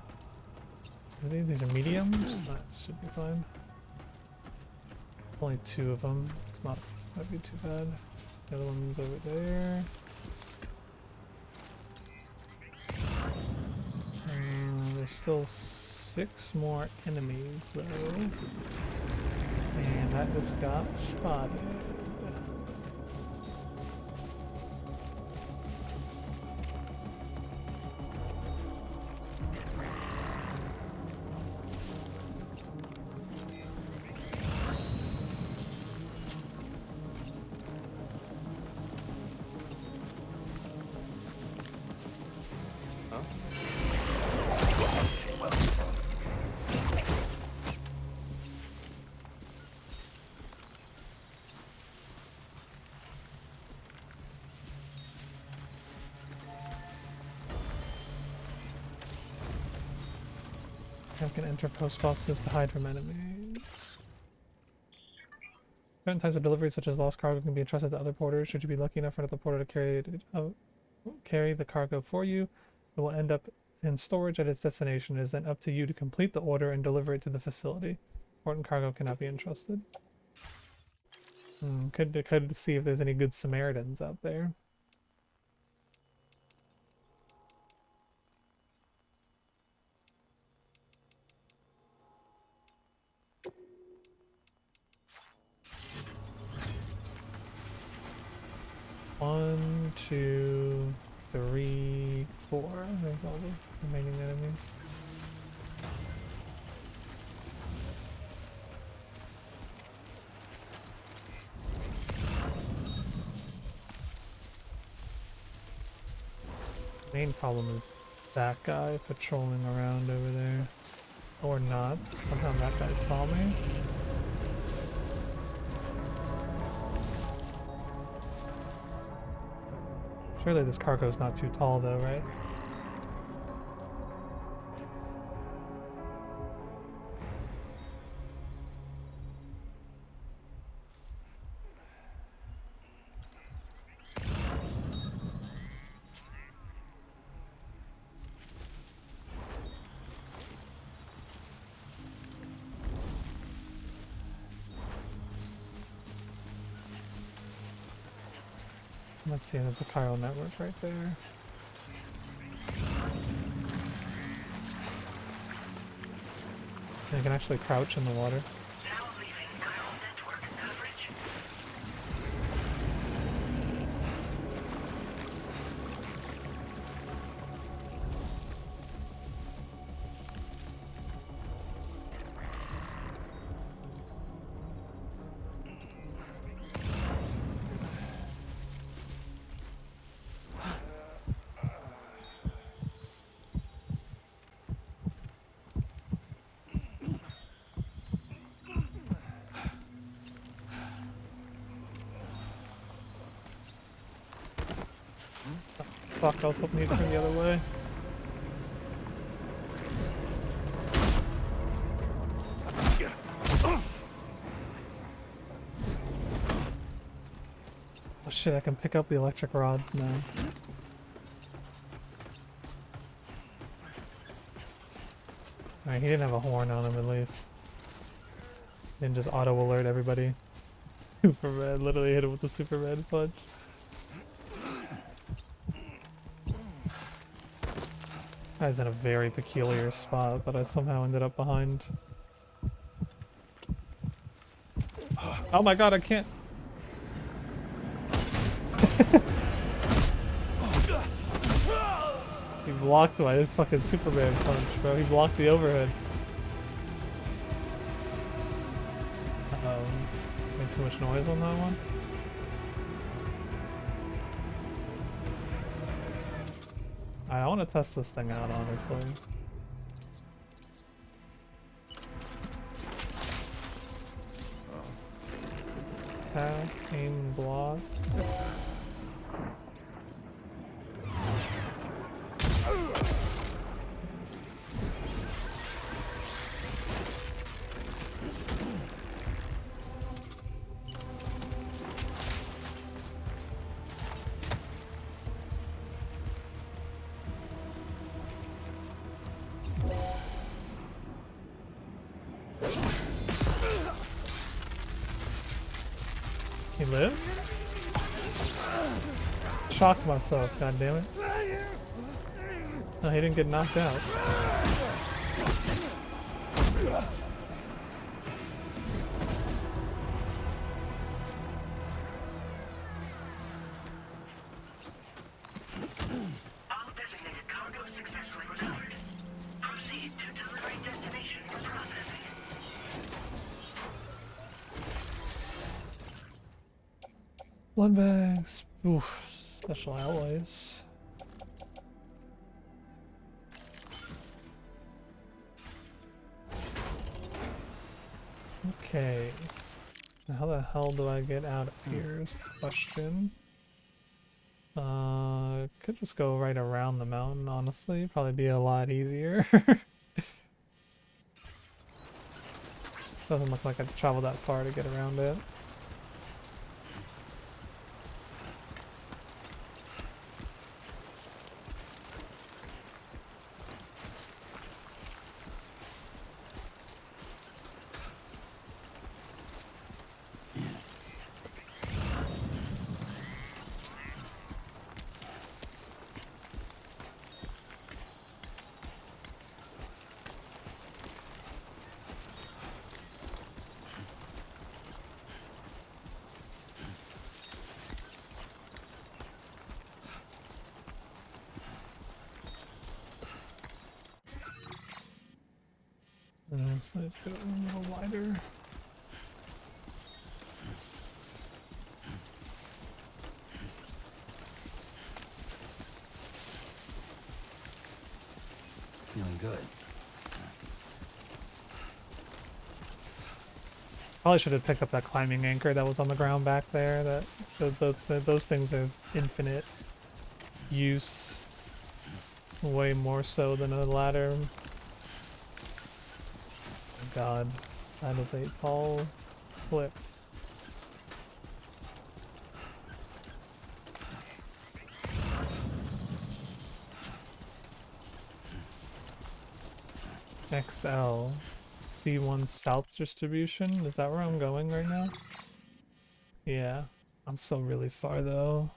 These are mediums? That should be fine. Only 2 of them. It's not, might be too bad. The other one's over there. There's still 6 more enemies though. And that just got spotted. I can enter post boxes to hide from enemies. Certain types of deliveries, such as lost cargo, can be entrusted to other porters. Should you be lucky enough for another porter to carry the cargo for you, it will end up in storage at its destination. It is then up to you to complete the order and deliver it to the facility. Important cargo cannot be entrusted. Could see if there's any good Samaritans out there. One, 2, 3, 4. There's all the remaining enemies. Main problem is that guy patrolling around over there. Or not. Somehow that guy saw me. Surely this cargo's not too tall though, right? That's the end of the chiral network right there. And you can actually crouch in the water. Fuck, I was hoping he'd turn the other way. Oh shit, I can pick up the electric rods now. Alright, he didn't have a horn on him at least. Didn't just auto alert everybody. Super red, literally hit him with the super red punch. Guy's in a very peculiar spot that I somehow ended up behind. Oh my god, I can't. He blocked my fucking Superman punch, bro. He blocked the overhead. Made too much noise on that one. I want to test this thing out, honestly. Attack, aim, block. shocked myself, god damn it. No, he didn't get knocked out. All designated cargo successfully recovered. Proceed to delivery destination for processing. Blood bags. Oof. Special alloys. Okay. Now how the hell do I get out of here is the question. Could just go right around the mountain, honestly. Probably be a lot easier. Doesn't look like I'd travel that far to get around it. So let's go a little wider. Feeling good. Probably should have picked up that climbing anchor that was on the ground back there. Those things are infinite use, way more so than a ladder. Oh God, that is a tall cliff. XL. C1 south distribution? Is that where I'm going right now? Yeah. I'm still really far though.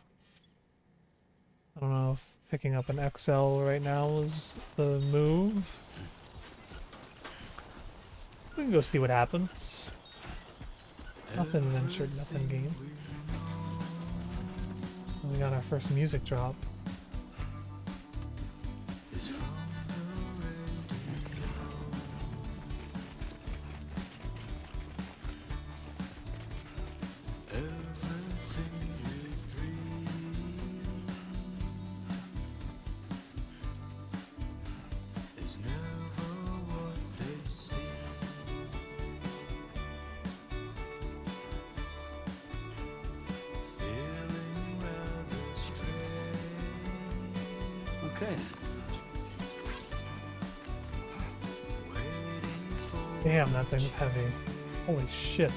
I don't know if picking up an XL right now is the move. We can go see what happens. Nothing ventured, nothing gained. And we got our first music drop. Okay. Damn, that thing's heavy. Holy shit.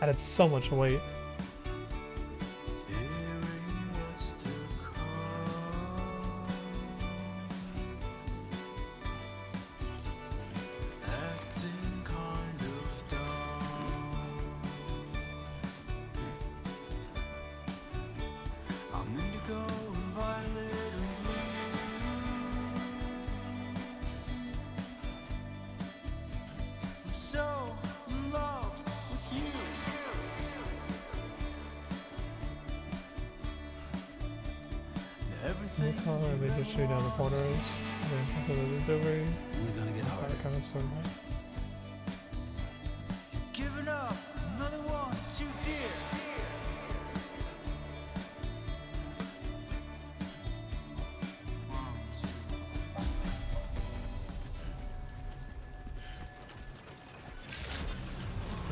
Added so much weight. That's how they just shoot down the portals. Then delivery. Only gonna get harder. Kind of sort of. Giving up, another one too dear.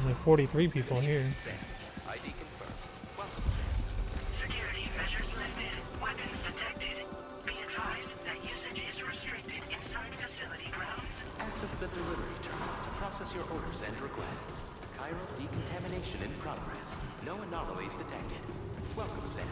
Only 43 people here. ID confirmed. Welcome. Security measures lifted. Weapons detected. Be advised that usage is restricted inside facility grounds. Access the delivery terminal to process your orders and requests. Chiral decontamination in progress. No anomalies detected. Welcome, Sam.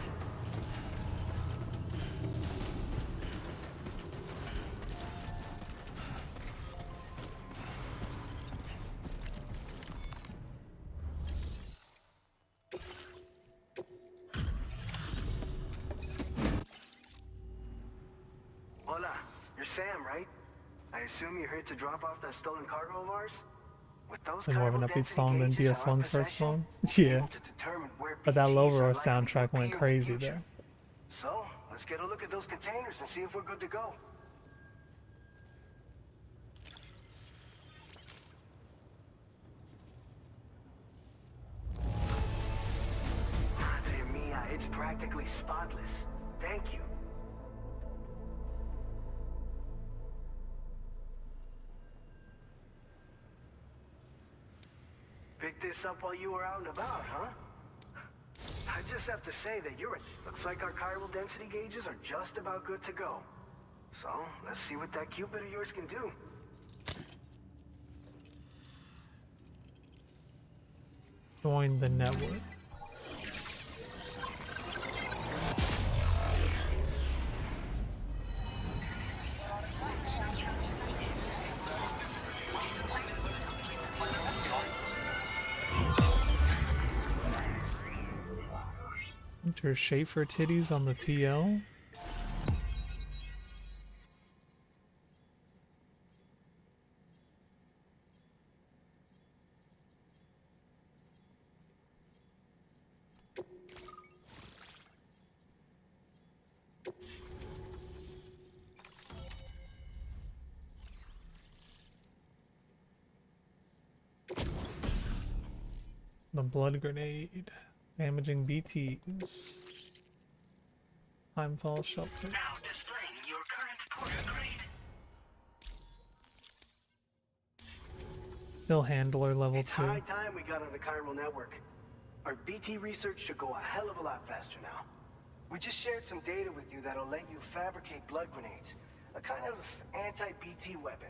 Hola, you're Sam, right? I assume you're here to drop off that stolen cargo of ours? With those And more of an chiral upbeat density song than gauges in our DS1's first possession, song. we'll be Yeah. able to determine where But that BTs Lower are likely to soundtrack went appear in the crazy future. there. So, let's get a look at those containers and see if we're good to go. Madre mia, it's practically spotless. Thank you. Picked this up while you were out and about, huh? I just have to say that looks like our chiral density gauges are just about good to go. So, let's see what that Cupid of yours can do. Join the network. Enter Schaefer titties on the TL. The blood grenade. Damaging BTs. Timefall shelter. Now displaying your current porter grade. Still handler level It's 2. high time we got on the chiral network. Our BT research should go a hell of a lot faster now. We just shared some data with you that'll let you fabricate blood grenades, a kind of anti-BT weapon,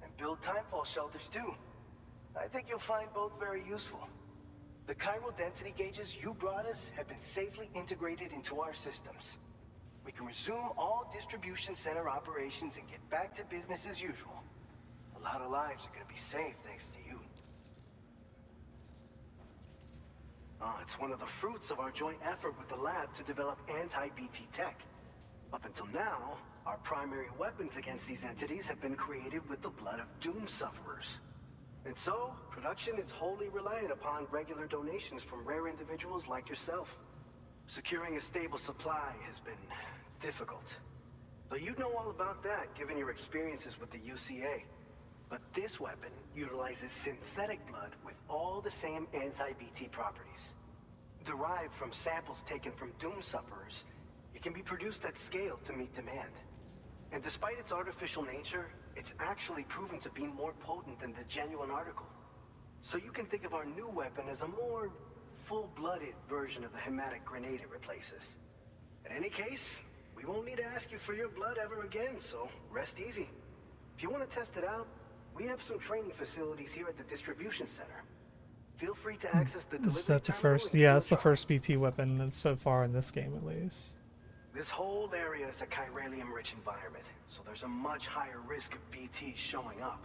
and build timefall shelters too. I think you'll find both very useful. The chiral density gauges you brought us have been safely integrated into our systems. We can resume all distribution center operations and get back to business as usual. A lot of lives are gonna be saved thanks to you. It's one of the fruits of our joint effort with the lab to develop anti-BT tech. Up until now, our primary weapons against these entities have been created with the blood of doom sufferers. And so, production is wholly reliant upon regular donations from rare individuals like yourself. Securing a stable supply has been difficult. Though you'd know all about that, given your experiences with the UCA. But this weapon utilizes synthetic blood with all the same anti-BT properties. Derived from samples taken from doom sufferers, it can be produced at scale to meet demand. And despite its artificial nature, it's actually proven to be more potent than the genuine article. So you can think of our new weapon as a more full-blooded version of the hematic grenade it replaces. In any case, we won't need to ask you for your blood ever again, so rest easy. If you want to test it out, we have some training facilities here at the distribution center. Feel free to access the delivery Is that the terminal first? and Yeah, kill it's the charge. first BT weapon that's so far in this game, at least. This whole area is a chiralium-rich environment, so there's a much higher risk of BTs showing up.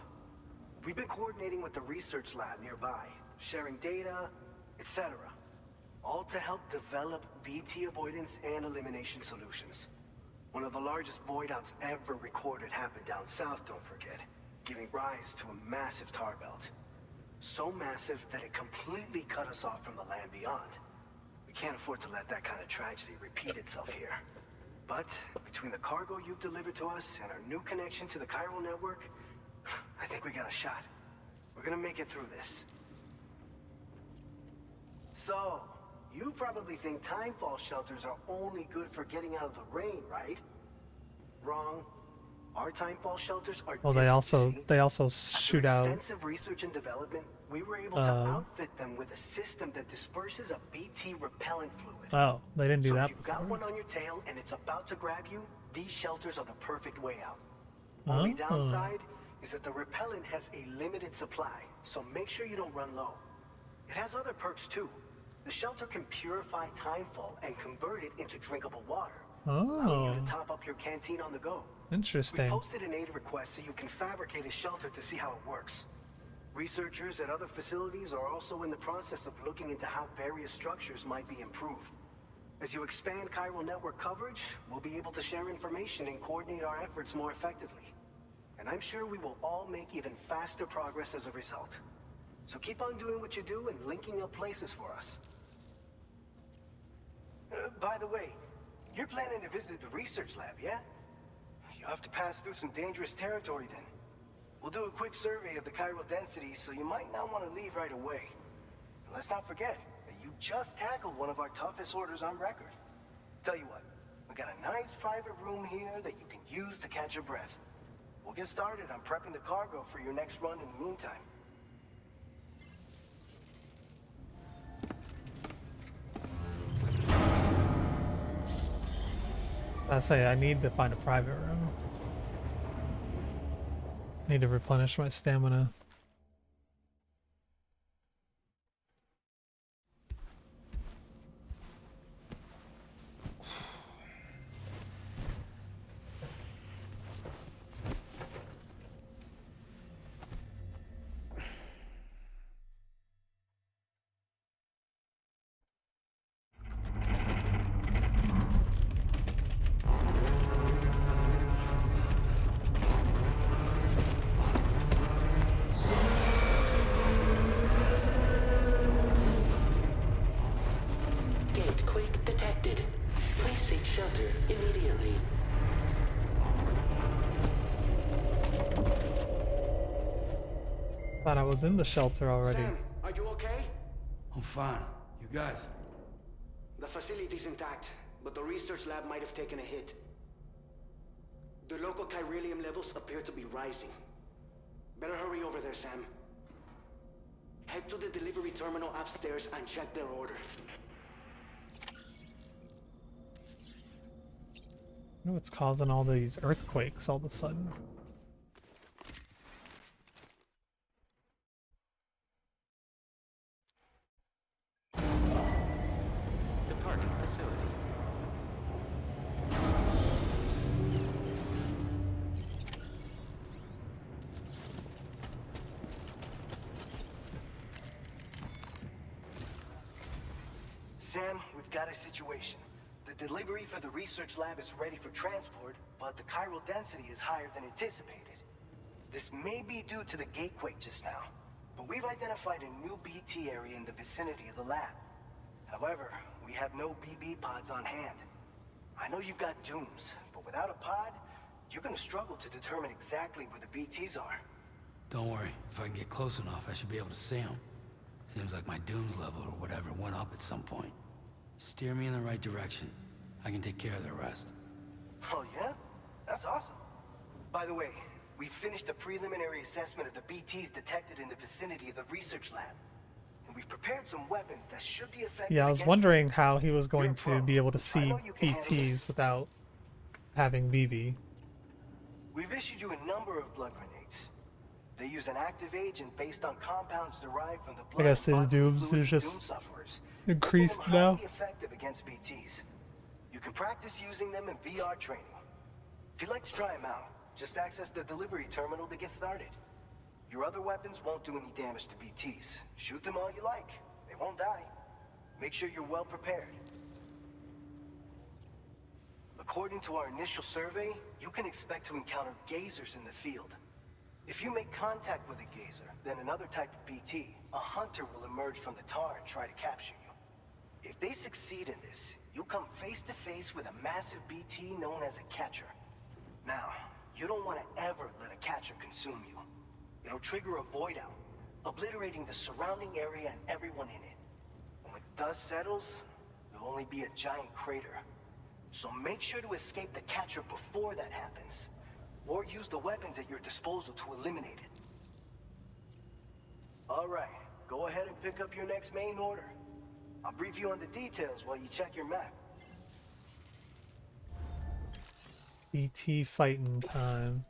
We've been coordinating with the research lab nearby, sharing data, etc. All to help develop BT avoidance and elimination solutions. One of the largest void outs ever recorded happened down south, don't forget, giving rise to a massive tar belt. So massive that it completely cut us off from the land beyond. We can't afford to let that kind of tragedy repeat itself here. But between the cargo you've delivered to us and our new connection to the chiral network, I think we got a shot. We're gonna make it through this. So, you probably think timefall shelters are only good for getting out of the rain, right? Wrong. Our timefall shelters are Well, different, they also see? shoot After out. extensive research and development, we were able to outfit them with a system that disperses a BT repellent fluid. Oh, they didn't do So that if you've got before. one on your tail and it's about to grab you, these shelters are the perfect way out. Only downside is that the repellent has a limited supply, so make sure you don't run low. It has other perks too. The shelter can purify timefall and convert it into drinkable water, allowing you to top up your canteen on the go. We Interesting. posted an aid request so you can fabricate a shelter to see how it works. Researchers at other facilities are also in the process of looking into how various structures might be improved. As you expand chiral network coverage, we'll be able to share information and coordinate our efforts more effectively. And I'm sure we will all make even faster progress as a result. So keep on doing what you do and linking up places for us. By the way, you're planning to visit the research lab, yeah? You'll have to pass through some dangerous territory then. We'll do a quick survey of the chiral density, so you might not want to leave right away. And let's not forget that you just tackled one of our toughest orders on record. Tell you what, we got a nice private room here that you can use to catch your breath. We'll get started on prepping the cargo for your next run in the meantime. I say I need to find a private room. Need to replenish my stamina. Gate quake detected. Please seek shelter immediately. Thought I was in the shelter already. Sam, are you okay? I'm fine. You guys? The facility's intact, but the research lab might have taken a hit. The local chiralium levels appear to be rising. Better hurry over there, Sam. Head to the delivery terminal upstairs and check their order. I know what's causing all these earthquakes all of a sudden. Departing facility. Sam, we've got a situation. The delivery for the research lab is ready for transport, but the chiral density is higher than anticipated. This may be due to the gatequake just now, but we've identified a new BT area in the vicinity of the lab. However, we have no BB pods on hand. I know you've got dooms, but without a pod, you're gonna struggle to determine exactly where the BTs are. Don't worry. If I can get close enough, I should be able to see them. Seems like my dooms level or whatever went up at some point. Steer me in the right direction. I can take care of the rest. Oh yeah? That's awesome. By the way, we finished a preliminary assessment of the BTs detected in the vicinity of the research lab. And we've prepared some weapons that should be effective. Yeah, I was against wondering them. how he was going You're a to pro. be able to I see know you can handle BTs this. without having BB. We've issued you a number of blood grenades. They use an active agent based on compounds derived from the blood guess his of bodily dooms fluids is of just doom sufferers, increased making them now. highly effective against BTs. You can practice using them in VR training. If you'd like to try them out, just access the delivery terminal to get started. Your other weapons won't do any damage to BTs. Shoot them all you like. They won't die. Make sure you're well prepared. According to our initial survey, you can expect to encounter gazers in the field. If you make contact with a gazer, then another type of BT, a hunter will emerge from the tar and try to capture you. If they succeed in this, you'll come face to face with a massive BT known as a catcher. Now, you don't want to ever let a catcher consume you. It'll trigger a void out, obliterating the surrounding area and everyone in it. And when the dust settles, there'll only be a giant crater. So make sure to escape the catcher before that happens, or use the weapons at your disposal to eliminate it. All right, go ahead and pick up your next main order. I'll brief you on the details while you check your map. BT fighting time.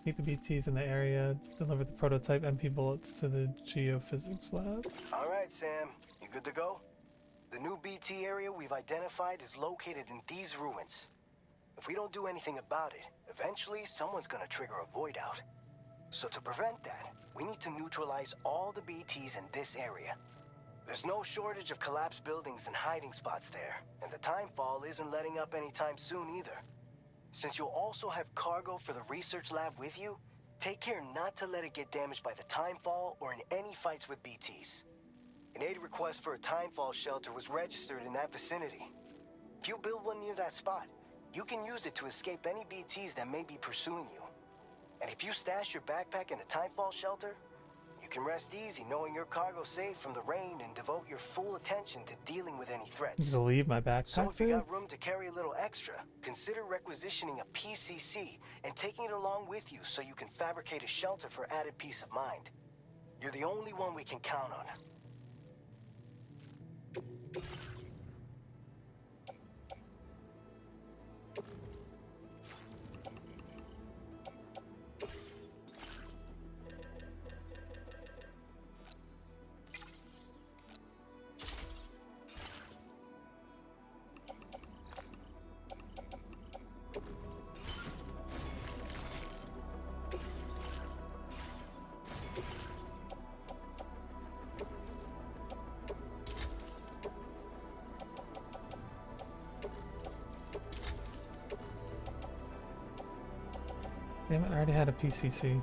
Keep the BTs in the area. Deliver the prototype MP bullets to the geophysics lab. All right, Sam, you good to go? The new BT area we've identified is located in these ruins. If we don't do anything about it, eventually someone's gonna trigger a void out. So to prevent that, we need to neutralize all the BTs in this area. There's no shortage of collapsed buildings and hiding spots there, and the timefall isn't letting up anytime soon either. Since you'll also have cargo for the research lab with you, take care not to let it get damaged by the timefall or in any fights with BTs. An aid request for a timefall shelter was registered in that vicinity. If you build one near that spot, you can use it to escape any BTs that may be pursuing you. And if you stash your backpack in a timefall shelter, you can rest easy knowing your cargo's safe from the rain and devote your full attention to dealing with any threats. To leave my backpack. So if you got room to carry a little extra, consider requisitioning a PCC and taking it along with you so you can fabricate a shelter for added peace of mind. You're the only one we can count on. Damn it, I already had a PCC.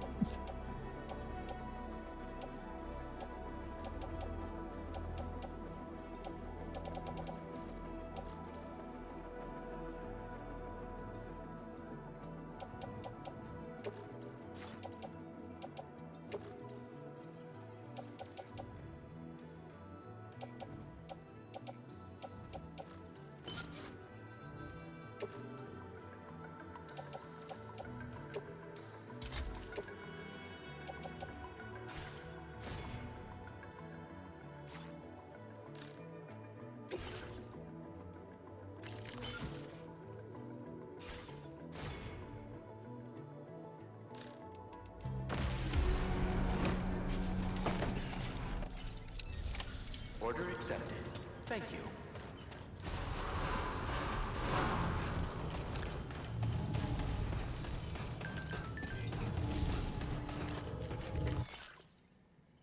Order accepted. Thank you.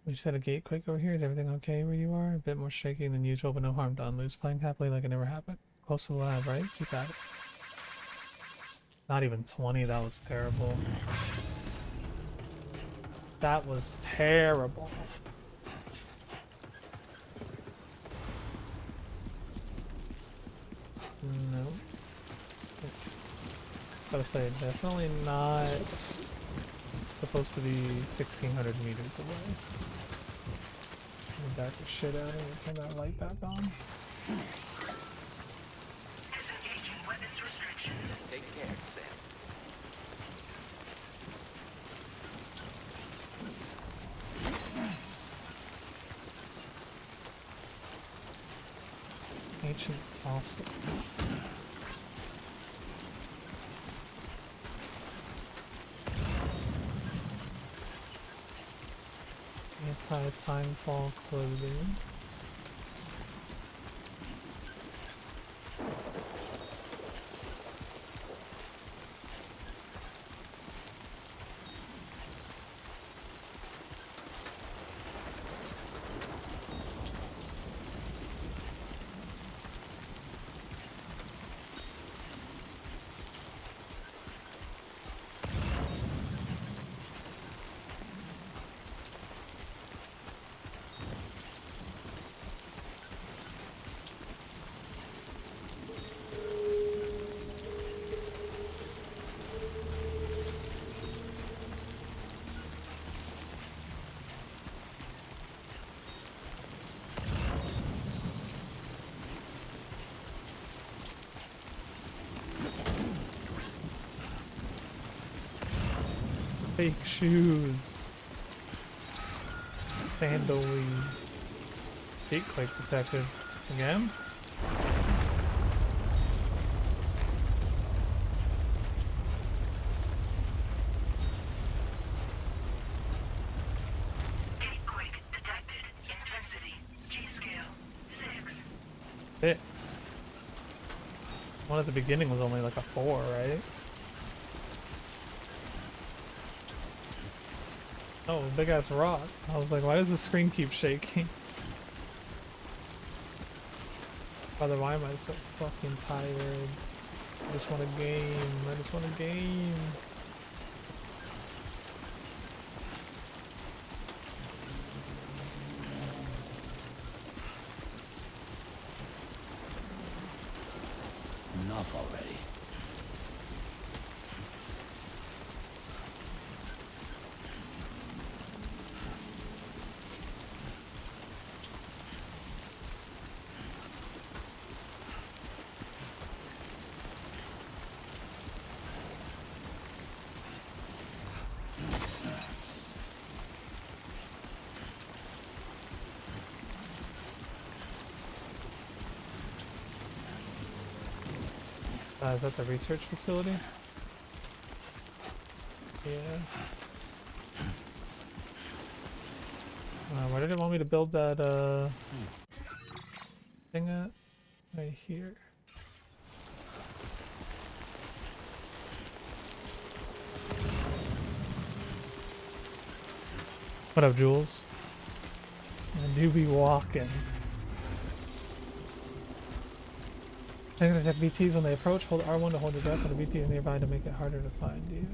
We just had a gate quake over here. Is everything okay where you are? A bit more shaking than usual, but no harm done. Lose playing happily like it never happened. Close to the lab, right? Keep at it. Not even 20. That was terrible. That was terrible. No. Gotta say, definitely not supposed to be 1,600 meters away. Back the shit out of it. Turn that light back on. Disengaging weapons restrictions. Take care, Sam. Ancient fossil. Anti-timefall clothing. Fake shoes. Sandally. Gatequake detected. Again? Gatequake detected. Intensity. G-scale. 6. 6. One at the beginning was only like a 4, right? Oh, big ass rock. I was like, why does the screen keep shaking? Brother, why am I so fucking tired? I just want a game. I just want a game. Enough already. Is that the research facility? Yeah. Why did it want me to build that, thing at? Right here. What up, Jules? I do be walking. They're gonna have BTs when they approach. Hold R1 to hold your breath, and the BT is nearby to make it harder to find you.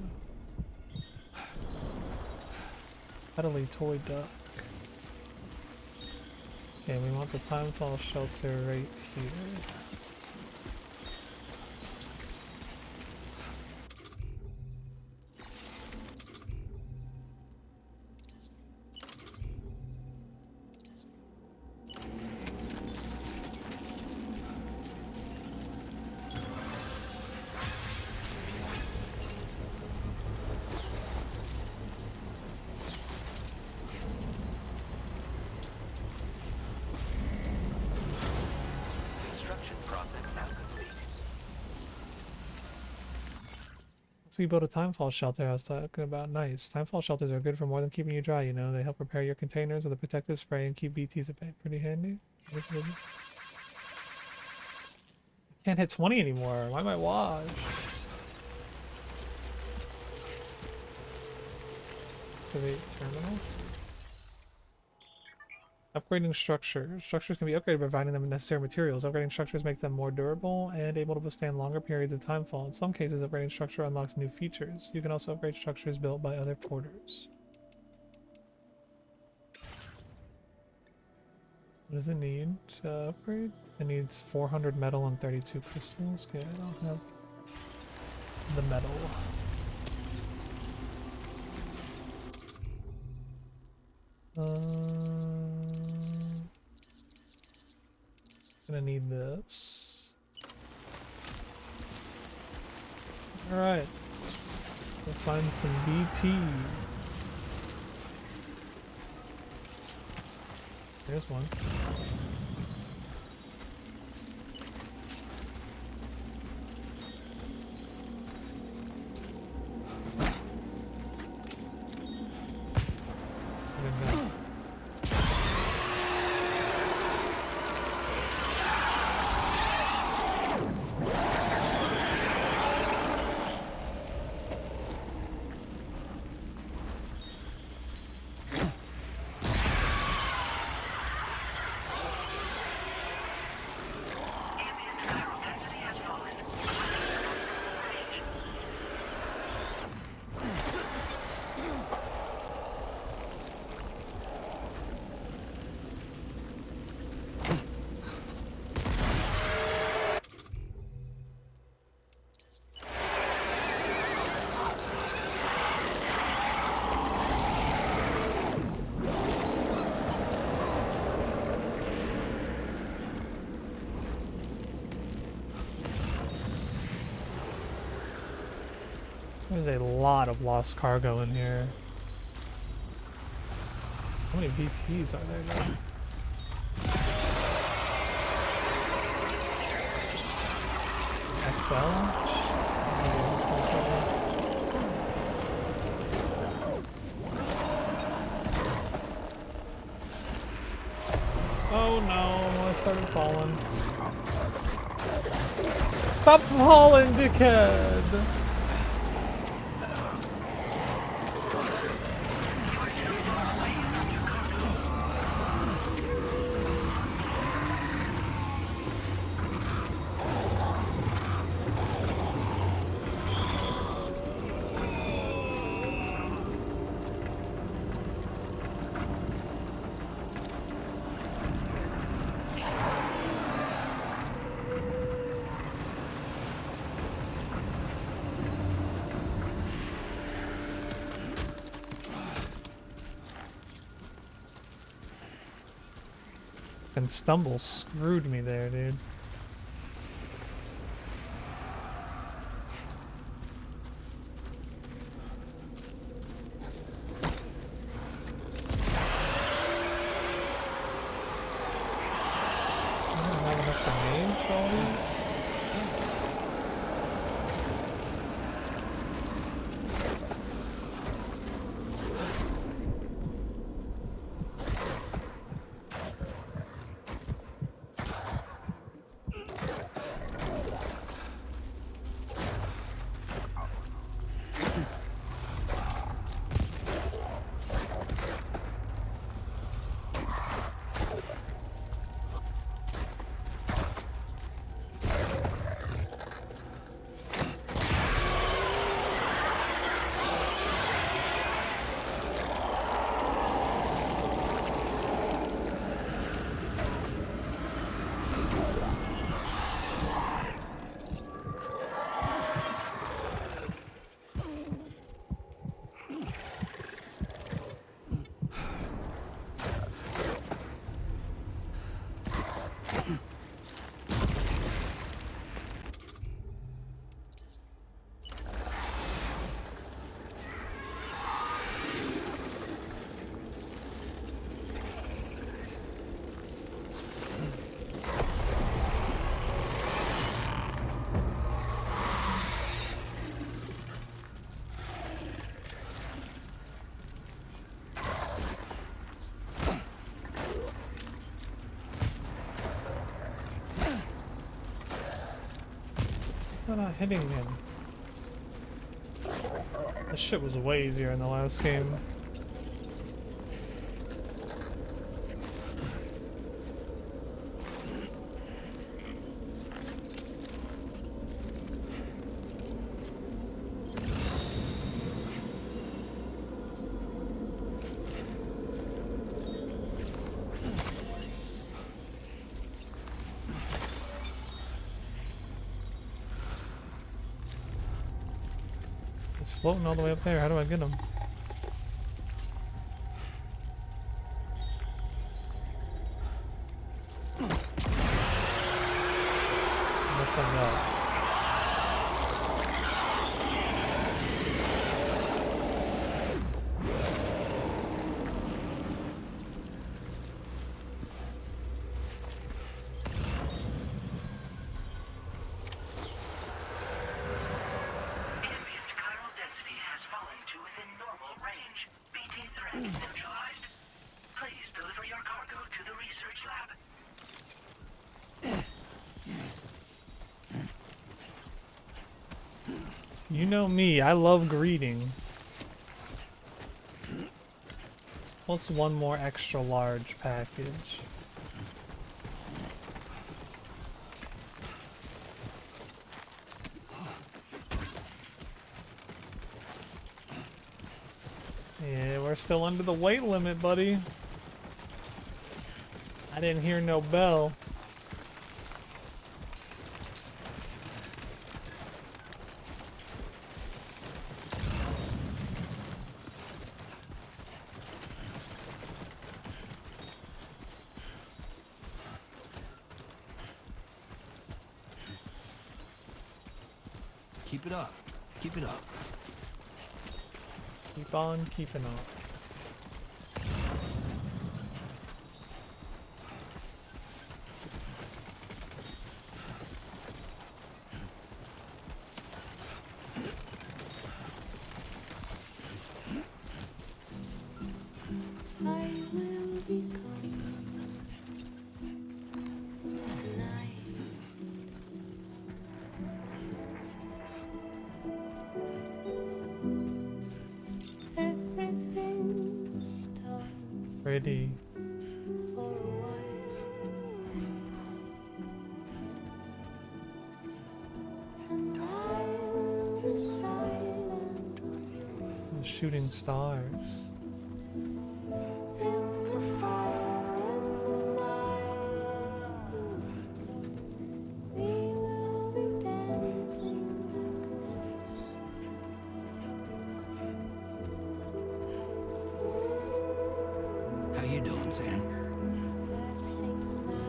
Cuddly toy duck. Okay, we want the timefall shelter right here. So you build a timefall shelter I was talking about. Nice. Timefall shelters are good for more than keeping you dry, you know. They help repair your containers with a protective spray and keep BTs at bay. Pretty handy. I can't hit 20 anymore. Why am I washed? Activate terminal. Upgrading structures. Structures can be upgraded by providing them with necessary materials. Upgrading structures make them more durable and able to withstand longer periods of timefall. In some cases, upgrading structure unlocks new features. You can also upgrade structures built by other porters. What does it need to upgrade? It needs 400 metal and 32 crystals. Okay, I don't have the metal. Gonna need this. Alright. We'll find some BP. There's one. There's a lot of lost cargo in here. How many BTs are there now? XL? Oh no, I started falling. Stop falling, dickhead! fucking stumble screwed me there, dude. I don't have enough grenades for all these. I'm not hitting him. This shit was way easier in the last game. It's floating all the way up there. How do I get him? Unless I'm not. Ambient chiral density has fallen to within normal range. BT threat neutralized. Please deliver your cargo to the research lab. You know me, I love greeting. What's one more extra large package? Yeah, we're still under the weight limit, buddy. I didn't hear no bell. Keep it up. Keep it up. Keep on keeping on. I will be coming tonight. Everything's done Ready. for a while, and I will be silent with you. The shooting stars. In the fire, in the night, we will be dancing How you doing, Sam? like a dancing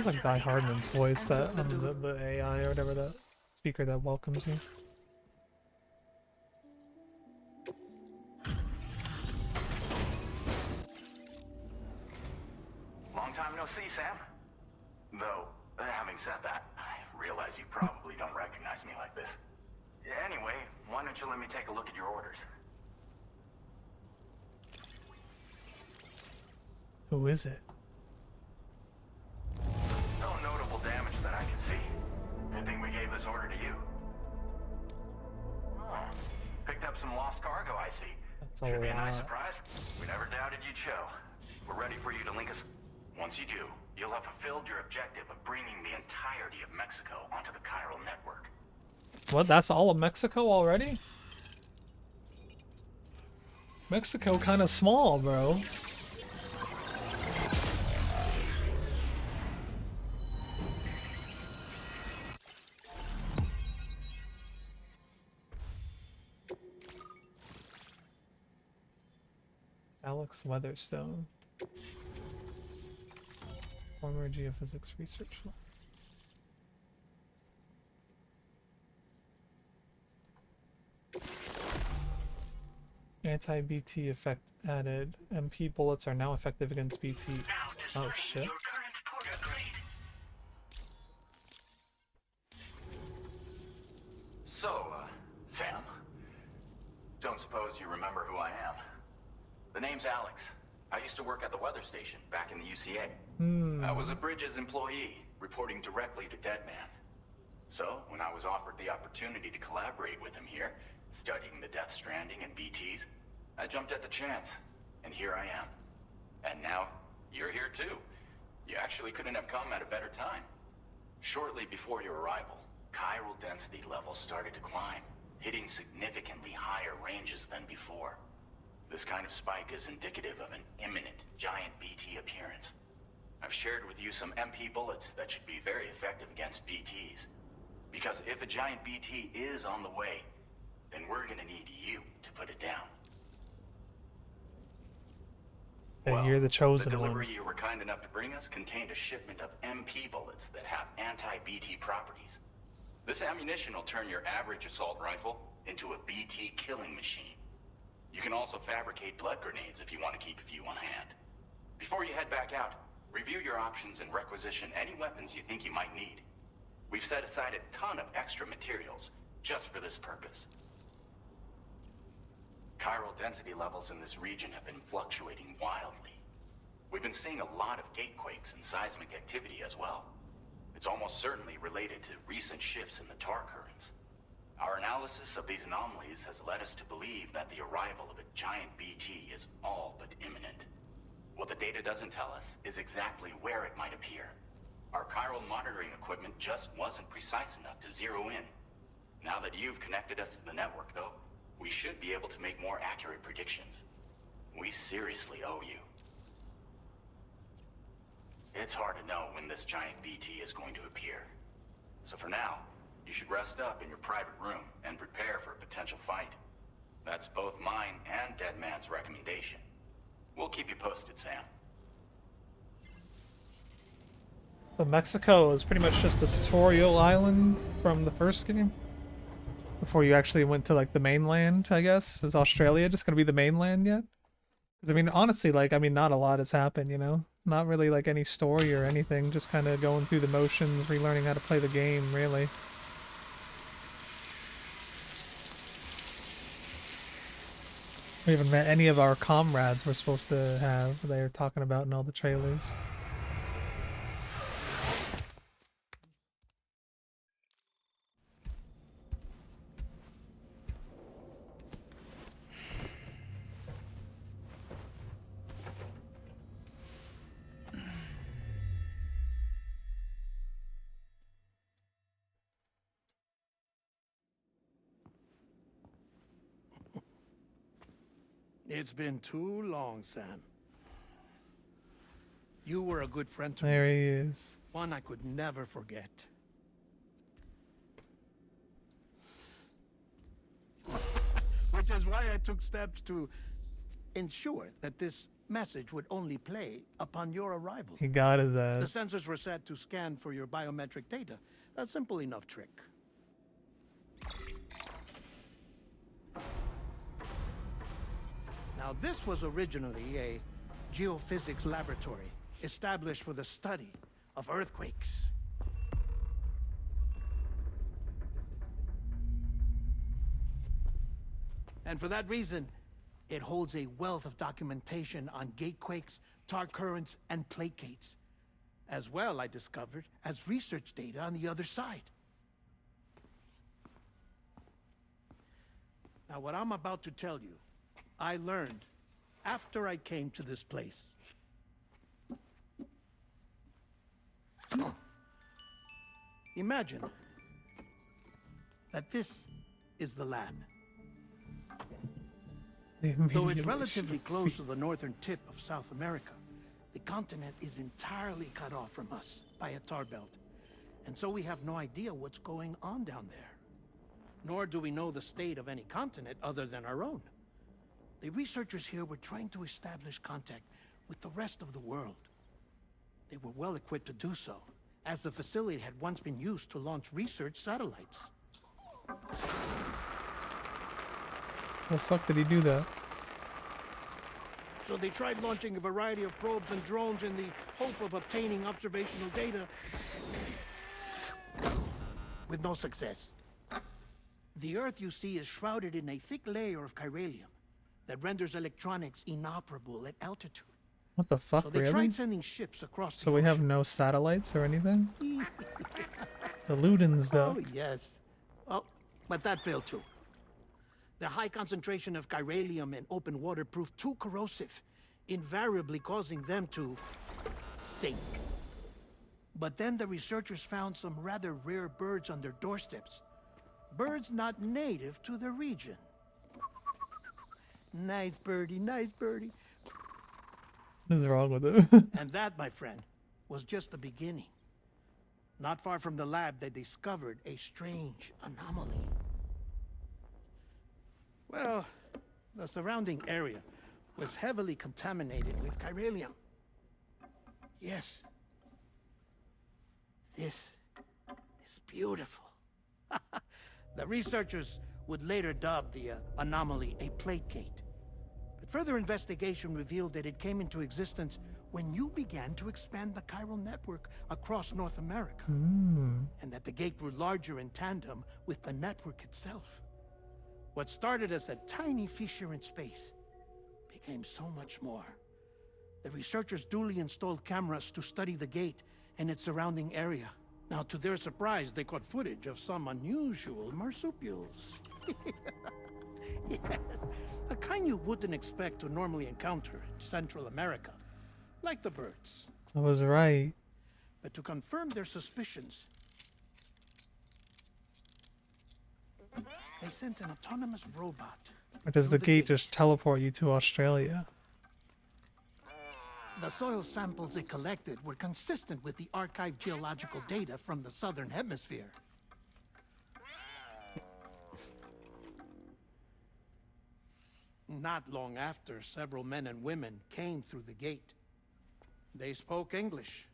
Sounds like Die Hardman's voice that on the AI or whatever, that speaker that welcomes you. Long time no see, Sam. Though, having said that, I realize you probably don't recognize me like this. Anyway, why don't you let me take a look at your orders? Who is it? No notable damage that I can see. Good thing we gave this order to you. Oh, picked up some lost cargo, I see. That's Should a be a nice lot. surprise. We never doubted you'd show. We're ready for you to link us. Once you do, you'll have fulfilled your objective of bringing the entirety of Mexico onto the chiral network. What? That's all of Mexico already? Mexico kind of small, bro. Alex Weatherstone, former geophysics research lab. Anti-BT effect added. MP bullets are now effective against BT. Oh shit. So, Sam, don't suppose you remember who I am? The name's Alex. I used to work at the weather station back in the UCA. I was a Bridges employee, reporting directly to Deadman. So, when I was offered the opportunity to collaborate with him here, studying the Death Stranding and BTs, I jumped at the chance, and here I am. And now, you're here too. You actually couldn't have come at a better time. Shortly before your arrival, chiral density levels started to climb, hitting significantly higher ranges than before. This kind of spike is indicative of an imminent giant BT appearance. I've shared with you some MP bullets that should be very effective against BTs. Because if a giant BT is on the way, then we're gonna need you to put it down. Hey, you're the chosen The delivery one. you were kind enough to bring us contained a shipment of MP bullets that have anti-BT properties. This ammunition will turn your average assault rifle into a BT killing machine. You can also fabricate blood grenades if you want to keep a few on hand. Before you head back out, review your options and requisition any weapons you think you might need. We've set aside a ton of extra materials just for this purpose. Chiral density levels in this region have been fluctuating wildly. We've been seeing a lot of gatequakes and seismic activity as well. It's almost certainly related to recent shifts in the tar currents. Our analysis of these anomalies has led us to believe that the arrival of a giant BT is all but imminent. What the data doesn't tell us is exactly where it might appear. Our chiral monitoring equipment just wasn't precise enough to zero in. Now that you've connected us to the network, though, we should be able to make more accurate predictions. We seriously owe you. It's hard to know when this giant BT is going to appear. So for now, you should rest up in your private room and prepare for a potential fight. That's both mine and Deadman's recommendation. We'll keep you posted, Sam. So Mexico is pretty much just a tutorial island from the first game? Before you actually went to like the mainland, I guess? Is Australia just gonna be the mainland yet? Because I mean, honestly, like, I mean, not a lot has happened, you know? Not really like any story or anything, just kind of going through the motions, relearning how to play the game, really. We haven't met any of our comrades we're supposed to have, they're talking about in all the trailers. It's been too long, Sam. You were a good friend to There me. he is. One I could never forget. Which is why I took steps to ensure that this message would only play upon your arrival. He got his The ass. sensors were set to scan for your biometric data. A simple enough trick. Now, this was originally a geophysics laboratory established for the study of earthquakes. And for that reason, it holds a wealth of documentation on gatequakes, tar currents, and plate gates. As well, I discovered, as research data on the other side. Now, what I'm about to tell you, I learned after I came to this place. Imagine that this is the lab. Though it's relatively close to the northern tip of South America, the continent is entirely cut off from us by a tar belt. And so we have no idea what's going on down there. Nor do we know the state of any continent other than our own. The researchers here were trying to establish contact with the rest of the world. They were well equipped to do so, as the facility had once been used to launch research satellites. The fuck did he do that? So they tried launching a variety of probes and drones in the hope of obtaining observational data, with no success. The Earth, you see, is shrouded in a thick layer of chiralium that renders electronics inoperable at altitude. What the fuck, So they really? tried sending ships across the So we have no satellites or anything? The Ludens, though. Oh, yes. Oh, but that failed too. The high concentration of chiralium in open water proved too corrosive, invariably causing them to sink. But then the researchers found some rather rare birds on their doorsteps. Birds not native to the region. Nice birdie, nice birdie. What is wrong with it? And that, my friend, was just the beginning. Not far from the lab, they discovered a strange anomaly. Well, the surrounding area was heavily contaminated with chiralium. Yes. This is beautiful. The researchers would later dub the anomaly a plate gate. But further investigation revealed that it came into existence when you began to expand the chiral network across North America. And that the gate grew larger in tandem with the network itself. What started as a tiny fissure in space became so much more. The researchers duly installed cameras to study the gate and its surrounding area. Now, to their surprise, they caught footage of some unusual marsupials. Yes, a kind you wouldn't expect to normally encounter in Central America, like the birds. I was right. But to confirm their suspicions, they sent an autonomous robot. Or does the gate just teleport you to Australia? The soil samples they collected were consistent with the archived geological data from the southern hemisphere. Not long after, several men and women came through the gate. They spoke English,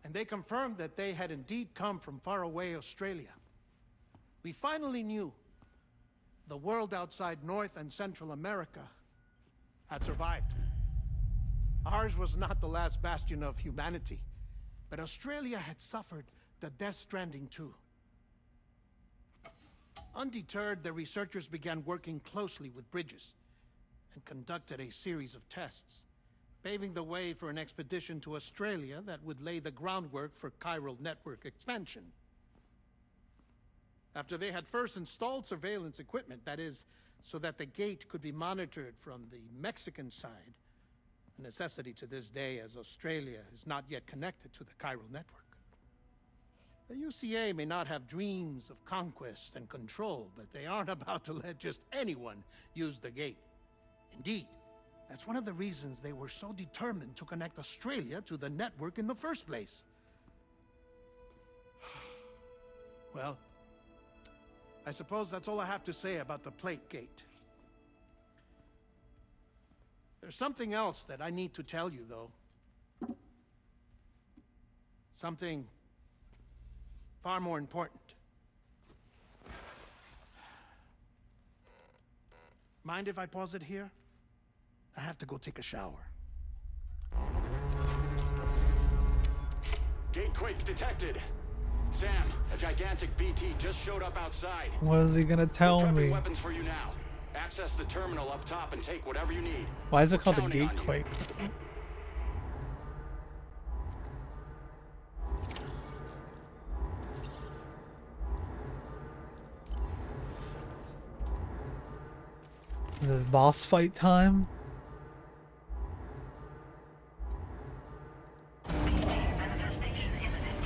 and they confirmed that they had indeed come from faraway Australia. We finally knew the world outside North and Central America had survived. Ours was not the last bastion of humanity, but Australia had suffered the death stranding too. Undeterred, the researchers began working closely with Bridges and conducted a series of tests, paving the way for an expedition to Australia that would lay the groundwork for chiral network expansion. After they had first installed surveillance equipment, that is, so that the gate could be monitored from the Mexican side, a necessity to this day as Australia is not yet connected to the chiral network. The UCA may not have dreams of conquest and control, but they aren't about to let just anyone use the gate. Indeed, that's one of the reasons they were so determined to connect Australia to the network in the first place. Well, I suppose that's all I have to say about the plate gate. There's something else that I need to tell you, though. Something far more important. Mind if I pause it here? I have to go take a shower. Gatequake detected. Sam, a gigantic BT just showed up outside. What is he gonna tell We're prepping me? weapons for you now. Access the terminal up top and take whatever you need. Why is it We're called a counting on you. gatequake? Is it boss fight time? Manifestation imminent.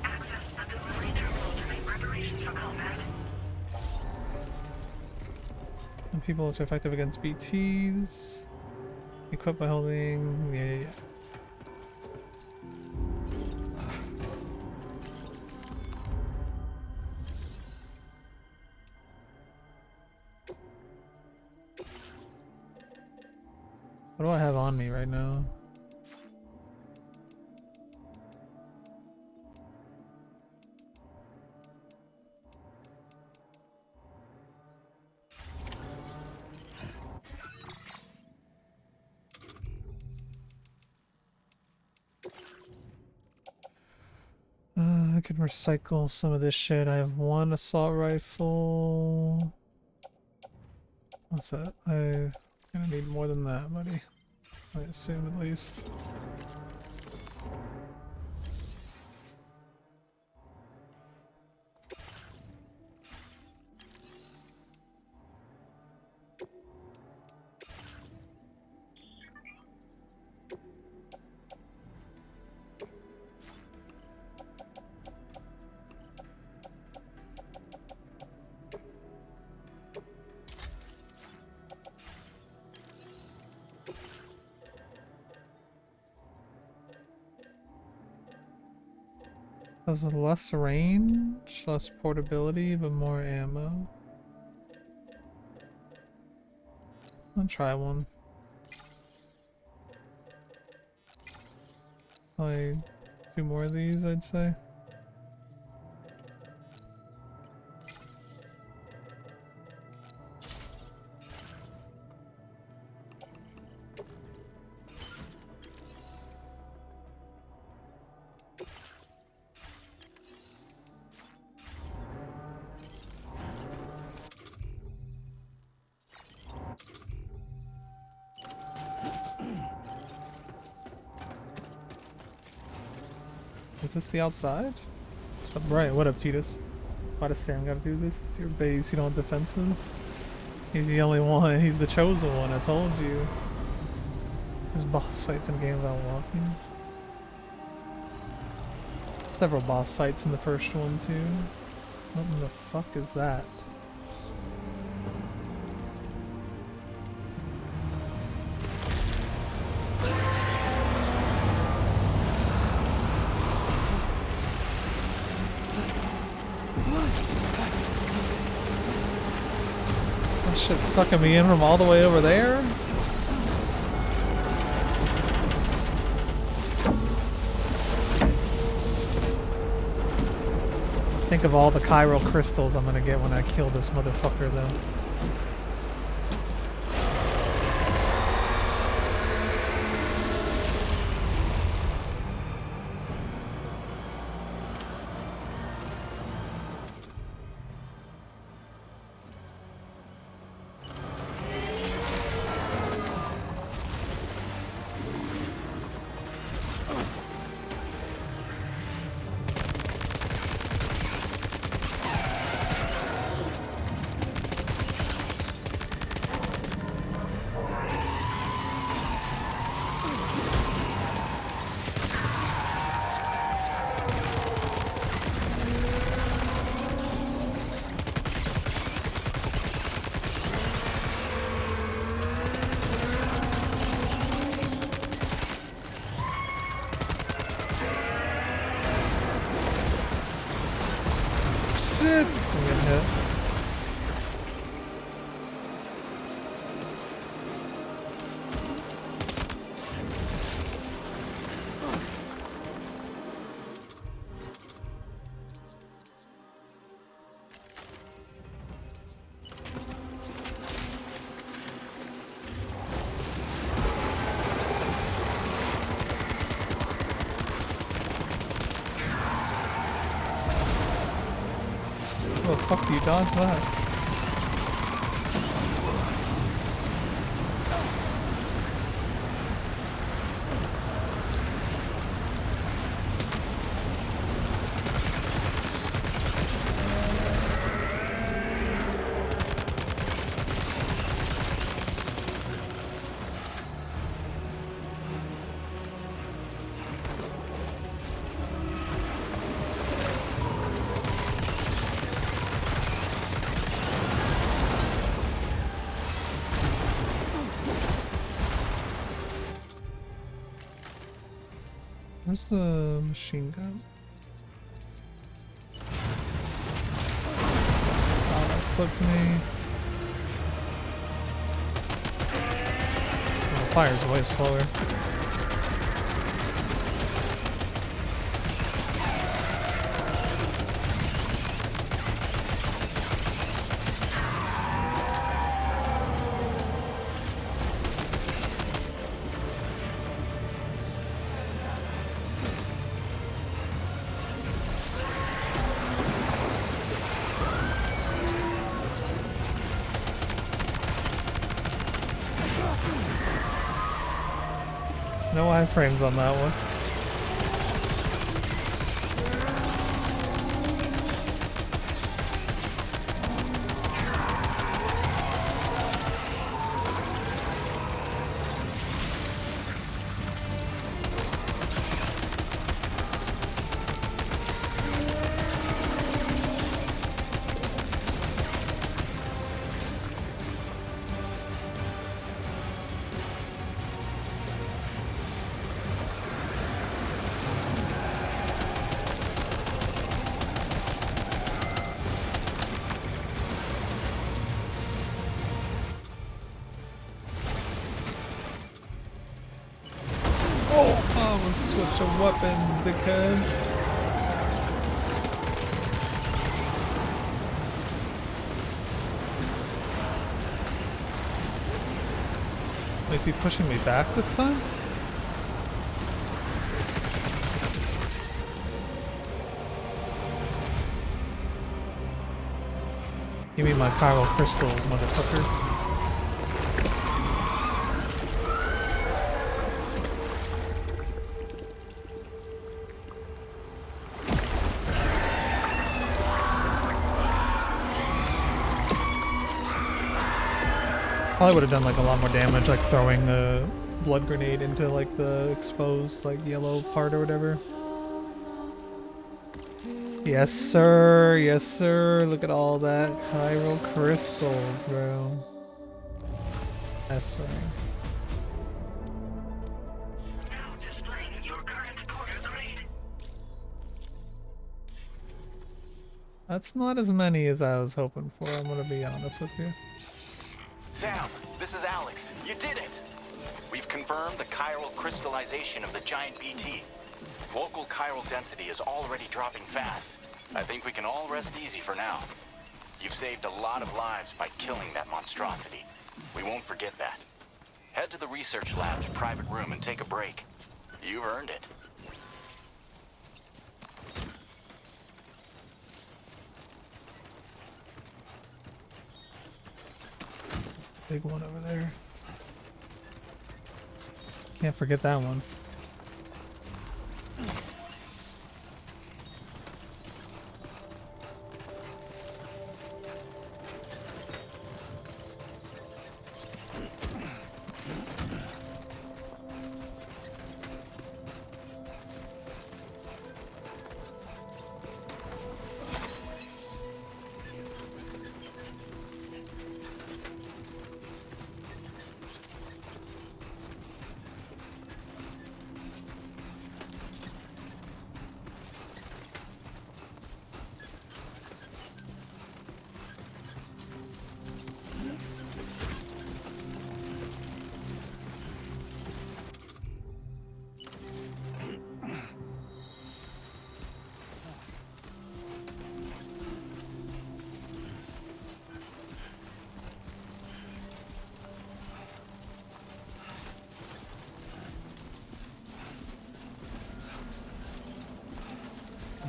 Access the delivery terminal to make preparations for combat. And people which are effective against BTs. Equipped by holding. Yeah. What do I have on me right now? I can recycle some of this shit. I have one assault rifle. What's that? I'm gonna need more than that, buddy. I assume at least. Has less range, less portability, but more ammo. I'll try one. Probably 2 more of these, I'd say. Is this the outside? Oh, right, what up, Titus? Why does Sam gotta do this? It's your base, you know what defenses? He's the only one, he's the chosen one, I told you. There's boss fights in a game without walking. Several boss fights in the first one, too. What in the fuck is that? That shit's sucking me in from all the way over there? Think of all the chiral crystals I'm gonna get when I kill this motherfucker, though. Shit! I'm getting hit. Oh, fuck you, dodge that. Where's the machine gun? Oh, that flipped me. Oh, the fire's way slower. No iframes on that one. Oh, we'll switch a weapon, dickhead. Is he pushing me back this time? Give me my chiral crystals, motherfucker. Probably would have done like a lot more damage, like throwing a blood grenade into like the exposed like yellow part or whatever. Yes sir, yes sir, look at all that chiral crystal, bro. That's right. Now displaying your current porter grade. That's not as many as I was hoping for, I'm gonna be honest with you. Sam, this is Alex. You did it! We've confirmed the chiral crystallization of the giant BT. Local chiral density is already dropping fast. I think we can all rest easy for now. You've saved a lot of lives by killing that monstrosity. We won't forget that. Head to the research lab's private room and take a break. You've earned it. Big one over there. Can't forget that one.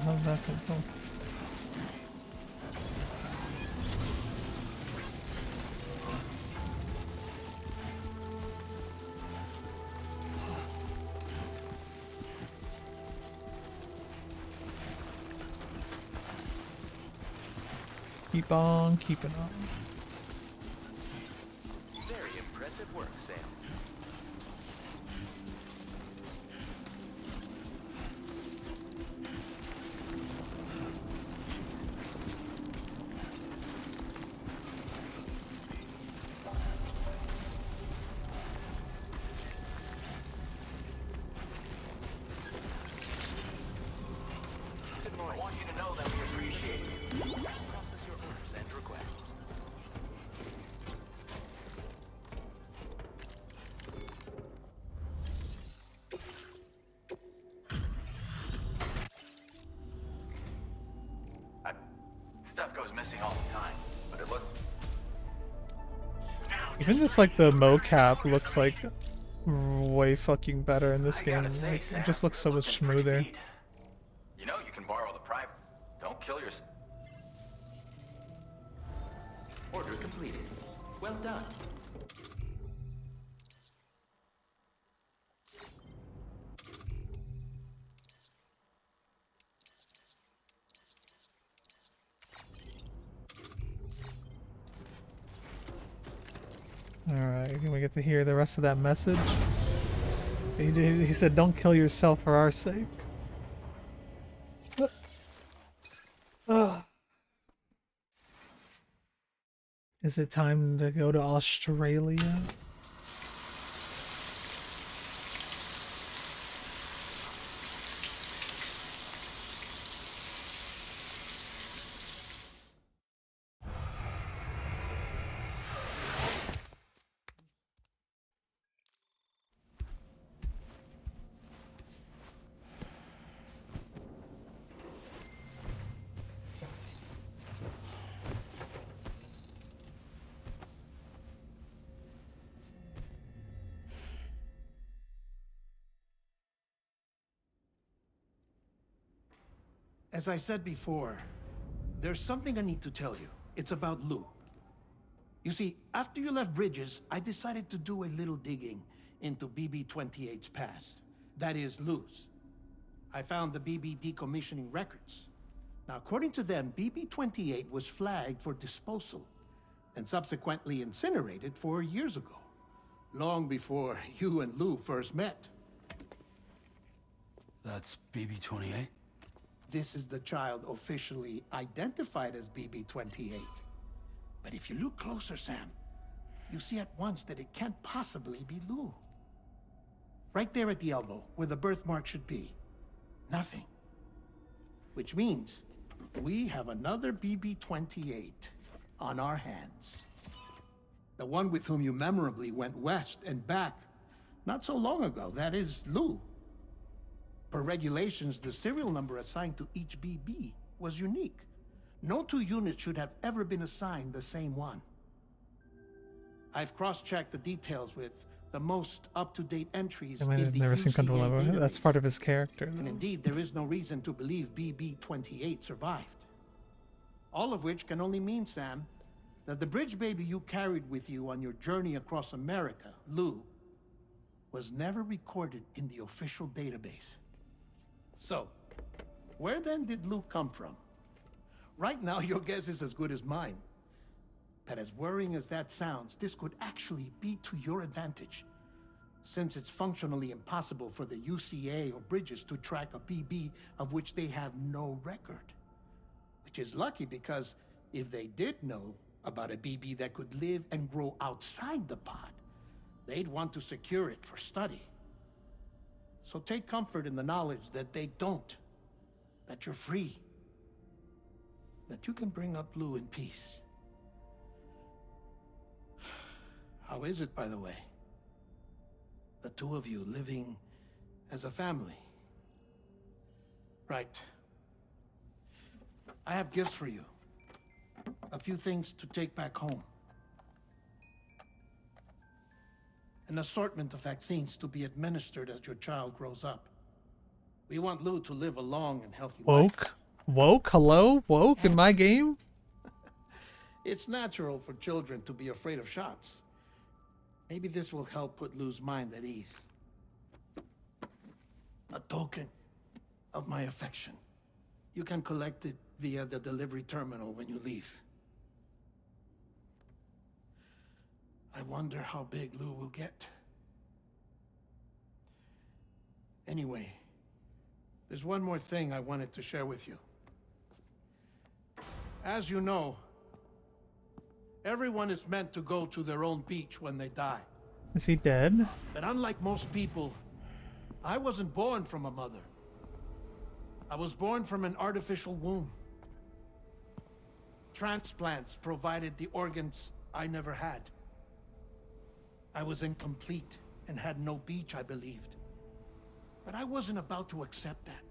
How's that come from? Keep on keeping on. Very impressive work, Sam. I want you to know that we appreciate you. Process your orders and requests. Stuff goes missing all the time, but it looks... Even just like the mocap looks like way fucking better in this game. Say, Like, Sam, it just looks so you're much looking pretty smoother. beat. You know you can borrow the private. Don't kill yourself. Order completed. Well done. Alright, can we get to hear the rest of that message? He said, don't kill yourself for our sake. Is it time to go to Australia? As I said before, there's something I need to tell you. It's about Lou. You see, after you left Bridges, I decided to do a little digging into BB-28's past. That is, Lou's. I found the BB decommissioning records. Now, according to them, BB-28 was flagged for disposal and subsequently incinerated 4 years ago, long before you and Lou first met. That's BB-28? This is the child officially identified as BB-28. But if you look closer, Sam, you see at once that it can't possibly be Lou. Right there at the elbow, where the birthmark should be. Nothing. Which means we have another BB-28 on our hands. The one with whom you memorably went west and back not so long ago. That is Lou. Per regulations, the serial number assigned to each BB was unique. No two units should have ever been assigned the same one. I've cross-checked the details with the most up-to-date entries I might in have the never seen Control UCA Level. That's database. part of his character. And indeed, there is no reason to believe BB-28 survived. All of which can only mean, Sam, that the bridge baby you carried with you on your journey across America, Lou, was never recorded in the official database. So, where then did Lou come from? Right now, your guess is as good as mine. But as worrying as that sounds, this could actually be to your advantage, since it's functionally impossible for the UCA or Bridges to track a BB of which they have no record. Which is lucky, because if they did know about a BB that could live and grow outside the pod, they'd want to secure it for study. So take comfort in the knowledge that they don't, that you're free, that you can bring up Lou in peace. How is it, by the way? The two of you living as a family? Right. I have gifts for you. A few things to take back home. An assortment of vaccines to be administered as your child grows up. We want Lou to live a long and healthy life. Woke? Woke? Hello? Woke in my game? It's natural for children to be afraid of shots. Maybe this will help put Lou's mind at ease. A token of my affection. You can collect it via the delivery terminal when you leave. I wonder how big Lou will get. Anyway, there's one more thing I wanted to share with you. As you know, everyone is meant to go to their own beach when they die. Is he dead? But unlike most people, I wasn't born from a mother. I was born from an artificial womb. Transplants provided the organs I never had. I was incomplete and had no beach, I believed. But I wasn't about to accept that.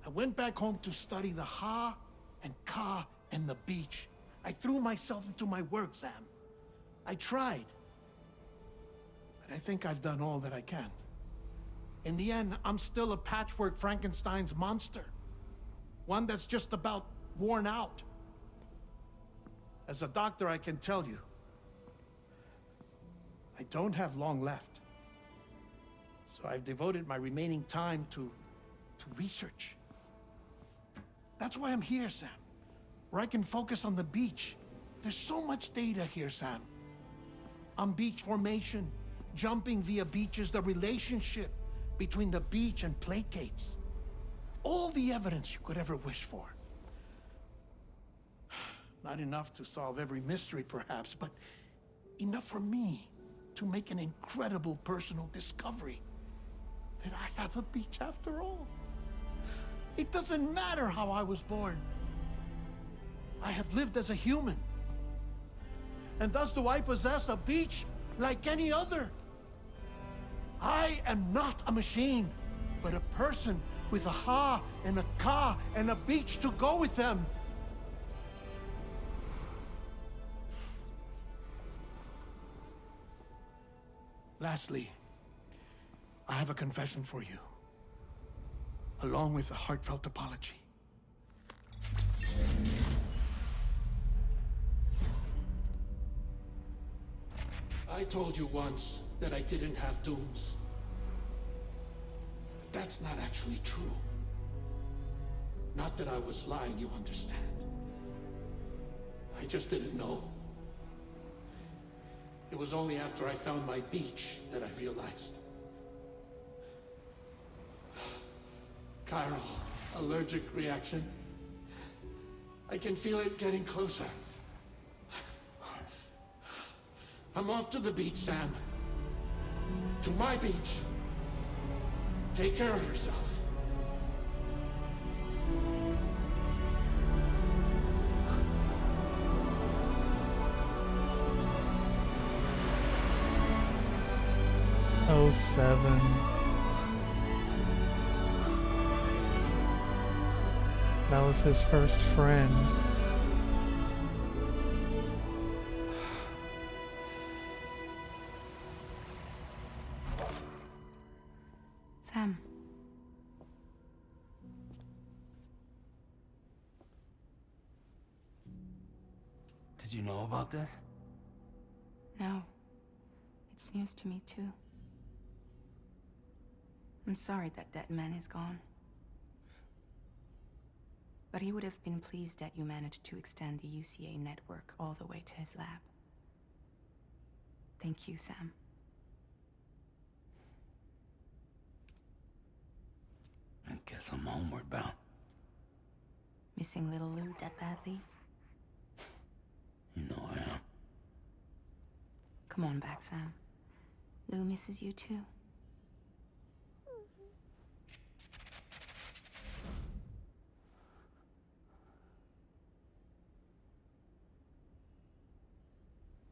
I went back home to study the Ha and Ka and the beach. I threw myself into my work, Sam. I tried. But I think I've done all that I can. In the end, I'm still a patchwork Frankenstein's monster. One that's just about worn out. As a doctor, I can tell you, I don't have long left. So I've devoted my remaining time to research. That's why I'm here, Sam. Where I can focus on the beach. There's so much data here, Sam. On beach formation, jumping via beaches, the relationship between the beach and plate gates. All the evidence you could ever wish for. Not enough to solve every mystery, perhaps, but enough for me to make an incredible personal discovery. That I have a beach after all. It doesn't matter how I was born. I have lived as a human. And thus do I possess a beach like any other. I am not a machine, but a person with a Ha and a Ka and a beach to go with them. Lastly, I have a confession for you, along with a heartfelt apology. I told you once that I didn't have dooms. But that's not actually true. Not that I was lying, you understand. I just didn't know. It was only after I found my beach that I realized. Chiral, allergic reaction. I can feel it getting closer. I'm off to the beach, Sam. To my beach. Take care of yourself. Oh, 07. That was his first friend. Sam. Did you know about this? No. It's news to me too. I'm sorry that man is gone. But he would have been pleased that you managed to extend the UCA network all the way to his lab. Thank you, Sam. I guess I'm homeward bound. Missing little Lou that badly? You know I am. Come on back, Sam. Lou misses you too.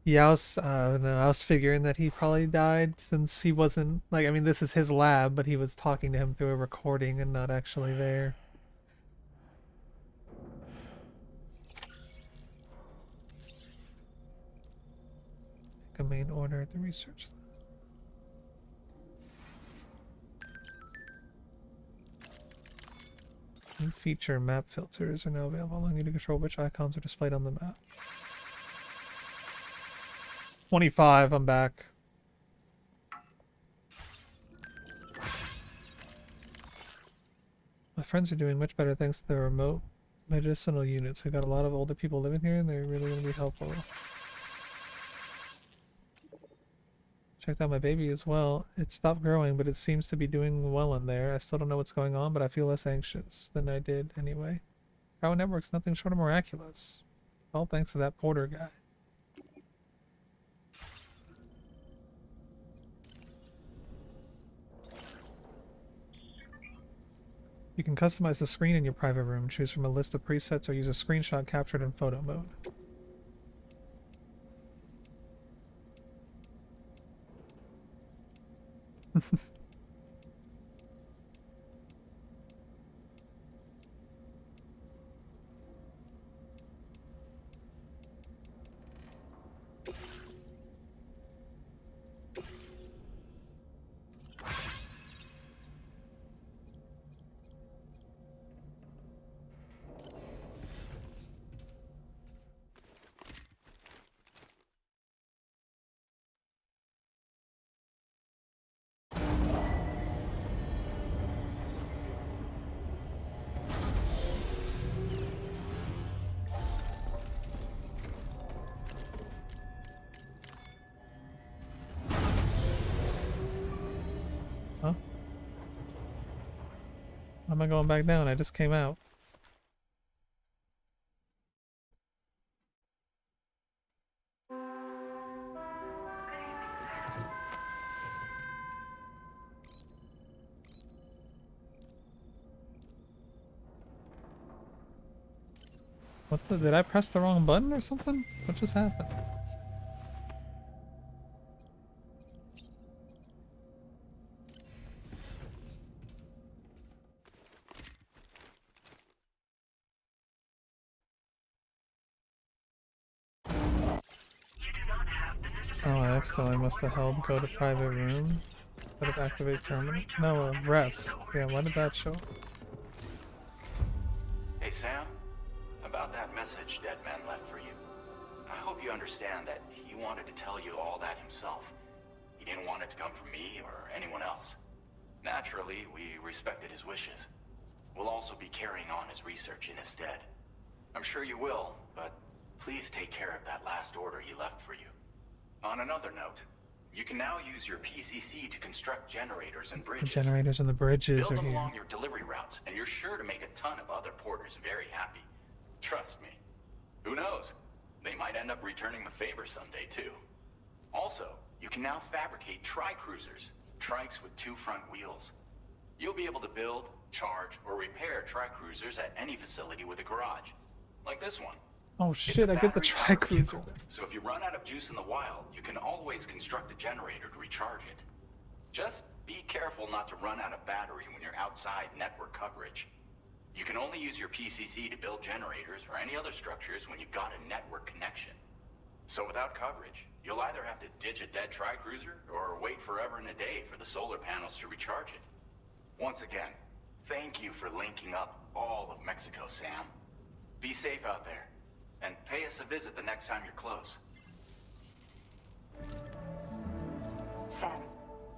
Yeah, I was figuring that he probably died since he wasn't, like, I mean, this is his lab, but he was talking to him through a recording and not actually there. A main order at the research lab. New feature map filters are now available, allowing you to control which icons are displayed on the map. 25, I'm back. My friends are doing much better thanks to the remote medicinal units. We've got a lot of older people living here and they're really going to be helpful. Checked out my baby as well. It stopped growing, but it seems to be doing well in there. I still don't know what's going on, but I feel less anxious than I did anyway. Power Network's nothing short of miraculous. It's all thanks to that Porter guy. You can customize the screen in your private room. Choose from a list of presets or use a screenshot captured in photo mode. Huh? Why am I going back down? I just came out. What the? Did I press the wrong button or something? What just happened? Oh, I accidentally must have held go to private room. Instead of activate terminal. No, rest. Yeah, why did that show? Hey, Sam. About that message Deadman left for you. I hope you understand that he wanted to tell you all that himself. He didn't want it to come from me or anyone else. Naturally, we respected his wishes. We'll also be carrying on his research in his stead. I'm sure you will, but please take care of that last order he left for you. On another note, you can now use your PCC to construct generators and The bridges. generators and the bridges Build are them here. along your delivery routes, and you're sure to make a ton of other porters very happy. Trust me. Who knows? They might end up returning the favor someday, too. Also, you can now fabricate tri-cruisers, trikes with 2 front wheels. You'll be able to build, charge, or repair tri-cruisers at any facility with a garage. Like this one. Oh shit, I get the tri-cruiser. So if you run out of juice in the wild, you can always construct a generator to recharge it. Just be careful not to run out of battery when you're outside network coverage. You can only use your PCC to build generators or any other structures when you've got a network connection. So without coverage, you'll either have to ditch a dead tri-cruiser or wait forever and a day for the solar panels to recharge it. Once again, thank you for linking up all of Mexico, Sam. Be safe out there, and pay us a visit the next time you're close. Sam,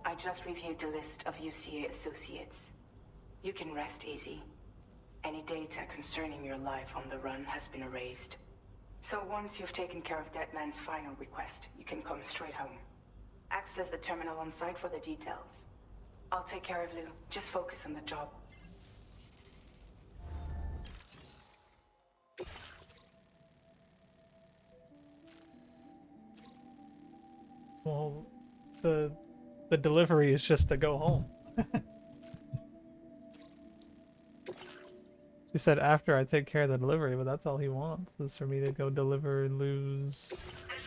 I just reviewed the list of UCA associates. You can rest easy. Any data concerning your life on the run has been erased. So once you've taken care of Deadman's final request, you can come straight home. Access the terminal on site for the details. I'll take care of Lou. Just focus on the job. Well, the delivery is just to go home. She said after I take care of the delivery, but that's all he wants is for me to go deliver Lou's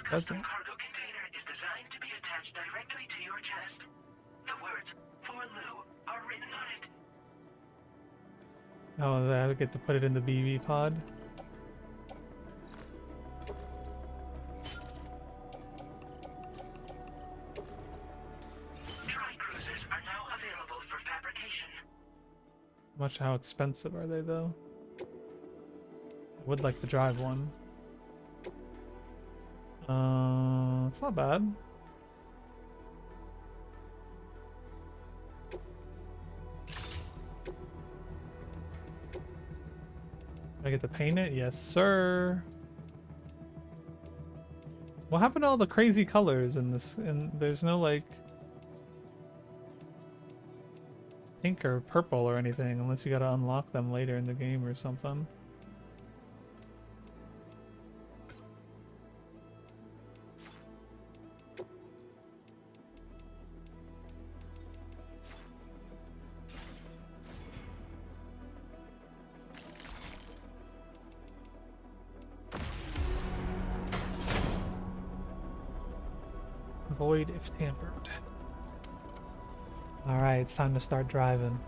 present. Cargo container is designed to be attached directly to your chest. The words "For Lou" are written on it. Oh, I get to put it in the BB pod. Tri-cruisers are now available for fabrication. How expensive are they though? I would like to drive one. It's not bad. I get to paint it? Yes, sir. What happened to all the crazy colors in this? And there's no like pink or purple or anything unless you gotta unlock them later in the game or something. Void if tampered. Alright, it's time to start driving.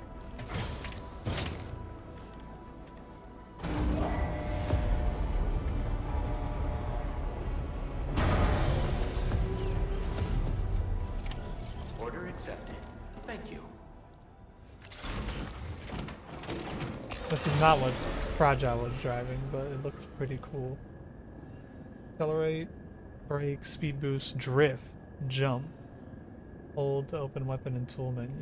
Order accepted. Thank you. This is not what Fragile was driving, but it looks pretty cool. Accelerate, brake, speed boost, drift, jump. Hold to open weapon and tool menu.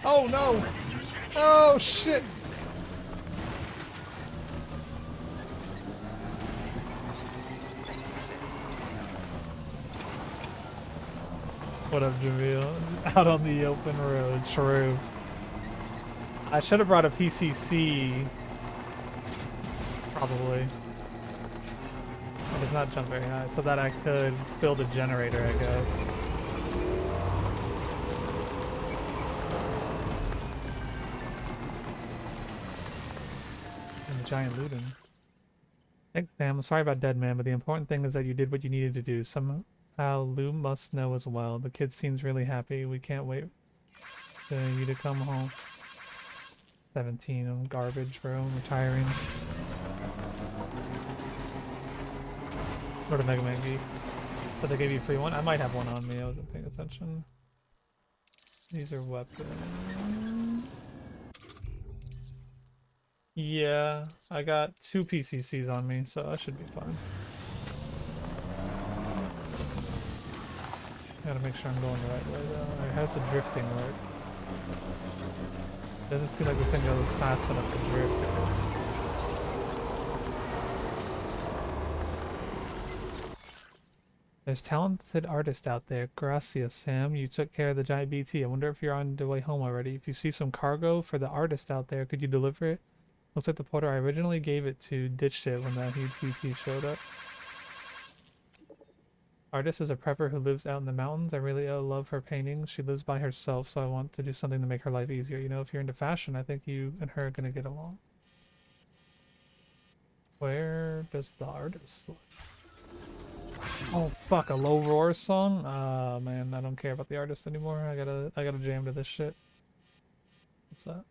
Oh no! Oh shit! What up, Jamil? Out on the open road, true. I should have brought a PCC. Probably. It does not jump very high, so that I could build a generator, I guess. And the giant looting. Thanks, Sam. I'm sorry about Dead Man, but the important thing is that you did what you needed to do. Somehow Lou must know as well. The kid seems really happy. We can't wait for you to come home. 17, I'm garbage, bro. I'm retiring. What a Mega Man Geek. But they gave you a free one? I might have one on me. I wasn't paying attention. These are weapons. Yeah, I got 2 PCCs on me, so that should be fine. Gotta make sure I'm going the right way though. Or how's the drifting work? Doesn't seem like this thing goes fast enough to drift. There's talented artists out there. Gracias, Sam. You took care of the giant BT. I wonder if you're on the way home already. If you see some cargo for the artist out there, could you deliver it? Looks like the porter I originally gave it to ditched it when that huge BT showed up. Artist is a prepper who lives out in the mountains. I really love her paintings. She lives by herself, so I want to do something to make her life easier. You know, if you're into fashion, I think you and her are going to get along. Where does the artist live? Oh fuck, a low roar song? Ah man, I don't care about the artist anymore. I gotta jam to this shit. What's that?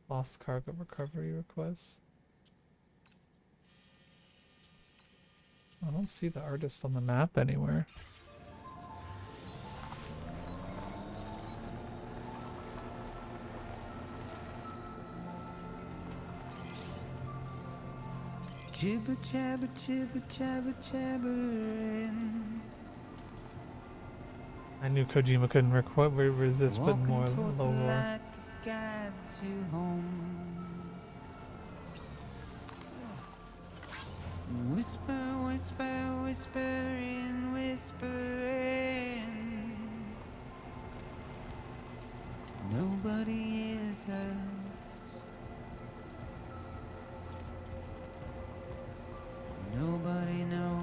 Lost cargo recovery request. I don't see the artist on the map anywhere. Jibber jabber jibber jabber jabbering. I knew Kojima couldn't resist putting more low roar. Guides you home. Whisper, whisper, whispering, whispering. Nobody hears us. Nobody knows.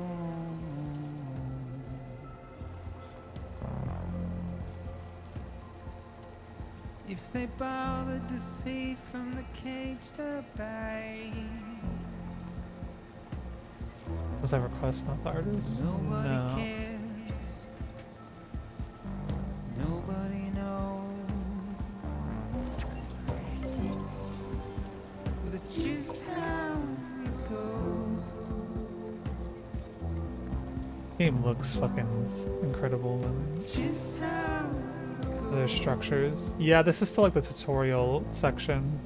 If they bothered to see from the cage to bay. Was that request not the artist? Nobody No. cares. Nobody knows. But it's just how it goes. Game looks fucking incredible. It's just how their structures. Yeah, this is still like the tutorial section.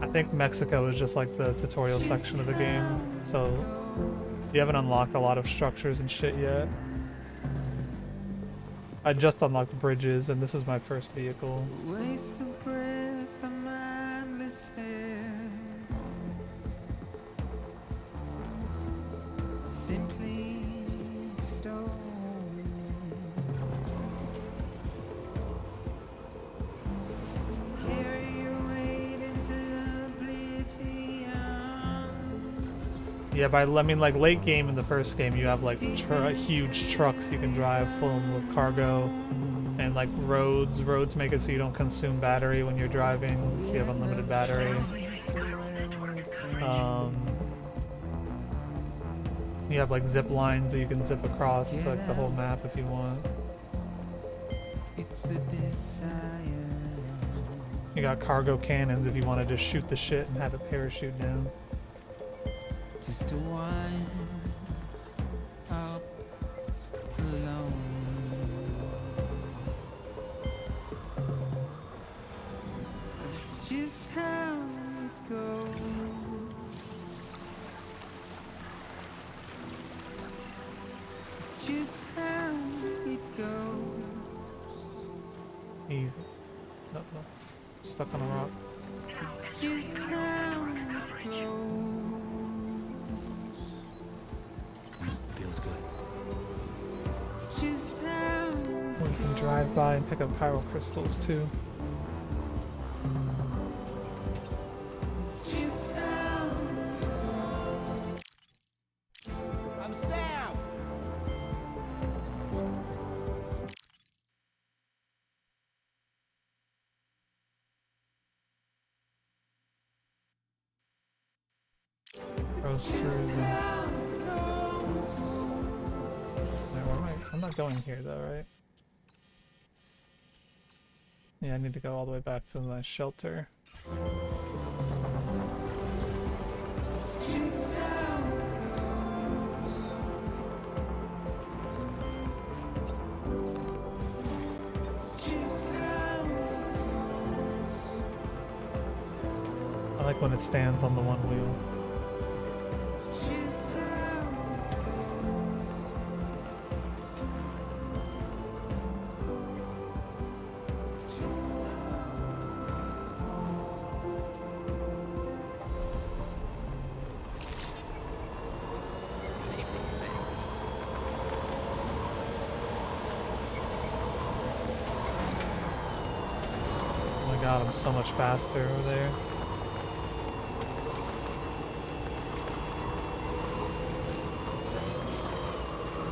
I think Mexico is just like the tutorial section of the game. So you haven't unlocked a lot of structures and shit yet. I just unlocked bridges and this is my first vehicle. waste of breath, a mindless stare. Yeah, I mean, like, late game in the first game, you have, like, huge trucks you can drive full with cargo. And, like, roads make it so you don't consume battery when you're driving, so you have unlimited battery. You have, like, zip lines that you can zip across, like, the whole map if you want. It's the desire. You got cargo cannons if you want to just shoot the shit and have it parachute down. Just to wind up alone. It's just how it goes. It's just how it goes. Easy. No. Stuck on a rock. It's just how it goes. Feels good. It's just how We can drive by and pick up chiral crystals too. it's just how I'm Sam! Rose cruising. Where am I? I'm not going here though, right? Yeah, I need to go all the way back to my shelter. I like when it stands on the one wheel. Oh my god, I'm so much faster over there.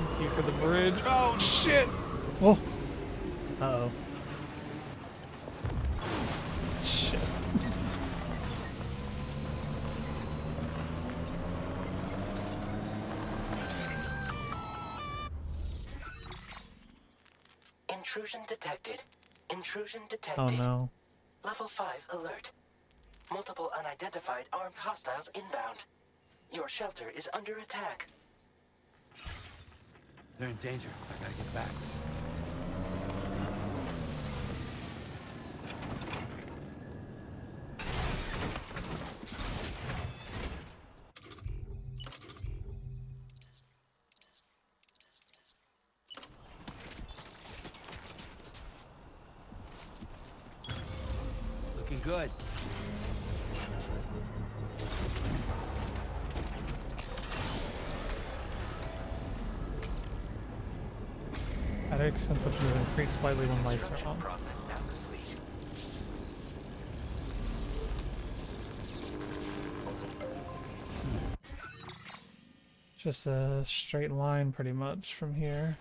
Thank you for the bridge. Oh shit! Oh. Uh-oh. Shit. Intrusion detected. Intrusion detected. Oh no. Level 5 alert. Multiple unidentified armed hostiles inbound. Your shelter is under attack. They're in danger. I gotta get back. Looking good. Battery consumption will increase slightly when lights are on. Process now complete. Just a straight line pretty much from here.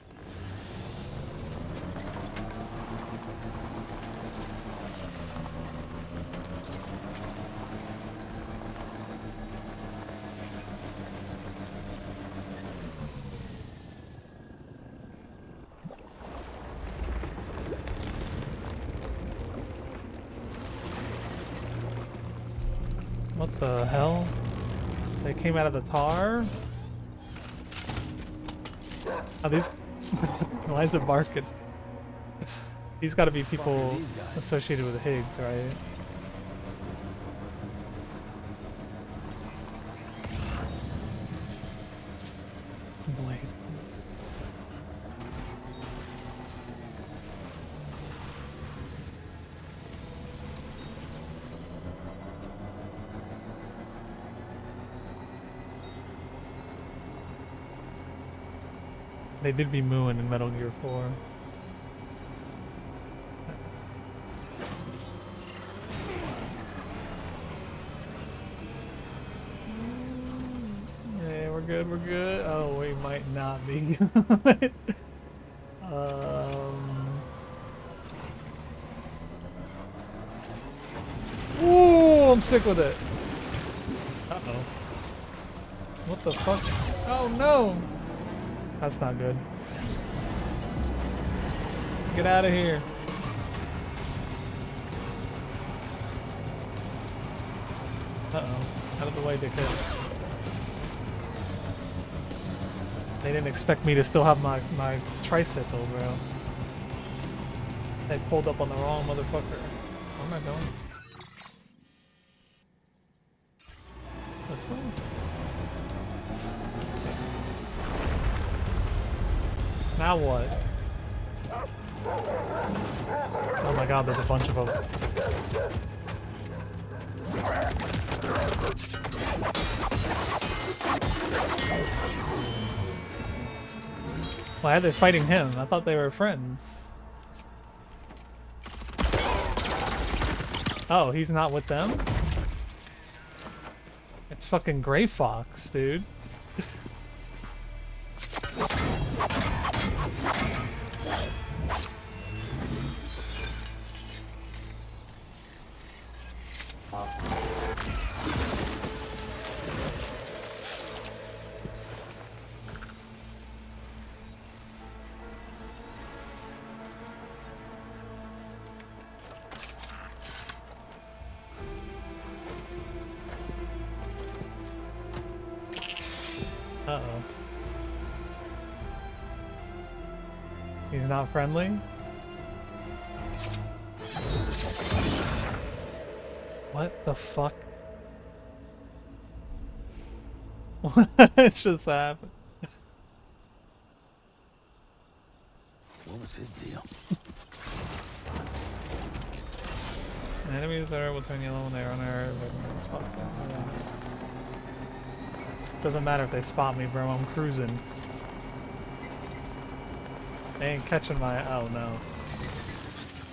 What the hell? They came out of the tar? Are these... Why is it barking? These gotta be people associated with Higgs, right? Blade. They did be mooing in Metal Gear 4. good, we're good. Oh, we might not be good. Ooh, I'm sick with it. Uh-oh. What the fuck? Oh no! That's not good. Get out of here. Uh-oh. Out of the way, dickhead. They didn't expect me to still have my tricycle, bro. They pulled up on the wrong motherfucker. What am I doing? This way? Now what? Oh my god, there's a bunch of them. Why are they fighting him? I thought they were friends. Oh, he's not with them? It's fucking Gray Fox, dude. Uh-oh. He's not friendly? What the fuck? What just happened? What was his deal? Enemies will turn yellow when they are on air. Spots them. Doesn't matter if they spot me, bro. I'm cruising. They ain't catching my... Oh, no.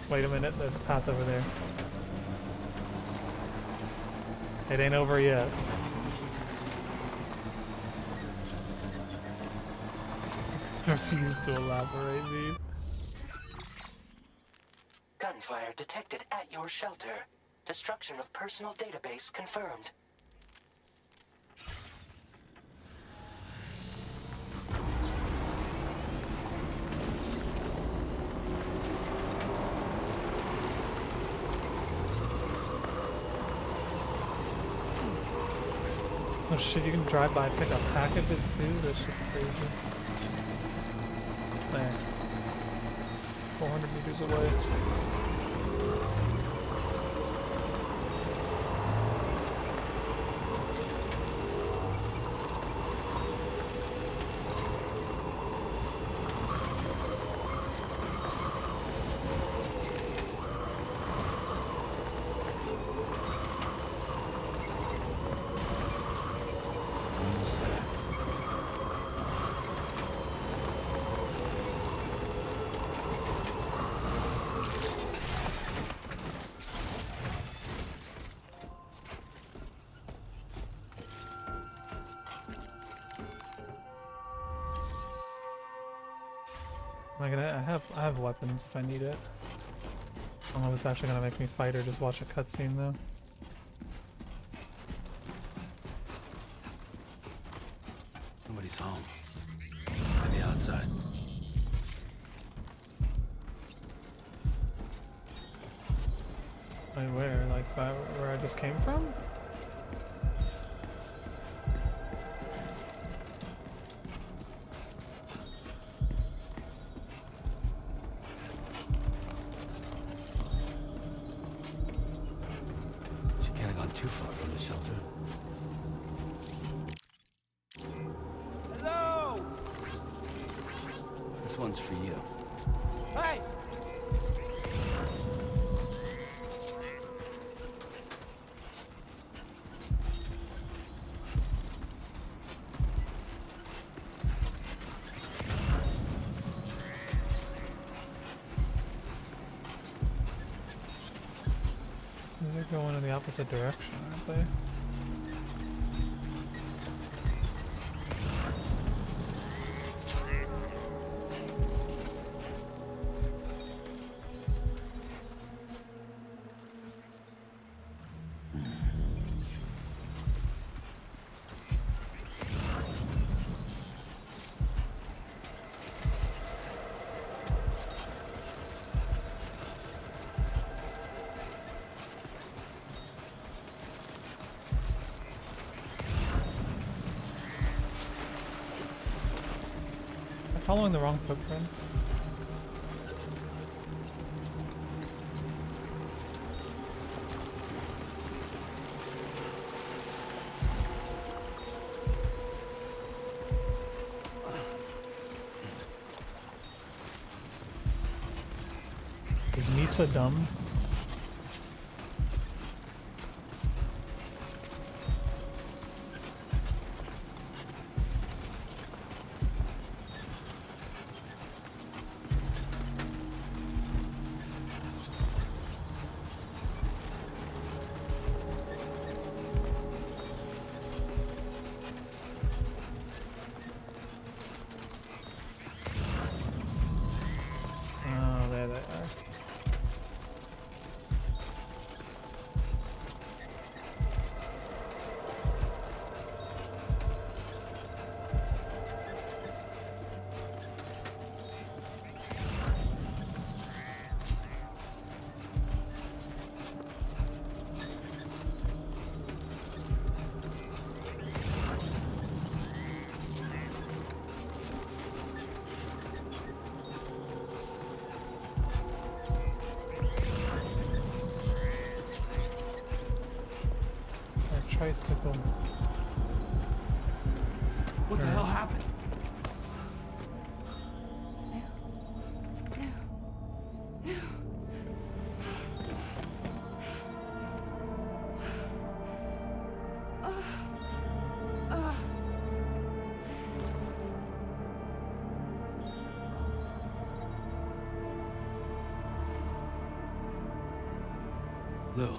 Wait a minute. There's a path over there. It ain't over yet. Refuse to elaborate, dude. Gunfire detected at your shelter. Destruction of personal database confirmed. Oh shit, you can drive by and pick up packages too? That shit's crazy. There. 400 meters away. I have weapons if I need it. I don't know if it's actually gonna make me fight or just watch a cutscene though. Nobody's home. Maybe outside. Wait, where? Like where I just came from? Too far from the shelter. Hello! This one's for you. Hey! They're going in the opposite direction, aren't they? following the wrong footprints? Is Misa dumb? Oh, there they are. Tricycle. What the hell happened? Lou.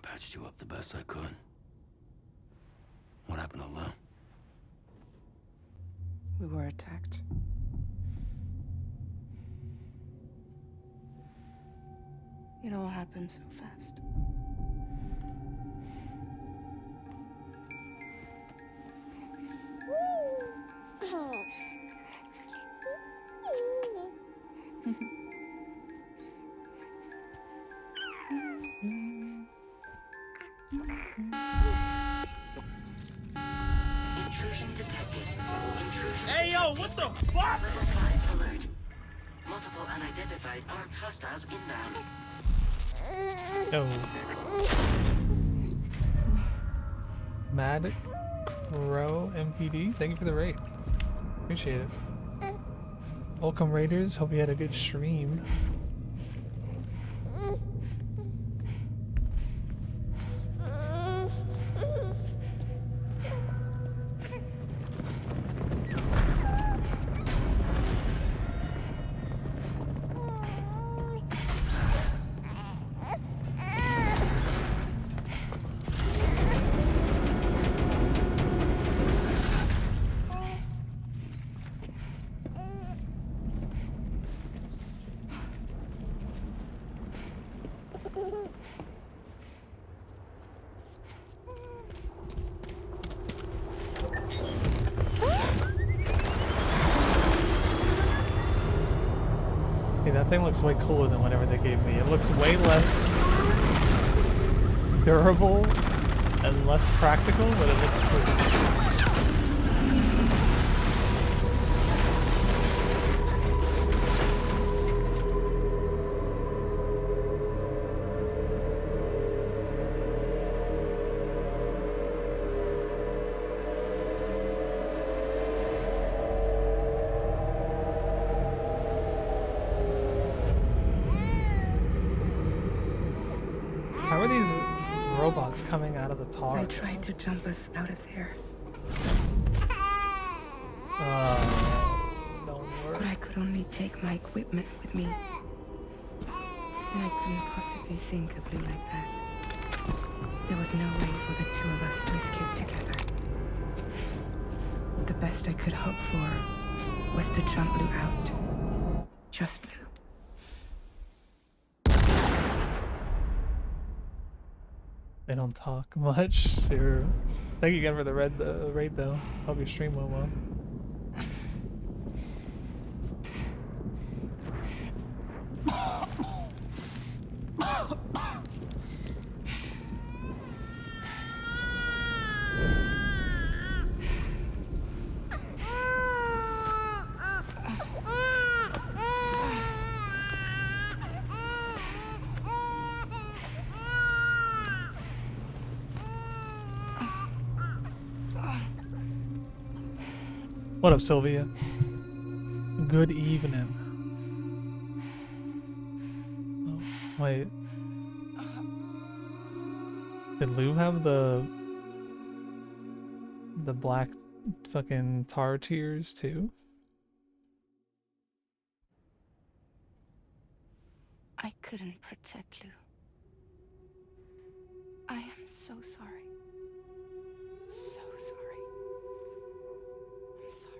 Patched you up the best I could. What happened to Lou? We were attacked. It all happened so fast. Intrusion detected. Intrusion Hey, yo, what the fuck? Level 5 alert. Multiple unidentified armed hostiles inbound. Oh. Mad Crow MPD, thank you for the raid. Appreciate it. Welcome raiders, hope you had a good stream. That thing looks way cooler than whatever they gave me. It looks way less durable and less practical, but it looks cool. Coming out of the tar. I tried to jump us out of there. Don't worry. But I could only take my equipment with me. And I couldn't possibly think of Lou like that. There was no way for the two of us to escape together. The best I could hope for was to jump Lou out. Just Lou. They don't talk much. Sure. Thank you again for the raid though. Hope your stream went well. What up, Sylvia? Good evening. Oh, wait. Did Lou have the black fucking tar tears too? I couldn't protect Lou. I am so sorry. So sorry. I'm sorry.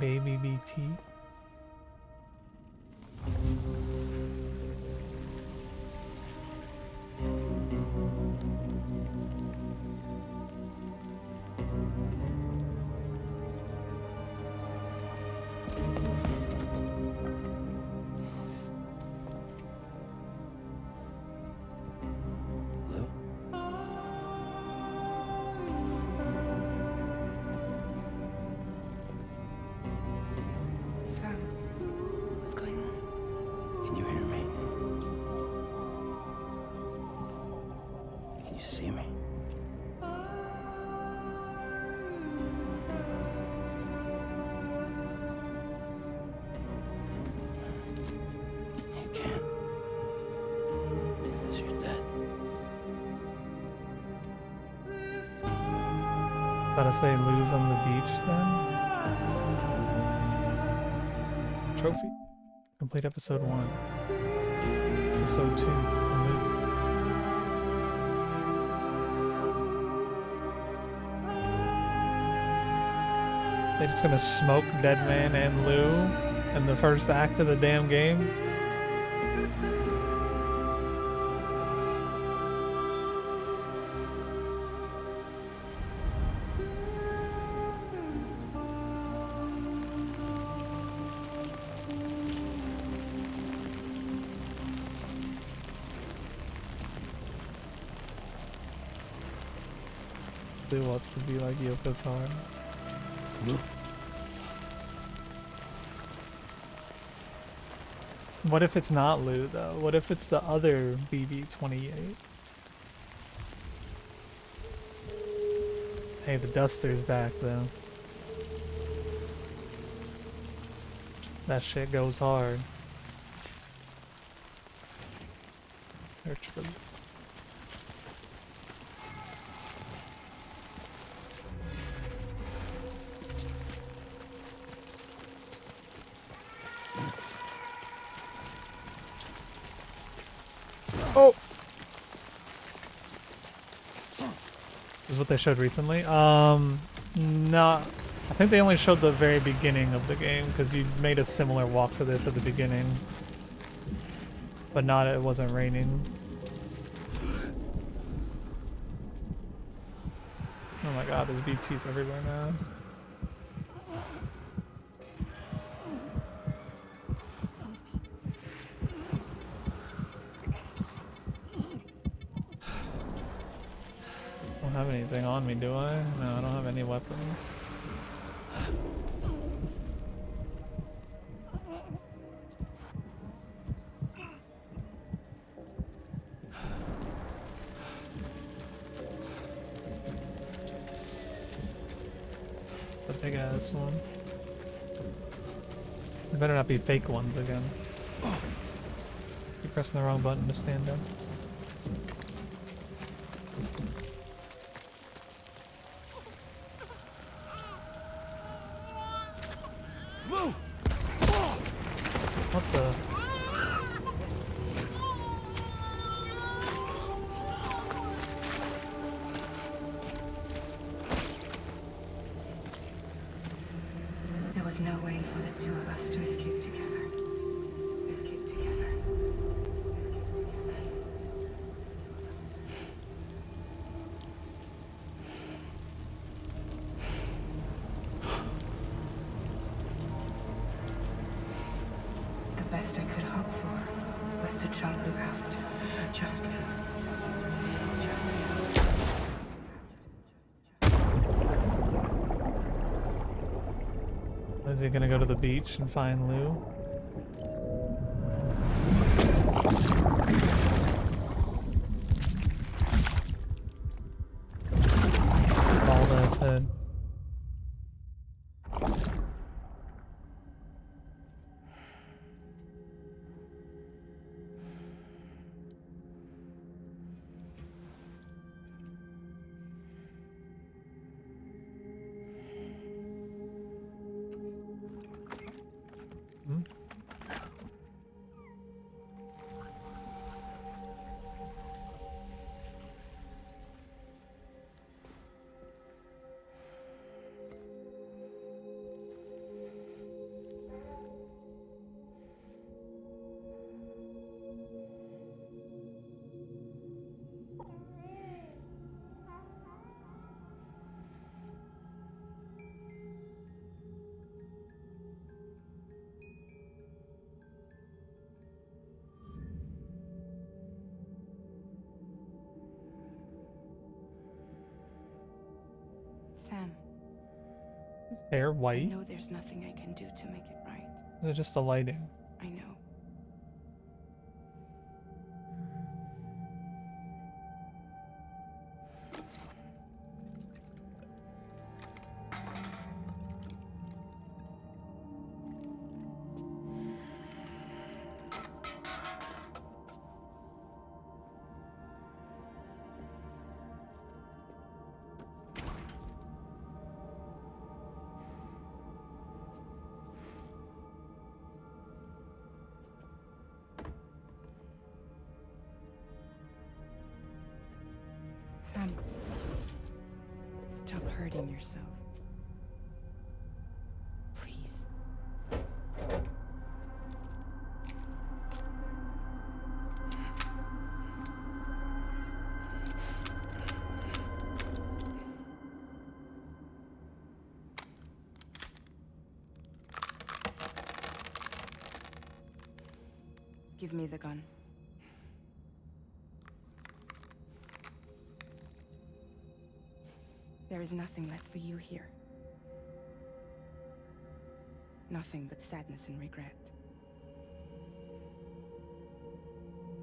Baby BT. Sam, what's going on? Can you hear me? Can you see me? You can't. Because you're dead. Gotta say lose on the beach then? Trophy. Complete episode 1. Episode 2. They just gonna smoke Deadman and Lou in the first act of the damn game? Lou wants to be like Yoko Taro. Lou? What if it's not Lou though? What if it's the other BB-28? Hey, the Duster's back though. That shit goes hard. Search for Oh! This is what they showed recently. No. I think they only showed the very beginning of the game, because you made a similar walk for this at the beginning. But not, it wasn't raining. Oh my god, there's BTs everywhere now. I don't have anything on me, do I? No, I don't have any weapons. The big ass one. There better not be fake ones again. Keep pressing the wrong button to stand up. What the? There was no way for the two of us to escape together. Escape together. The best I could hope for was to jump out, just leave. Is he gonna go to the beach and find Lou? Bald ass head. Sam, His hair I white? know there's nothing I can do to make it right. Is it just the lighting? I know. Sam, stop hurting yourself. Please. Give me the gun. There is nothing left for you here. Nothing but sadness and regret.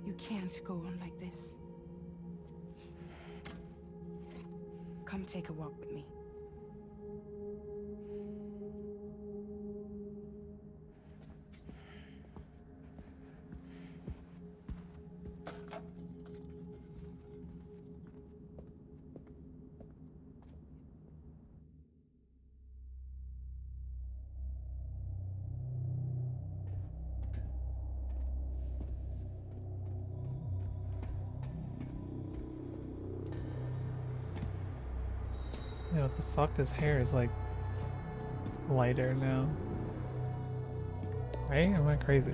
You can't go on like this. Come take a walk with me. Yeah, what the fuck? His hair is like lighter now. Right? Am I crazy?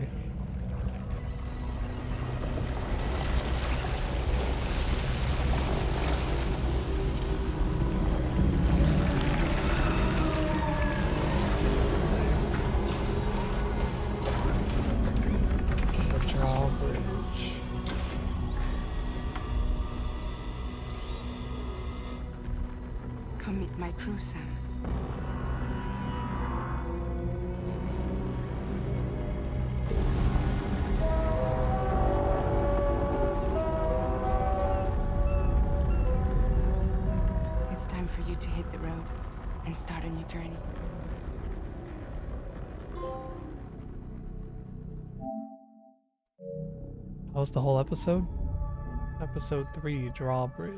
The drawbridge. Come meet my crew, Sam. It's time for you to hit the road and start a new journey. That was the whole episode? Episode 3, Drawbridge.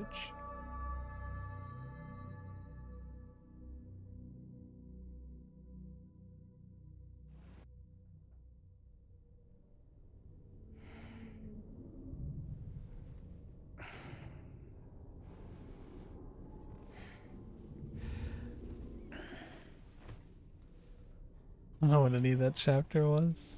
I don't know what any of that chapter was.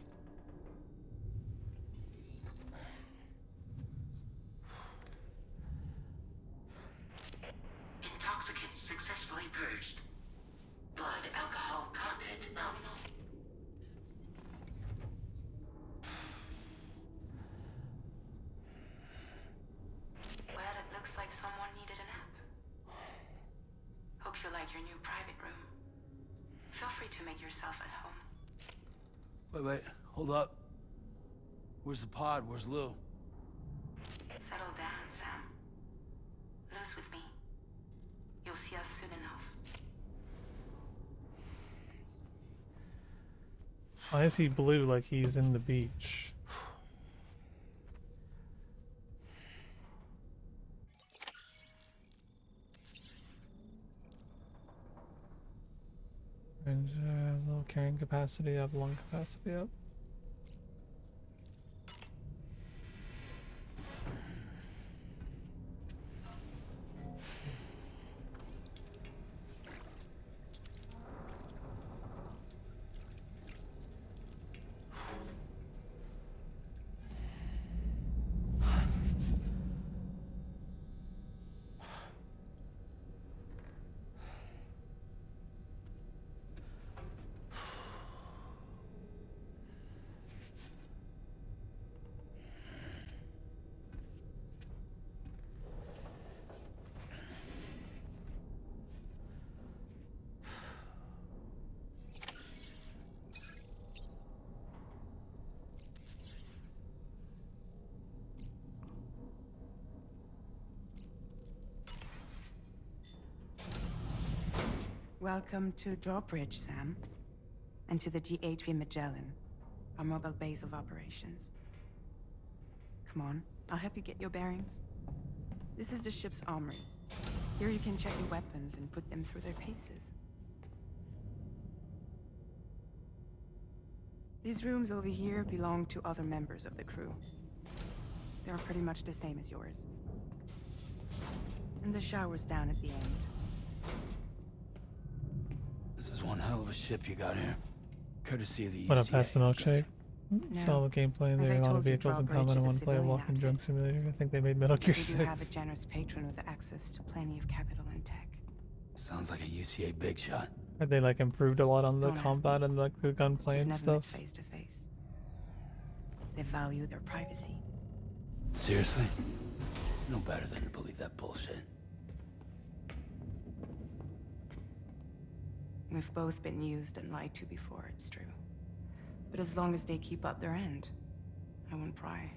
Intoxicants successfully purged. Blood alcohol content nominal. Well, it looks like someone needed a nap. Hope you like your new private room. Feel free to make yourself at home. Wait, hold up. Where's the pod? Where's Lou? Settle down, Sam. Lou's with me. You'll see us soon enough. Why is he blue like he's in the beach? And little carrying capacity up, lung capacity up. Welcome to Drawbridge, Sam. And to the GHV Magellan, our mobile base of operations. Come on, I'll help you get your bearings. This is the ship's armory. Here you can check your weapons and put them through their paces. These rooms over here belong to other members of the crew. They're pretty much the same as yours. And the shower's down at the end. This is one hell of a ship you got here. Courtesy of the What UCA. up past the milkshake? No. Saw the gameplay and As there I are a lot of told you, vehicles in Drawbridge common is and a one player civilian walking outfit. junk simulator. I think they made Metal Gear We 6. do have a generous patron with access to plenty of capital and tech. Sounds like a UCA big shot. Have they like improved a lot on the Don't ask combat and like the gunplay We've and never stuff? met face to face. They value their privacy. Seriously? No better than to believe that bullshit. We've both been used and lied to before, it's true. But as long as they keep up their end, I won't pry.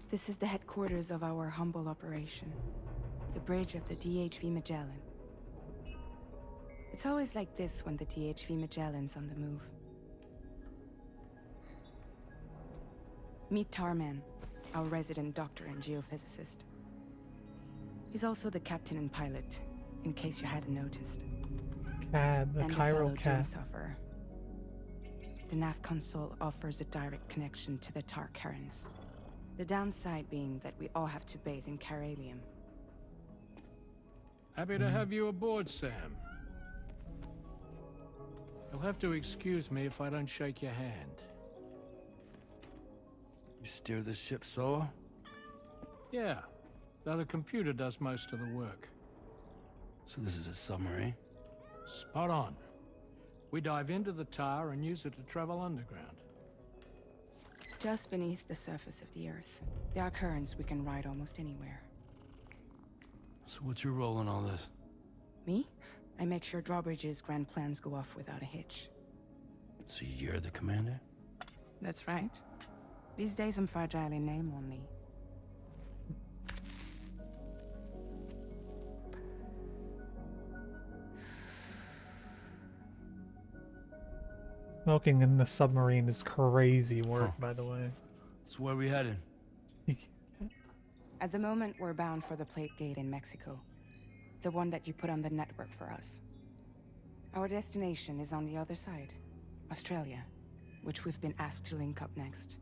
This is the headquarters of our humble operation. The bridge of the DHV Magellan. It's always like this when the DHV Magellan's on the move. Meet Tarman, our resident doctor and geophysicist. He's also the captain and pilot, in case you hadn't noticed. CAD, the And a Cairo fellow cat. doomsufferer. The nav console offers a direct connection to the Tar currents. The downside being that we all have to bathe in Caralium. Happy to have you aboard, Sam. You'll have to excuse me if I don't shake your hand. You steer this ship solo? Yeah, though the computer does most of the work. So this is a submarine? Spot on. We dive into the tar and use it to travel underground. Just beneath the surface of the Earth, there are currents we can ride almost anywhere. So what's your role in all this? Me? I make sure Drawbridge's grand plans go off without a hitch. So you're the commander? That's right. These days I'm fragile in name only. Smoking in the submarine is crazy work, by the way. So where are we headed? At the moment, we're bound for the plate gate in Mexico. The one that you put on the network for us. Our destination is on the other side, Australia, which we've been asked to link up next.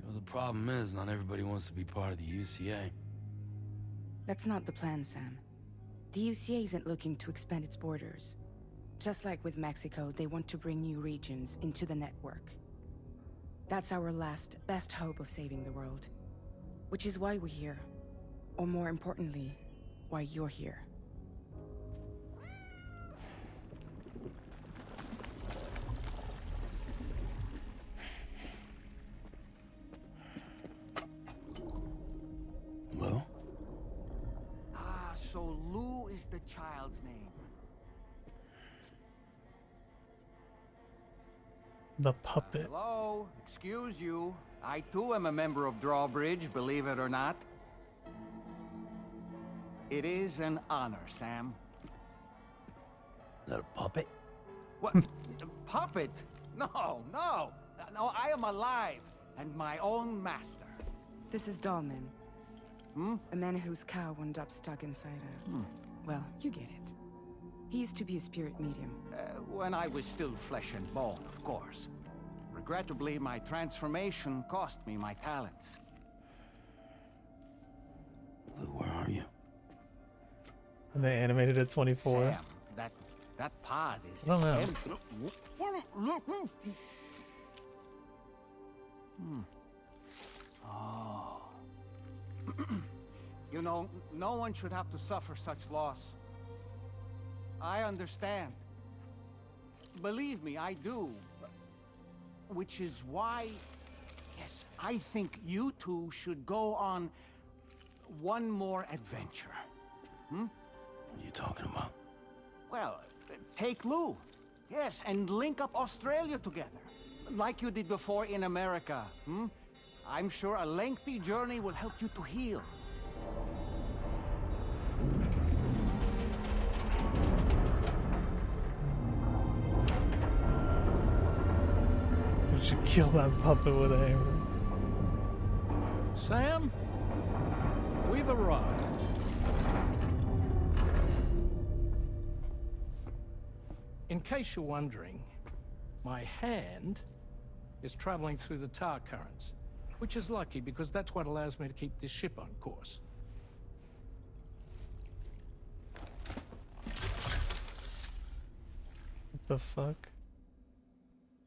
Well, the problem is, not everybody wants to be part of the UCA. That's not the plan, Sam. The UCA isn't looking to expand its borders. Just like with Mexico, they want to bring new regions into the network. That's our last, best hope of saving the world. Which is why we're here. Or more importantly, why you're here. Lou? Ah, so Lou is the child's name. The puppet. Hello, excuse you. I too am a member of Drawbridge, believe it or not. It is an honor, Sam. Is that a puppet? What? Puppet? No, no. No, I am alive and my own master. This is Dolman. A man whose cow wound up stuck inside a... Well, you get it. He used to be a spirit medium. When I was still flesh and bone, of course. Regrettably, my transformation cost me my talents. Lou, where are you? And they animated at 24. Sam, that pod is... I don't know. Oh. You know, no one should have to suffer such loss. I understand. Believe me, I do. Which is why, yes, I think you two should go on one more adventure. What are you talking about? Well, take Lou. Yes, and link up Australia together. Like you did before in America. I'm sure a lengthy journey will help you to heal. We should kill that puppet with a hammer. Sam, we've arrived. In case you're wondering, my hand is traveling through the tar currents, which is lucky because that's what allows me to keep this ship on course. What the fuck?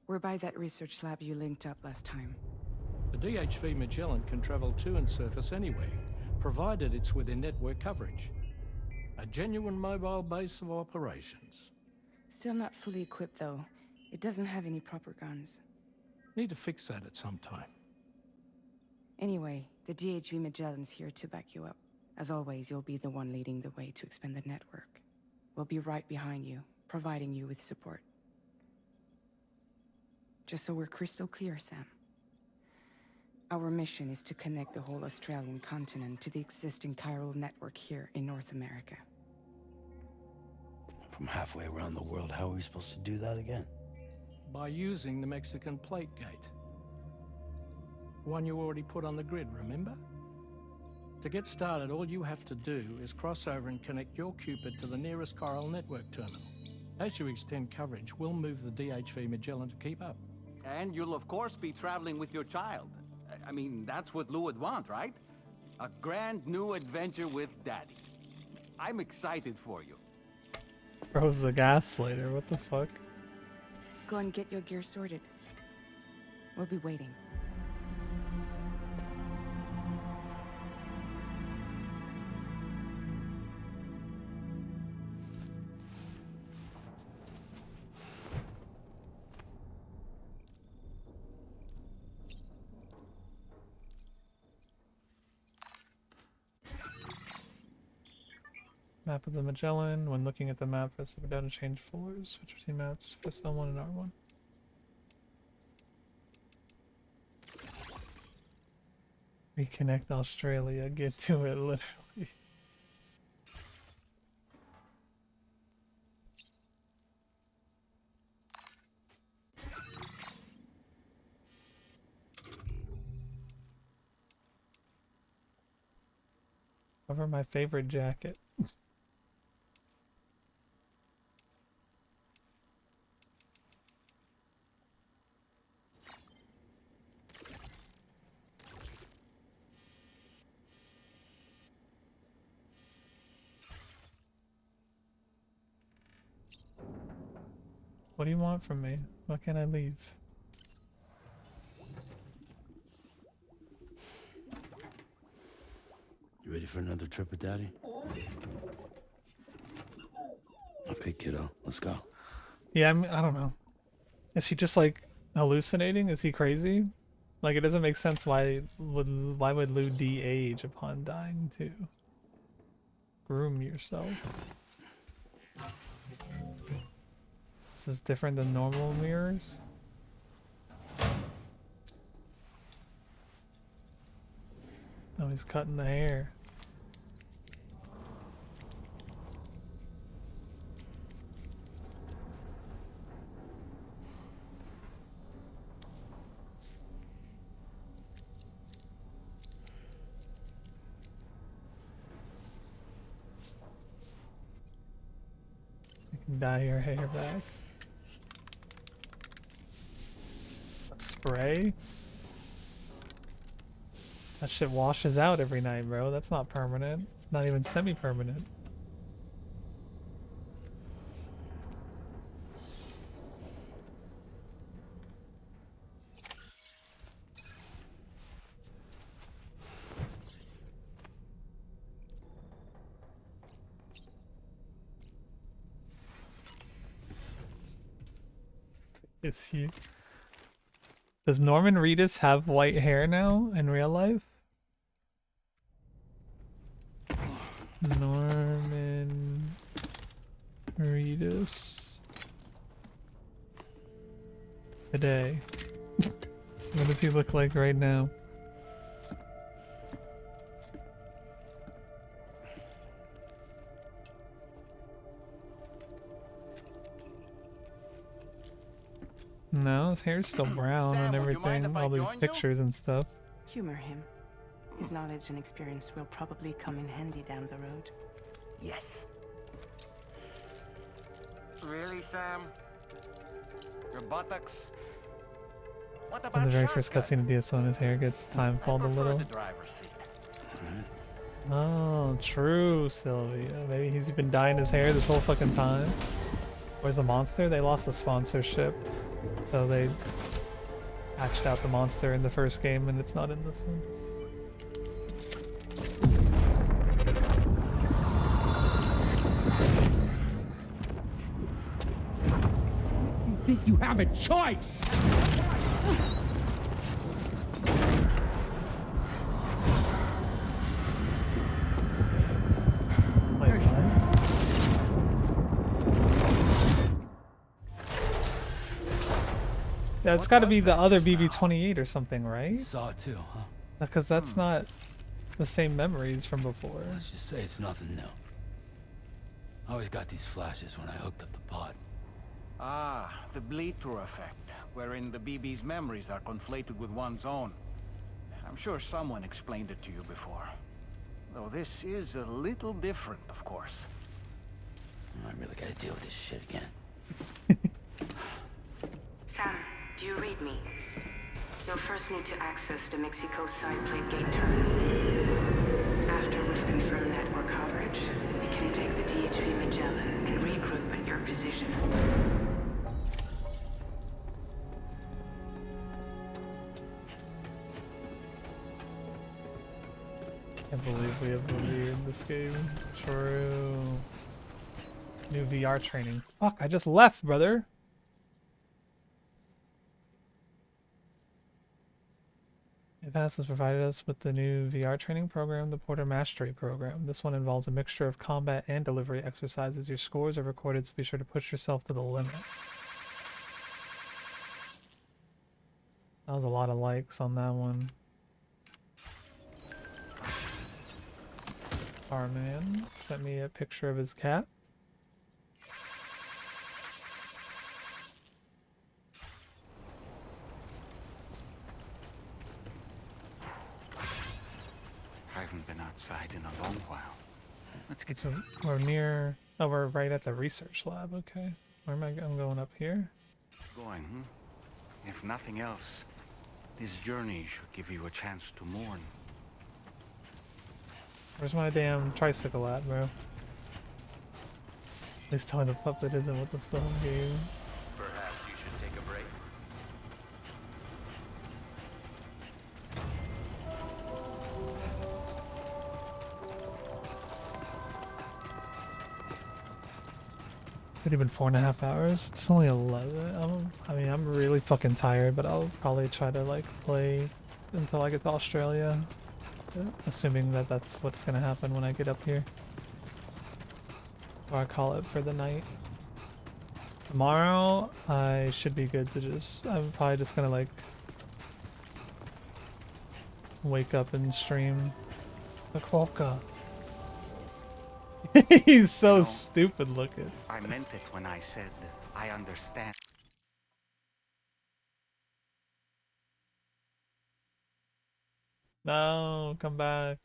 We're by that research lab you linked up last time. The DHV Magellan can travel to and surface anywhere, provided it's within network coverage. A genuine mobile base of operations. Still not fully equipped, though. It doesn't have any proper guns. Need to fix that at some time. Anyway, the DHV Magellan's here to back you up. As always, you'll be the one leading the way to expand the network. We'll be right behind you, providing you with support. Just so we're crystal clear, Sam. Our mission is to connect the whole Australian continent to the existing chiral network here in North America. From halfway around the world, how are we supposed to do that again? By using the Mexican plate gate. One you already put on the grid, remember? To get started, all you have to do is cross over and connect your Cupid to the nearest chiral network terminal. As you extend coverage, we'll move the DHV Magellan to keep up. And you'll of course be traveling with your child. I mean, that's what Lou would want, right? A grand new adventure with Daddy. I'm excited for you. Bro's a gaslighter, what the fuck? Go and get your gear sorted. We'll be waiting. Map of the Magellan. When looking at the map, press up and down to change floors. Switch between maps. Press L1 and R1. Reconnect Australia. Get to it, literally. Cover my favorite jacket. What do you want from me? Why can't I leave? You ready for another trip with Daddy? Okay, kiddo, let's go. Yeah, I don't know. Is he just like hallucinating? Is he crazy? Like it doesn't make sense. Why would Lou de-age upon dying too? Groom yourself. This is different than normal mirrors. Oh, he's cutting the hair. You can dye your hair back. Spray? That shit washes out every night, bro. That's not permanent. Not even semi-permanent. It's you. Does Norman Reedus have white hair now in real life? Norman Reedus. Today. What does he look like right now? No, his hair's still brown and everything, all these pictures and stuff. Humor him. His knowledge and experience will probably come in handy down the road. Yes. Really, Sam? Your buttocks? What In about the very first shotgun? cutscene of DSO, his hair gets time falled a little. The driver's seat. Oh, true, Sylvia. Maybe he's been dyeing his hair this whole fucking time. Where's the monster? They lost the sponsorship. So they patched out the monster in the first game and it's not in this one. You think you have a choice? Wait, what? Yeah, it's got to be the other BB-28 or something, right? Saw it too, huh? Because that's not the same memories from before. Let's just say it's nothing new. I always got these flashes when I hooked up the pod. Ah, the bleed-through effect, wherein the BB's memories are conflated with one's own. I'm sure someone explained it to you before. Though this is a little different, of course. I really gotta deal with this shit again. Sam, do you read me? You'll first need to access the Mexico side plate gate terminal. After we've confirmed network coverage, we can take the DHV Magellan and regroup at your position. I believe we have reviewed this game. True. New VR training. Fuck, I just left, brother. Pass has provided us with the new VR training program, the Porter Mastery Program. This one involves a mixture of combat and delivery exercises. Your scores are recorded, so be sure to push yourself to the limit. That was a lot of likes on that one. Our man sent me a picture of his cat. I haven't been outside in a long while. Let's get So we're near. Oh, we're right at the research lab. Okay. Where am I? I'm going up here. going, If nothing else, this journey should give you a chance to mourn. Where's my damn tricycle at, bro? Please tell me the puppet isn't with us the whole game. Perhaps you should take a break. Could have been 4.5 hours. It's only 11. I mean, I'm really fucking tired, but I'll probably try to like play until I get to Australia. Assuming that that's what's gonna happen when I get up here. Or I call it for the night. Tomorrow, I should be good to just... I'm probably just gonna like... wake up and stream the Quokka. He's so stupid looking. I meant it when I said I understand. No, come back.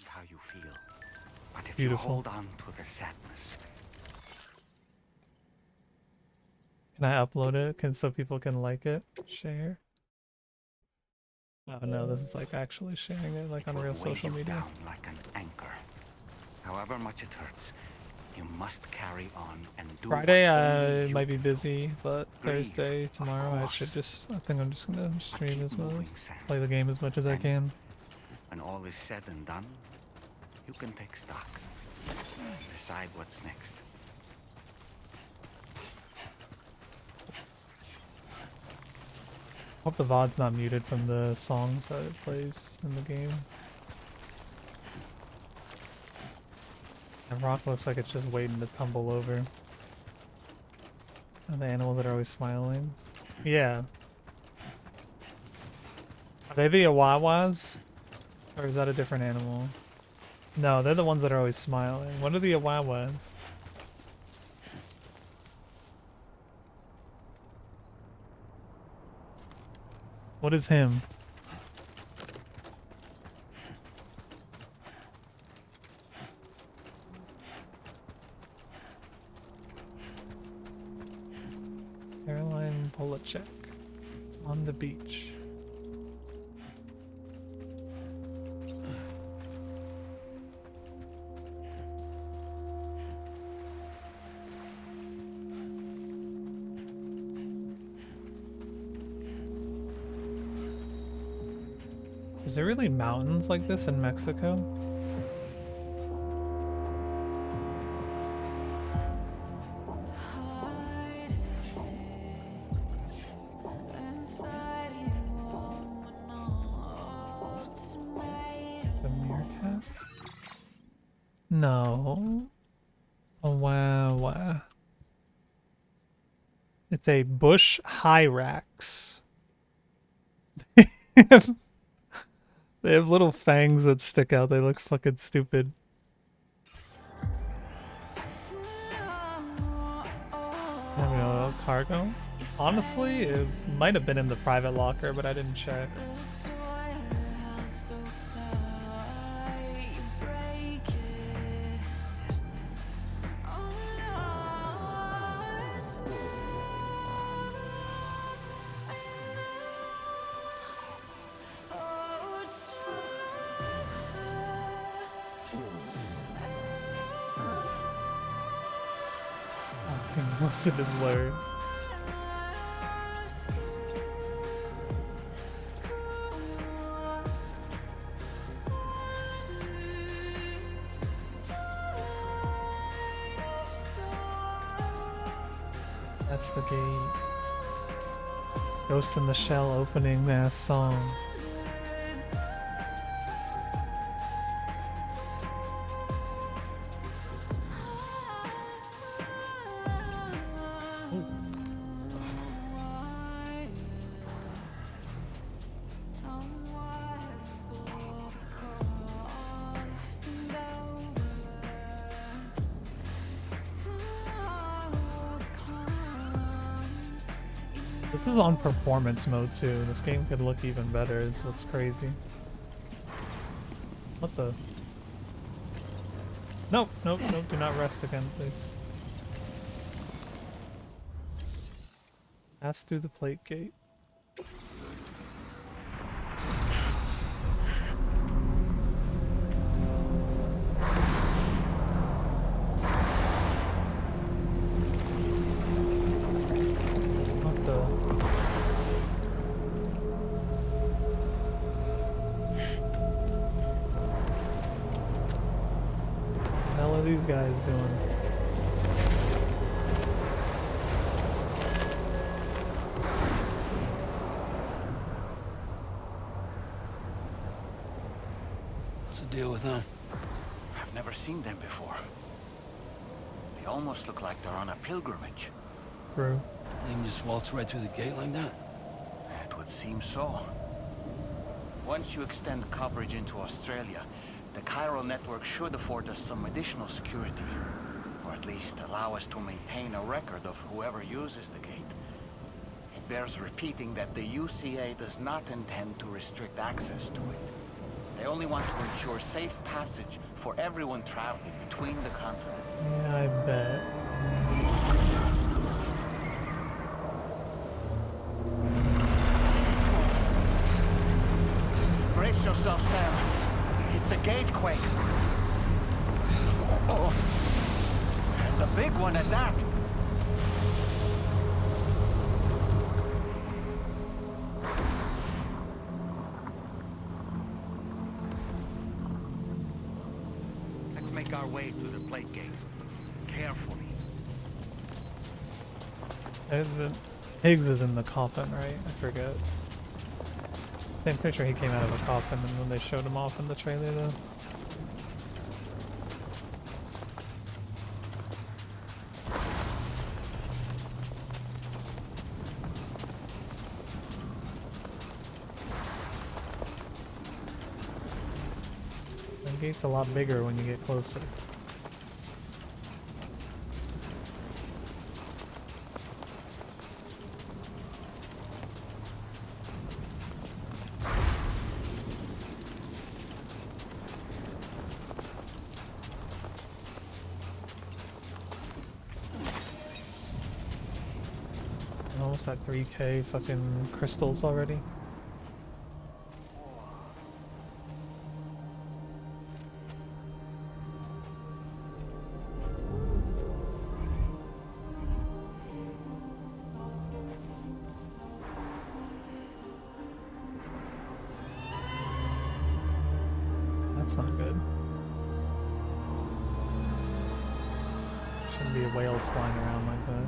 How you feel. But if Beautiful. you hold on to the sadness. Can I upload it? So people can like it? Share? Oh no, this is like actually sharing it like on real social media. Down like an anchor. However much it hurts, you must carry on and do Friday what I only you might be can. busy, but Grieve, Thursday, tomorrow I should just... I think I'm just gonna stream as well as... play the game as much as I can. When all is said and done, you can take stock. Decide what's next. Hope the VOD's not muted from the songs that it plays in the game. And rock looks like it's just waiting to tumble over. And the animals that are always smiling. Yeah. Are they the Awawas? Or is that a different animal? No, they're the ones that are always smiling. What are the Awawas? What is him? Caroline Polacek on the beach. Is there really mountains like this in Mexico? The meerkat? No. Oh wow, wow. It's a bush hyrax. They have little fangs that stick out. They look fucking stupid. Have we a cargo? Honestly, it might have been in the private locker, but I didn't check. Must have been learned. That's the gate. Ghost in the Shell opening that song. This is on performance mode too. This game could look even better, is what's crazy. What the? Nope, nope, nope, do not rest again, please. Pass through the plate gate. These guys doing? What's the deal with them? I've never seen them before. They almost look like they're on a pilgrimage. True. They can just waltz right through the gate like that? It would seem so. Once you extend coverage into Australia, the chiral network should afford us some additional security, or at least allow us to maintain a record of whoever uses the gate. It bears repeating that the UCA does not intend to restrict access to it. They only want to ensure safe passage for everyone traveling between the continents. Yeah, I bet. Brace yourself, Sam. It's a gatequake. Oh, and a big one at that. Let's make our way to the plate gate. Carefully. Higgs is in the coffin, right? I forget. I'm pretty sure he came out of a coffin and when they showed him off in the trailer though. The gate's a lot bigger when you get closer. Almost at 3K fucking crystals already. That's not good. Shouldn't be whales flying around like that.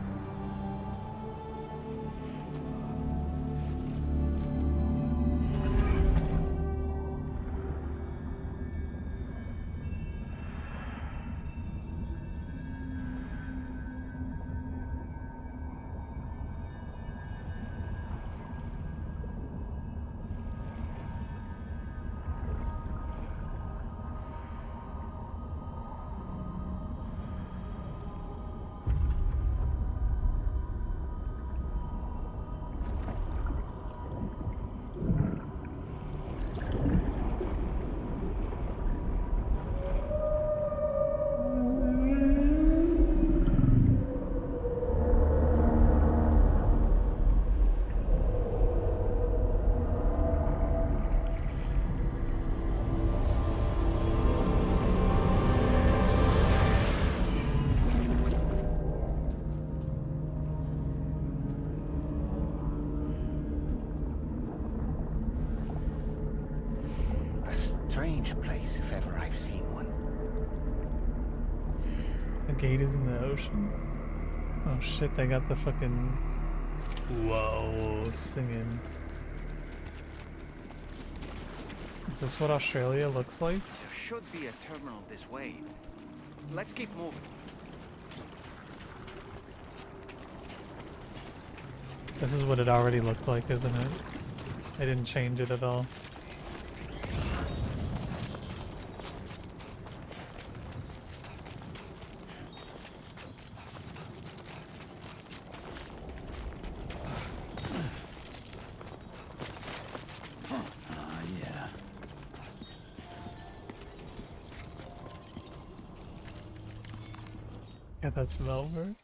Strange place, if ever I've seen one. The gate is in the ocean. Oh shit, they got the fucking... Whoa, singing. Is this what Australia looks like? There should be a terminal this way. Let's keep moving. This is what it already looked like, isn't it? They didn't change it at all. Yeah. Yeah, that's Velvet.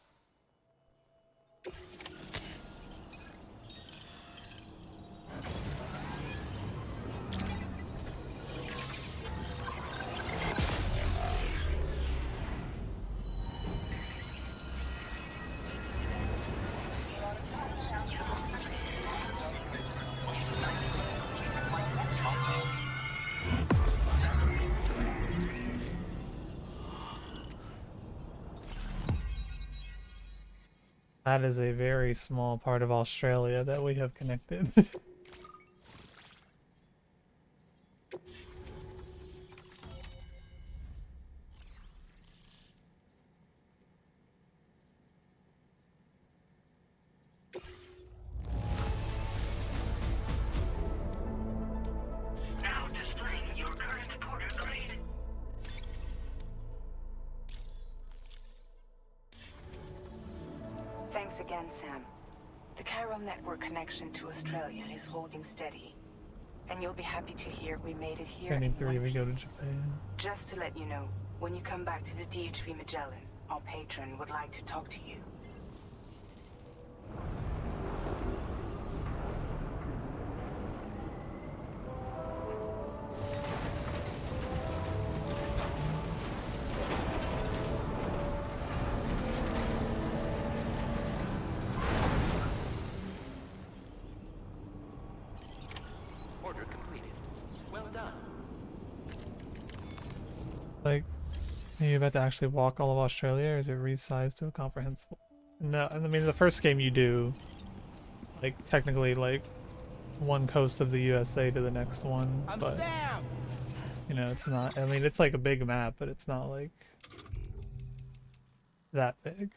That is a very small part of Australia that we have connected. Now displaying your current porter grade. Thanks again, Sam. The chiral network connection to Australia is holding steady. And you'll be happy to hear we made it here in 23, one we go to piece. Japan. Just to let you know, when you come back to the DHV Magellan, our patron would like to talk to you. Order completed. Well done. Like, are you about to actually walk all of Australia, or is it resized to a comprehensible? No, I mean, the first game you do, like, technically, like, one coast of the USA to the next one, but, you know, it's not, I mean, it's like a big map, but it's not, like, that big.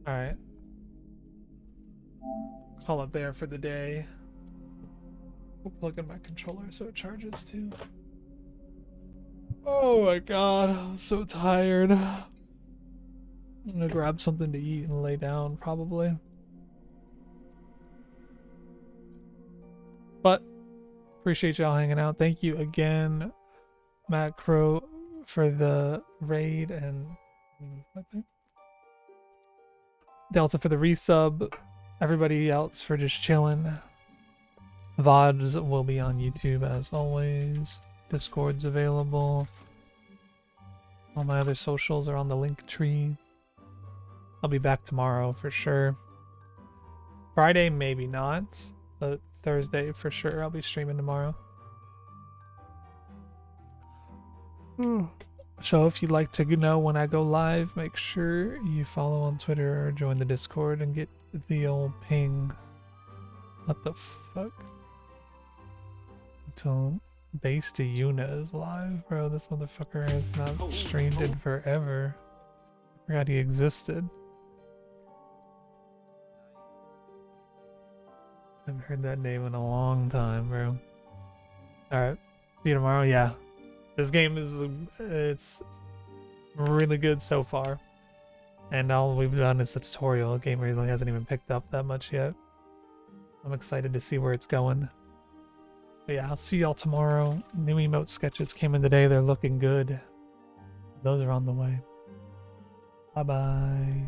Alright. Call it there for the day. We'll plug in my controller so it charges too. Oh my god, I'm so tired. I'm gonna grab something to eat and lay down, probably. But, appreciate y'all hanging out. Thank you again, Matt Crow, for the raid, and I think Delta for the resub. Everybody else for just chilling. VODs will be on YouTube as always. Discord's available. All my other socials are on the link tree. I'll be back tomorrow for sure. Friday, maybe not. But Thursday for sure. I'll be streaming tomorrow. So if you'd like to know when I go live, make sure you follow on Twitter or join the Discord and get the old ping. What the fuck? Until Base to Yuna is live, bro. This motherfucker has not streamed in forever. I forgot he existed. I haven't heard that name in a long time, bro. Alright. See you tomorrow. Yeah. This game is, it's really good so far. And all we've done is the tutorial. The game really hasn't even picked up that much yet. I'm excited to see where it's going. But yeah, I'll see y'all tomorrow. New emote sketches came in today. They're looking good. Those are on the way. Bye-bye.